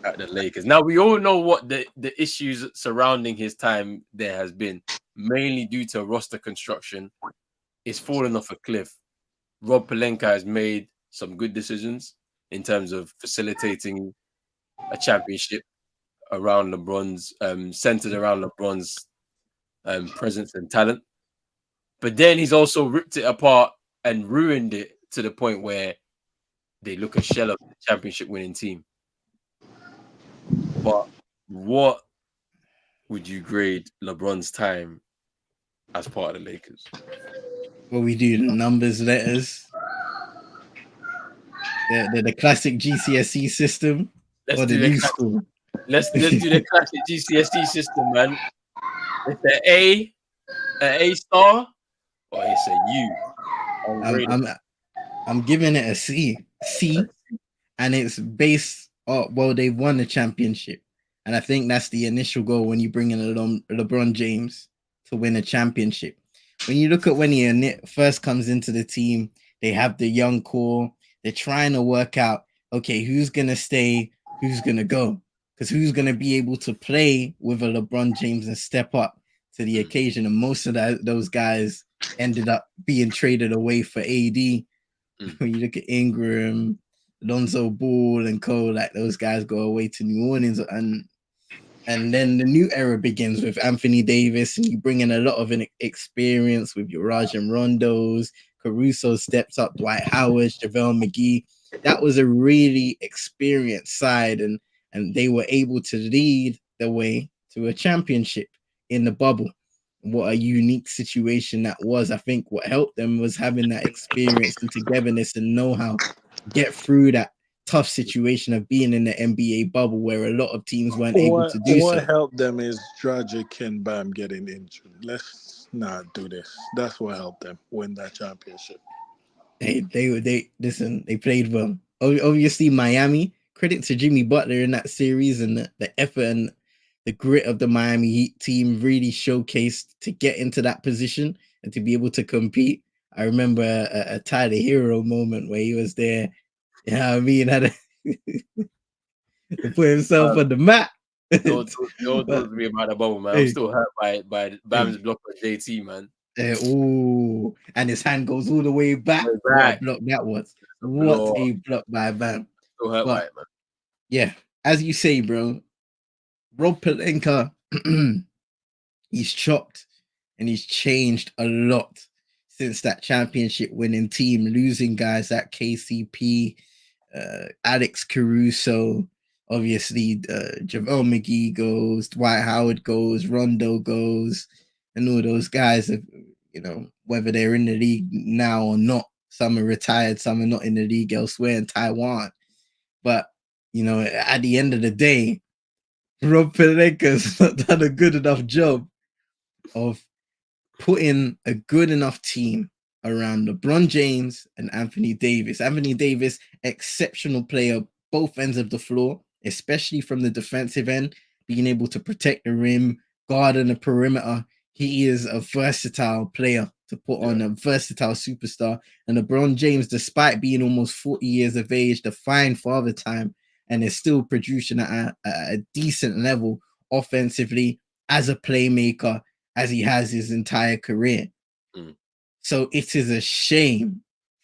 at the Lakers? Now we all know what the issues surrounding his time there has been, mainly due to roster construction. It's fallen off a cliff. Rob Pelinka has made some good decisions in terms of facilitating a championship around LeBron's, centered around LeBron's presence and talent. But then he's also ripped it apart and ruined it to the point where they look a shell of the championship winning team. But what would you grade LeBron's time as part of the Lakers? what we do, numbers, letters, the classic GCSE system Let's or the do the new classic, school. let's do the classic GCSE system, man. It's an A star, or it's a U. I'm Ungraded. I'm I'm giving it a C. C, and it's based well, they won the championship. And I think that's the initial goal when you bring in LeBron James to win a championship. When you look at when he first comes into the team, they have the young core. They're trying to work out, okay, who's going to stay, who's going to go. Because who's going to be able to play with a LeBron James and step up to the occasion. And most of those guys ended up being traded away for AD. When you look at Ingram, Lonzo Ball, and Cole, like those guys go away to New Orleans, and then the new era begins with Anthony Davis, and you bring in a lot of an experience with your Rajon Rondos, Caruso steps up, Dwight Howard, JaVale McGee. That was a really experienced side, and they were able to lead the way to a championship in the bubble. What a unique situation that was. I think what helped them was having that experience and togetherness and know how to get through that tough situation of being in the NBA bubble where a lot of teams weren't able What to do so. what helped them is Dragic and Bam getting injured. Let's not do this. That's what helped them win that championship. They listen, they played well. Obviously, Miami, credit to Jimmy Butler in that series and the effort and the grit of the Miami Heat team really showcased to get into that position and to be able to compete. I remember a Tyler Hero moment where he was there, you know what I mean, had to put himself on the map. Don't But be about the bubble, man. I'm hey, still hurt by Bam's hey, block on JT, man. oh, and his hand goes all the way back. Way What a back, block that was. the What blow. a block by Bam. Still hurt by But it, man. yeah, as you say, bro, Rob Pelinka, he's chopped and he's changed a lot since that championship winning team, losing guys like KCP, Alex Caruso, obviously JaVale McGee goes, Dwight Howard goes, Rondo goes, and all those guys have, whether they're in the league now or not. Some are retired, some are not in the league elsewhere in Taiwan. But, at the end of the day, Rob Pelinka's not done a good enough job of putting a good enough team around LeBron James and Anthony Davis. Anthony Davis, exceptional player, both ends of the floor, especially from the defensive end, being able to protect the rim, guard on the perimeter. He is a versatile player to put on, a versatile superstar. And LeBron James, despite being almost 40 years of age, the fine father time, and is still producing at a decent level offensively as a playmaker as he has his entire career. So it is a shame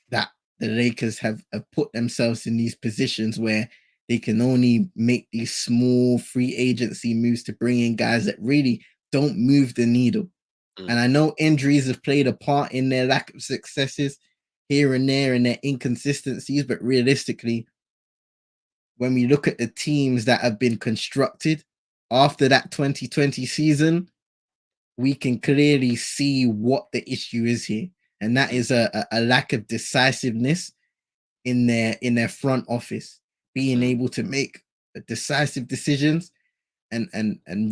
that the Lakers have put themselves in these positions where they can only make these small free agency moves to bring in guys that really don't move the needle. And I know injuries have played a part in their lack of successes here and there and their inconsistencies, but realistically, when we look at the teams that have been constructed after that 2020 season, we can clearly see what the issue is here. And that is a lack of decisiveness in their front office, being able to make decisive decisions and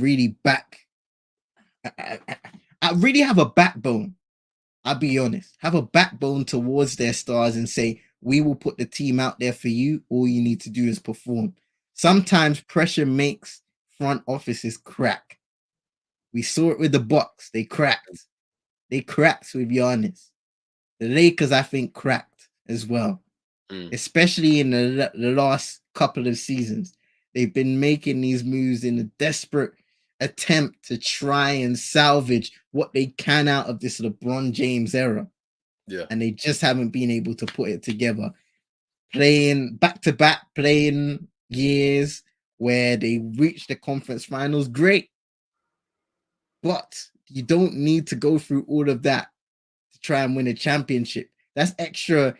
really back. I really have a backbone. I'll be honest, have a backbone towards their stars and say, we will put the team out there for you. All you need to do is perform. Sometimes pressure makes front offices crack. We saw it with the Bucks. They cracked. They cracked with Giannis. The Lakers, I think, cracked as well, especially in the last couple of seasons. They've been making these moves in a desperate attempt to try and salvage what they can out of this LeBron James era. Yeah. And they just haven't been able to put it together. Playing back to back, playing years where they reached the conference finals, great. But you don't need to go through all of that to try and win a championship. That's extra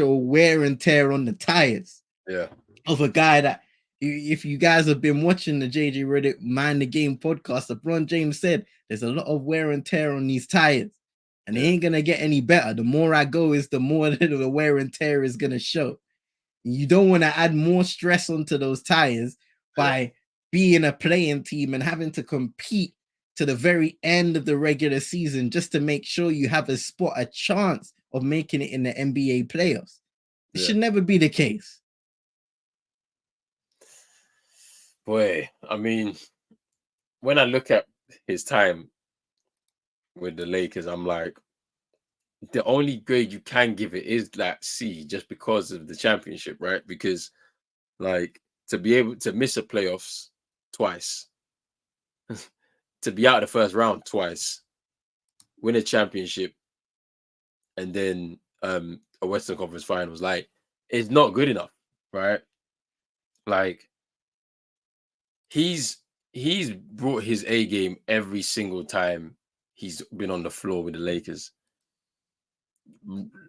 wear and tear on the tires. Yeah. Of a guy that, if you guys have been watching the JJ Redick Mind the Game podcast, LeBron James said there's a lot of wear and tear on these tires, and they ain't gonna get any better. The more I go, is the more the wear and tear is gonna show. You don't want to add more stress onto those tires by being a playing team and having to compete to the very end of the regular season just to make sure you have a chance of making it in the NBA playoffs. It should never be the case. Boy, I mean, when I look at his time with the Lakers, I'm like, the only grade you can give it is that C, just because of the championship, right? Because, like, to be able to miss a playoffs twice, to be out of the first round twice, win a championship, and then a Western Conference Finals, like, it's not good enough, right? Like, he's brought his A game every single time he's been on the floor with the Lakers.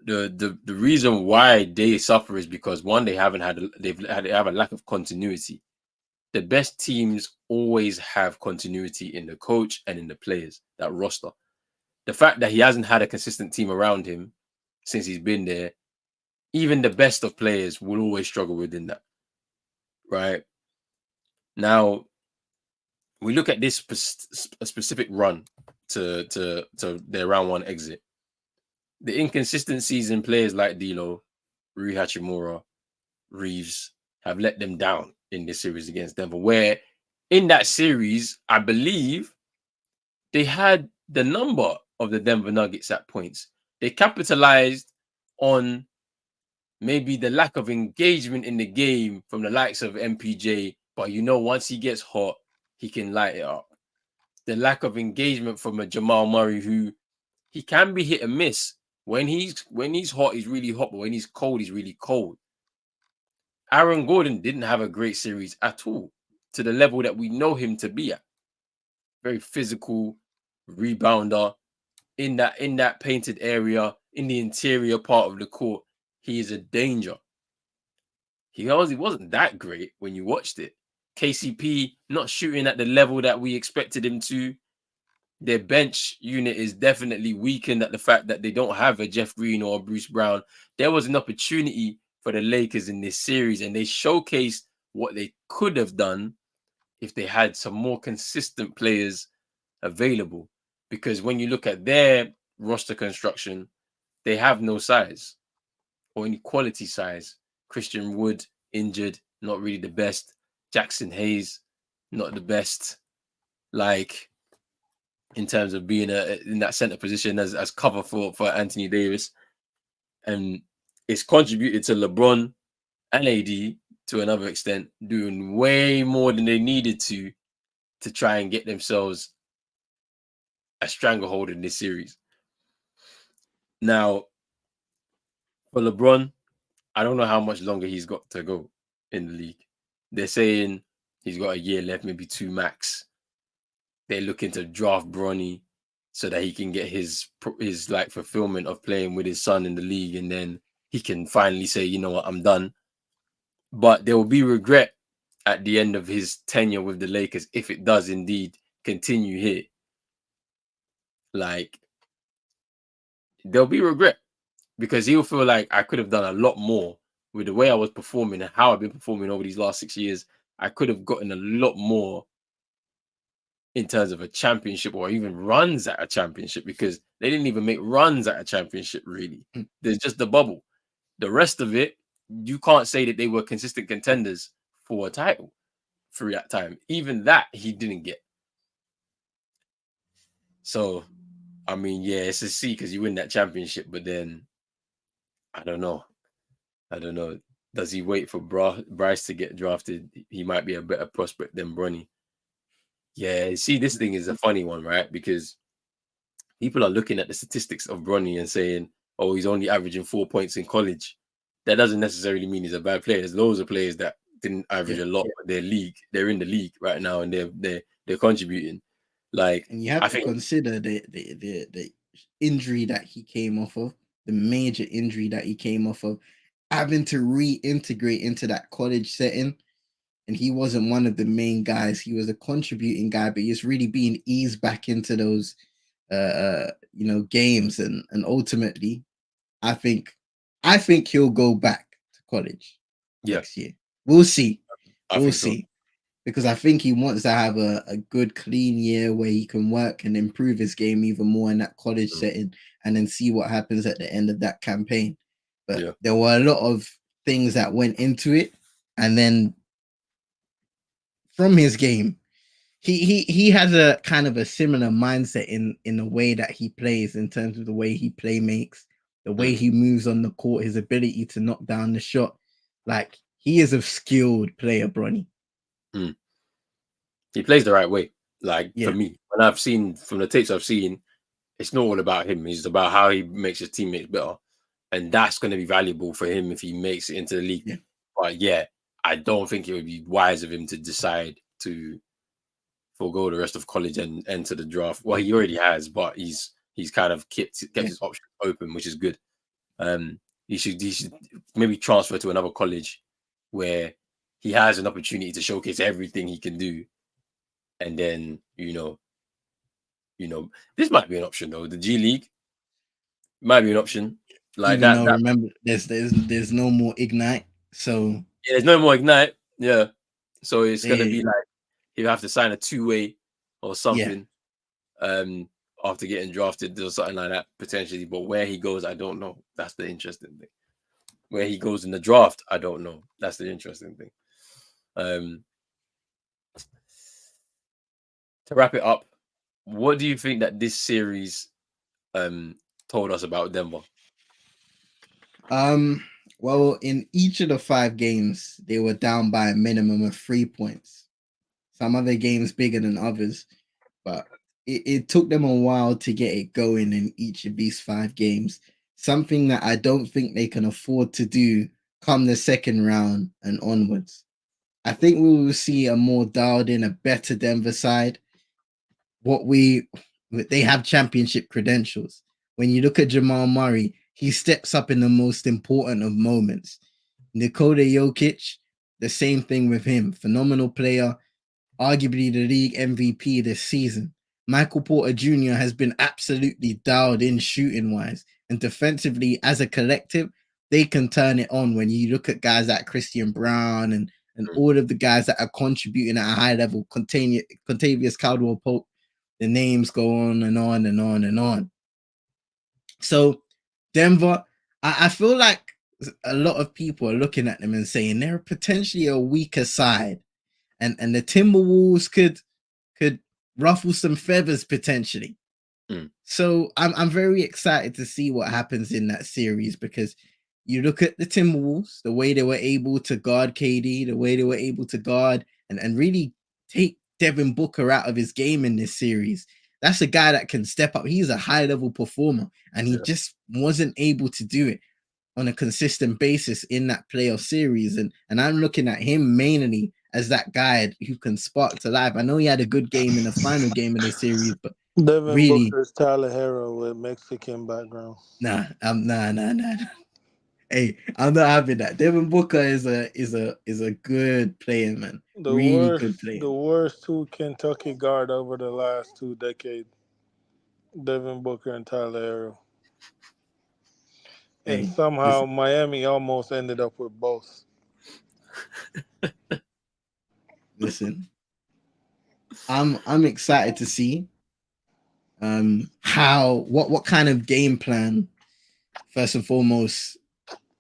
The reason why they suffer is because, one, they have a lack of continuity. The best teams always have continuity in the coach and in the players, that roster. The fact that he hasn't had a consistent team around him since he's been there, even the best of players will always struggle within that, right? Now, we look at this specific run to their round one exit. The inconsistencies in players like D'Lo, Rui Hachimura, Reeves have let them down in this series against Denver, where in that series, I believe they had the number of the Denver Nuggets at points. They capitalized on maybe the lack of engagement in the game from the likes of MPJ, but once he gets hot, he can light it up. The lack of engagement from a Jamal Murray, who he can be hit and miss. When he's hot, he's really hot, but when he's cold, he's really cold. Aaron Gordon didn't have a great series at all, to the level that we know him to be at. Very physical rebounder in that painted area, in the interior part of the court. He is a danger. He wasn't that great when you watched it. KCP not shooting at the level that we expected him to. Their bench unit is definitely weakened at the fact that they don't have a Jeff Green or a Bruce Brown. There was an opportunity for the Lakers in this series, and they showcased what they could have done if they had some more consistent players available. Because when you look at their roster construction, they have no size or any quality size. Christian Wood injured, not really the best. Jackson Hayes, not the best. Like, in terms of being in that center position as cover for Anthony Davis. And it's contributed to LeBron and AD to another extent doing way more than they needed to try and get themselves a stranglehold in this series. Now, for LeBron, I don't know how much longer he's got to go in the league. They're saying he's got a year left, maybe 2 max. They're looking to draft Bronny so that he can get his like fulfillment of playing with his son in the league, and then he can finally say, you know what, I'm done. But there will be regret at the end of his tenure with the Lakers if it does indeed continue here. Like, there'll be regret because he'll feel like, I could have done a lot more with the way I was performing and how I've been performing over these last 6 years. I could have gotten a lot more in terms of a championship or even runs at a championship, because they didn't even make runs at a championship, really. There's just the bubble. The rest of it, you can't say that they were consistent contenders for a title through that time. Even that he didn't get. So, I mean, yeah, it's a C because you win that championship, but then I don't know. I don't know. Does he wait for Bryce to get drafted? He might be a better prospect than Bronny. Yeah, see, this thing is a funny one, right? Because people are looking at the statistics of Bronny and saying, "Oh, he's only averaging 4 points in college." That doesn't necessarily mean he's a bad player. There's loads of players that didn't average Yeah. a lot, but they're in the league right now, and they're contributing. Like And you have I to think, consider the injury that he came off of, the major injury that he came off of, having to reintegrate into that college setting. And he wasn't one of the main guys. He was a contributing guy, but he's really being eased back into those games. And ultimately, I think he'll go back to college yeah, next year. We'll see. I We'll think so. see. Because I think he wants to have a good clean year where he can work and improve his game even more in that college Mm, setting and then see what happens at the end of that campaign. But yeah, there were a lot of things that went into it. And then from his game, he has a kind of a similar mindset in the way that he plays, in terms of the way he play makes, the way mm, he moves on the court, his ability to knock down the shot. Like, he is a skilled player, Bronny. mm. He plays the right way. Like for Yeah, me, when I've seen from the tapes I've seen, it's not all about him. It's about how he makes his teammates better, and that's going to be valuable for him if he makes it into the league. yeah, But yeah, I don't think it would be wise of him to decide to forego the rest of college and enter the draft. Well, he already has, but he's kind of kept yeah. his options open, which is good. Um, he should maybe transfer to another college where he has an opportunity to showcase everything he can do, and then this might be an option though. The G League might be an option like Even that. though, That remember, there's no more Ignite, so yeah, there's no more Ignite. Yeah, so it's gonna be they like he'll have to sign a two-way or yeah. something. Um, after getting drafted or something like that potentially. But where he goes, I don't know. That's the interesting thing. Where he goes in the draft, I don't know. That's the interesting thing. Um, to wrap it up, what do you think that this series um told us about Denver? Um, well, in each of the 5 games, they were down by a minimum of 3 points. Some other games bigger than others, but it took them a while to get it going in each of these 5 games. Something that I don't think they can afford to do come the second round and onwards. I think we will see a more dialed in, a better Denver side. What we They have championship credentials. When you look at Jamal Murray, he steps up in the most important of moments. Nikola Jokic, the same thing with him. Phenomenal player, arguably the league MVP this season. Michael Porter Jr. has been absolutely dialed in shooting wise, and defensively as a collective, they can turn it on. When you look at guys like Christian Brown and Mm, all of the guys that are contributing at a high level, Contavious Caldwell Pope, the names go on and on and on and on. So Denver, I feel like a lot of people are looking at them and saying they're potentially a weaker side, and the Timberwolves could ruffle some feathers potentially. mm, So I'm very excited to see what happens in that series, because you look at the Timberwolves, the way they were able to guard KD, the way they were able to guard and really take Devin Booker out of his game in this series. That's a guy that can step up. He's a high level performer, and he yeah, just wasn't able to do it on a consistent basis in that playoff series. And I'm looking at him mainly as that guy who can spark to life. I know he had a good game in the final game of the series, but Devin really, Booker's Tyler Hero with Mexican background. nah. Hey, I'm not having that. Devin Booker is a good player, man. Really good player. The worst two Kentucky guard over the last 2 decades. Devin Booker and Tyler Hero. And Hey, somehow listen, Miami almost ended up with both. listen. I'm excited to see how what kind of game plan, first and foremost,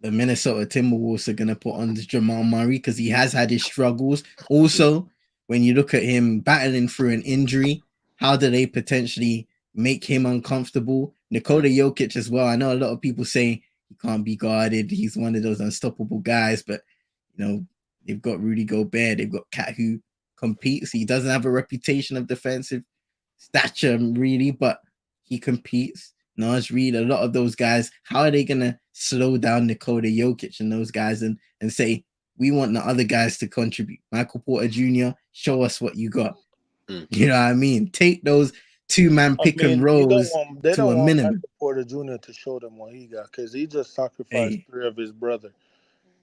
the Minnesota Timberwolves are going to put on Jamal Murray because he has had his struggles. Also, when you look at him battling through an injury, how do they potentially make him uncomfortable? Nikola Jokic as well. I know a lot of people say he can't be guarded. He's one of those unstoppable guys, but you know, they've got Rudy Gobert, they've got Cat who competes. He doesn't have a reputation of defensive stature really, but he competes. Naj Reid, a lot of those guys, how are they gonna slow down Nikola Jokic and those guys and say we want the other guys to contribute? Michael Porter Jr., show us what you got. You know what I mean? Take those two-man I pick and mean, you don't rolls want they to don't a want minimum. Michael Porter Jr. to show them what he got because he just sacrificed Hey, 3 of his brother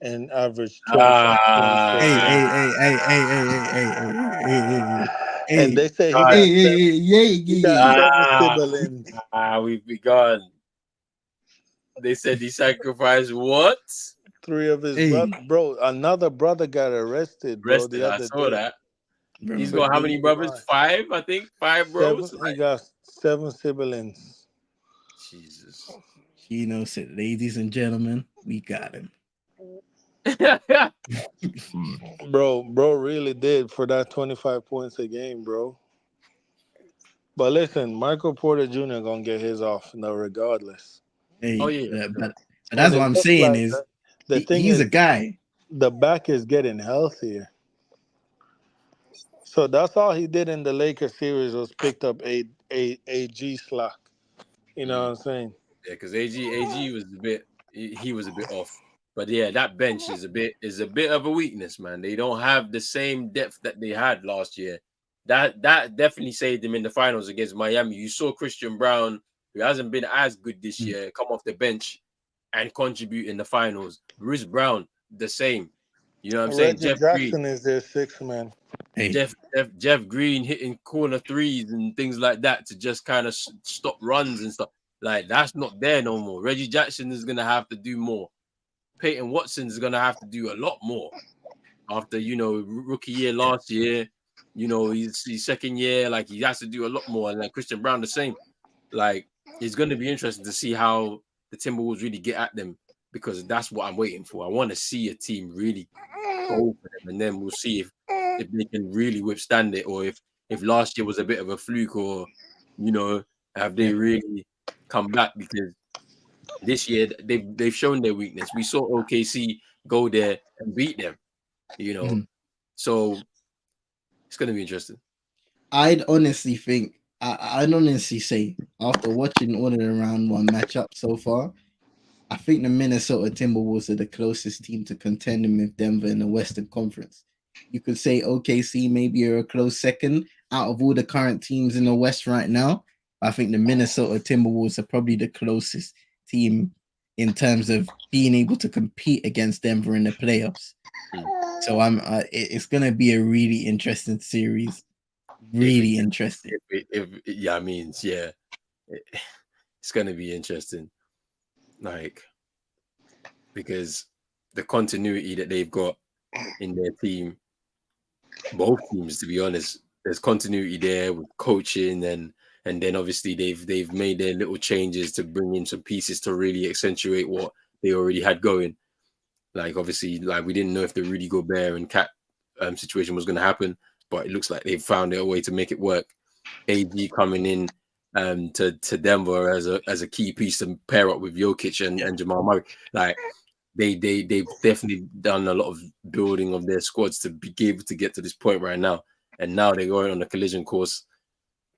and averaged 25 points per hey, game. hey, Ah, hey, hey, hey, hey, hey, hey, And hey, they say he God. got hey, hey, seven. hey, yeah, He got yeah, seven Ah, siblings. we've begun. They said he sacrificed what? 3 of his brother, hey, bro. Another brother got arrested, bro, the Rested. I other saw day that. He's bro. for got how many brothers? DUI. 5, I think. 5 Seven. bros. He got 7 siblings, Jesus. Chino said, ladies and gentlemen, we got him. bro. Bro really did for that 25 points a game, bro. But listen, Michael Porter Jr. gonna get his off, no, regardless. Oh Hey, yeah, but And that's what it I'm looks saying like is the thing he's a is guy. the back is getting healthier. So that's all he did in the Lakers series was picked up a G slack. You know mm. what I'm saying? Yeah, because AG was a bit he was a bit off. But yeah, that bench is a bit of a weakness, man. They don't have the same depth that they had last year. That definitely saved them in the finals against Miami. You saw Christian Brown, who hasn't been as good this Mm. year, come off the bench and contribute in the finals. Bruce Brown, the same. You know what I'm saying? Reggie Jackson is their 6th man. Hey, Jeff Green hitting corner threes and things like that to just kind of stop runs and stuff. Like that's not there no more. Reggie Jackson is gonna have to do more. Peyton Watson is gonna have to do a lot more after rookie year last year. His second year, like he has to do a lot more. And like Christian Brown, the same. Like it's gonna be interesting to see how the Timberwolves really get at them because that's what I'm waiting for. I want to see a team really go for them, and then we'll see if they can really withstand it, or if last year was a bit of a fluke, or you know, have they yeah. really come back? Because this year they've shown their weakness. We saw OKC go there and beat them, you know, Mhm. so it's gonna be interesting. I'd honestly think, I'd honestly say, after watching all of the round one matchup so far, I think the Minnesota Timberwolves are the closest team to contending with Denver in the Western Conference. You could say OKC maybe are a close second out of all the current teams in the West right now. I think the Minnesota Timberwolves are probably the closest team in terms of being able to compete against Denver in the playoffs. Hmm. So it's gonna be a really interesting series. If it, Really interesting. if yeah, I mean, yeah, it's gonna be interesting, like because the continuity that they've got in their team, both teams, to be honest, there's continuity there with coaching and then obviously they've made their little changes to bring in some pieces to really accentuate what they already had going. Like obviously, like we didn't know if the Rudy Gobert and Cat situation was going to happen, but it looks like they've found a way to make it work. AG coming in to Denver as a key piece to pair up with Jokic and Jamal Murray. Like they've definitely done a lot of building of their squads to be able to get to this point right now. And now they're going on a collision course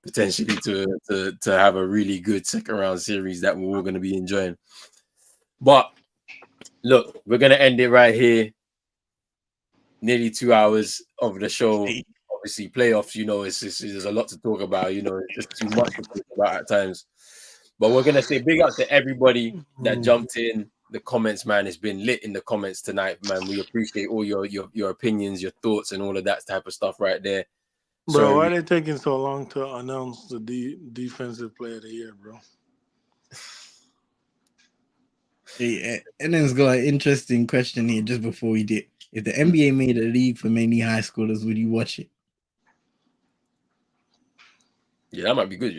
potentially to have a really good second round series that we're all going to be enjoying. But look, we're gonna end it right here. Nearly 2 hours of the show. Hey, Obviously, playoffs. There's a lot to talk about. It's just too much to talk about at times. But we're gonna say big up to everybody that Mm. jumped in the comments, man. It's been lit in the comments tonight, man. We appreciate all your opinions, your thoughts, and all of that type of stuff right there. Bro, why Sorry, they taking so long to announce the defensive player of the year, bro? hey, and then it's got an interesting question here just before we did. If the NBA made a league for mainly high schoolers, would you watch it? yeah, that might be good.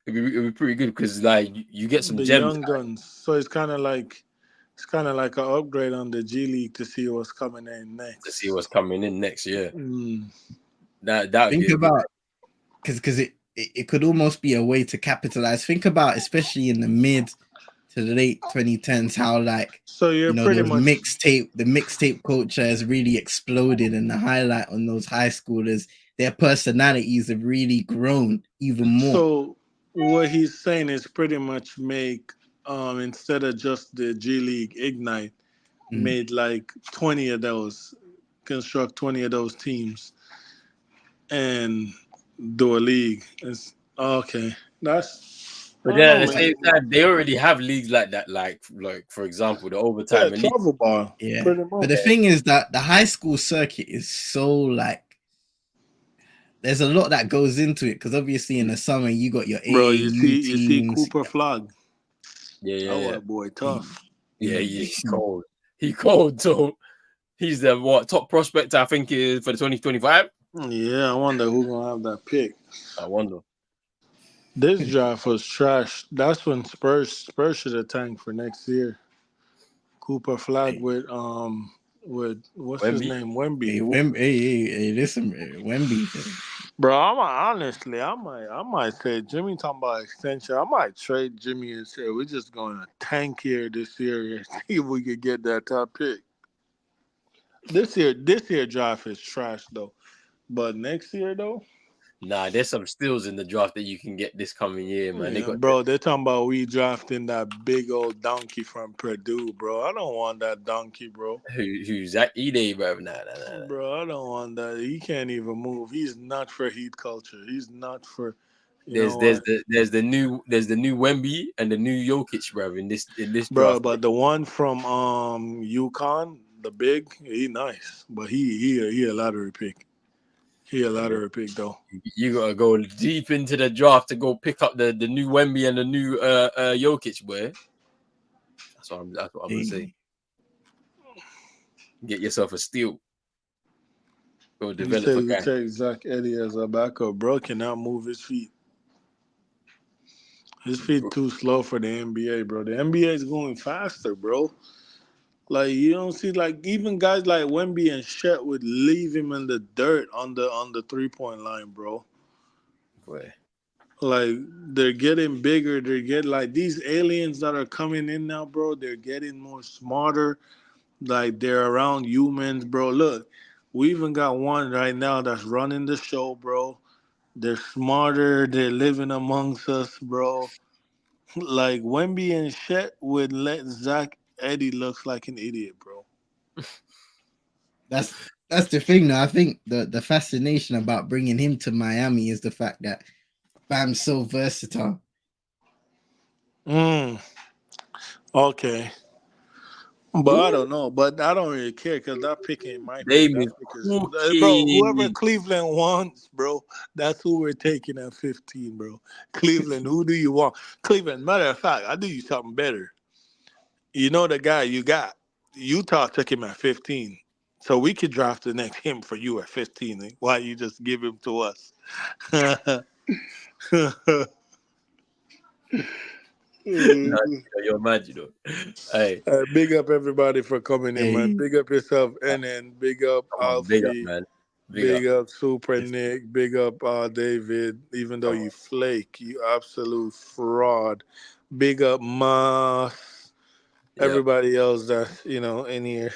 It'd be pretty good because like you get some The gems. young guns. So it's kind of like It's kind of like an upgrade on the G League to see what's coming in to see next. what's coming in next year. Mm. That would be Think a good. about because it could almost be a way to capitalize. Think about, especially in the mid to the late 2010s, how like So you're pretty those much the mixtape culture has really exploded, and the highlight on those high schoolers, their personalities have really grown even more. so what he's saying is pretty much make instead of just the G League Ignite, Mm. made like 20 of those, construct 20 of those teams and do a league. It's okay. That's I But don't then at know, the man. same time, they already have leagues like that. Like for example, the Yeah, overtime elite. travel ball, Yeah, pretty but the much. thing is that the high school circuit is so like there's a lot that goes into it because obviously in the summer you got your Bro, AAU you see teams. Cooper Flag. Yeah, yeah, That yeah, white boy He, tough. yeah. he, He's cold. He cold. So he's the top prospect. I think is for the 2025. Yeah, I wonder who gonna have that pick. I wonder. This draft was trash. That's when Spurs should have tanked for next year. Cooper Flag hey, with what's his Wemby. name, Wemby. Listen, Wemby. Bro, honestly, I might say Jimmy talking about extension. I might trade Jimmy and say we're just going to tank here this year and see if we could get that top pick. This year draft is trash though. But next year though, Nah, there's some steals in the draft that you can get this coming year, man. They yeah, got bro, they're talking about we drafting that big old donkey from Purdue, bro. I don't want that donkey, bro. who's Zach Ede, bro. Nah. Bro, I don't want that. He can't even move. He's not for heat culture. He's not for, you know There's what, the new Wemby and the new Jokic, bro. In this bro. draft, But the one from UConn, the big, he nice, but he a lottery pick. He a man, lottery pick though. you gotta go deep into the draft to go pick up the new Wemby and the new Jokic, boy. That's what I'm gonna say. Hey, Get yourself a steal. Go You develop say a we guy. take Zach Eddy as a backup, bro. Cannot move his feet. His feet too slow for the NBA, bro. The NBA is going faster, bro. Like you don't see like even guys like Wemby and Shet would leave him in the dirt on the 3 point line, bro. Boy. Like they're getting bigger. They're getting like these aliens that are coming in now, bro. They're getting more smarter. Like they're around humans, bro. Look, we even got one right now that's running the show, bro. They're smarter. They're living amongst us, bro. Like Wemby and Shet would let Zach Eddy looks like an idiot, bro. that's that's the thing. Though. I think the fascination about bringing him to Miami is the fact that Bam's so versatile. Mm, okay. But I Ooh, don't know. But I don't really care because that pick ain't my pick. Dame That is pick is, bro, whoever cooking. Cleveland wants, bro, that's who we're taking at 15, bro. Cleveland, who do you want? Cleveland, matter of fact, I'll do you something better. You know the guy you got. Utah took him at 15. So we could draft the next him for you at 15. Why you just give him to us? Nah, you're mad, Hey, Big up everybody for coming in, man. Hey, Big up yourself, and then big up come on, big up, Alfie. man. Big up. Big up Super it's, Nick. Big up David. Even though Come you on. flake, you absolute fraud. Big up Moss. Yeah, Everybody else that's in here.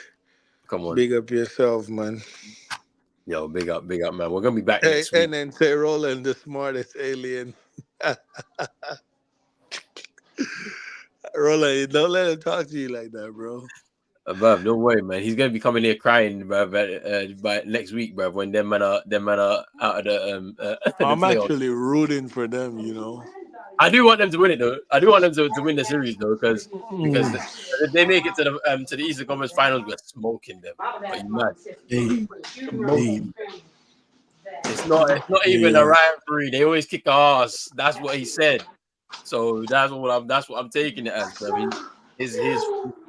come on. Big up yourself, man. Yo, big up, man. We're gonna be back Hey, next week. and then say Roland, the smartest alien. Roland, don't let him talk to you like that, bro. Bruv, don't worry, man. He's gonna be coming here crying, bruv, by next week, bruv, when them man are out of the the I'm playoffs. actually rooting for them. I do want them to win it though. I do want them to win the series though, because Mm. if they make it to the Eastern Conference Finals, we're smoking them. Are you mad? hey, hey, Smoking. It's not even a hey, rivalry. They always kick our ass. That's what he said. So that's what I'm taking it as, bro. His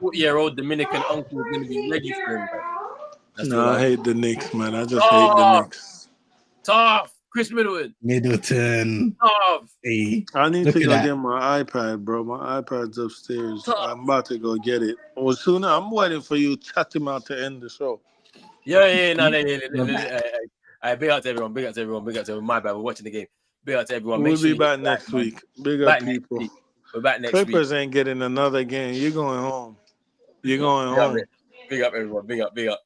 40-year-old Dominican uncle is gonna be ready for him, bro. That's No, what I I'm hate the Knicks, man. I just hate the tough, Knicks. tough. Chris Middleton. Middleton. Tough. Hey, I need look to at go that. get my iPad, bro. My iPad's upstairs. Tough. I'm about to go get it. Well, sooner I'm waiting for you. Chat him out to end the show. Yeah, no, Love that. big out to everyone, big out to everyone, big out to everyone. My bad, we're watching the game. Big out to everyone. Make We'll sure be you hit back the like, next man. week. Big up, Back next people. week. We're back next week. Clippers ain't getting another game. You're going home. You're going Big up, home. big up everyone. Big up, big up.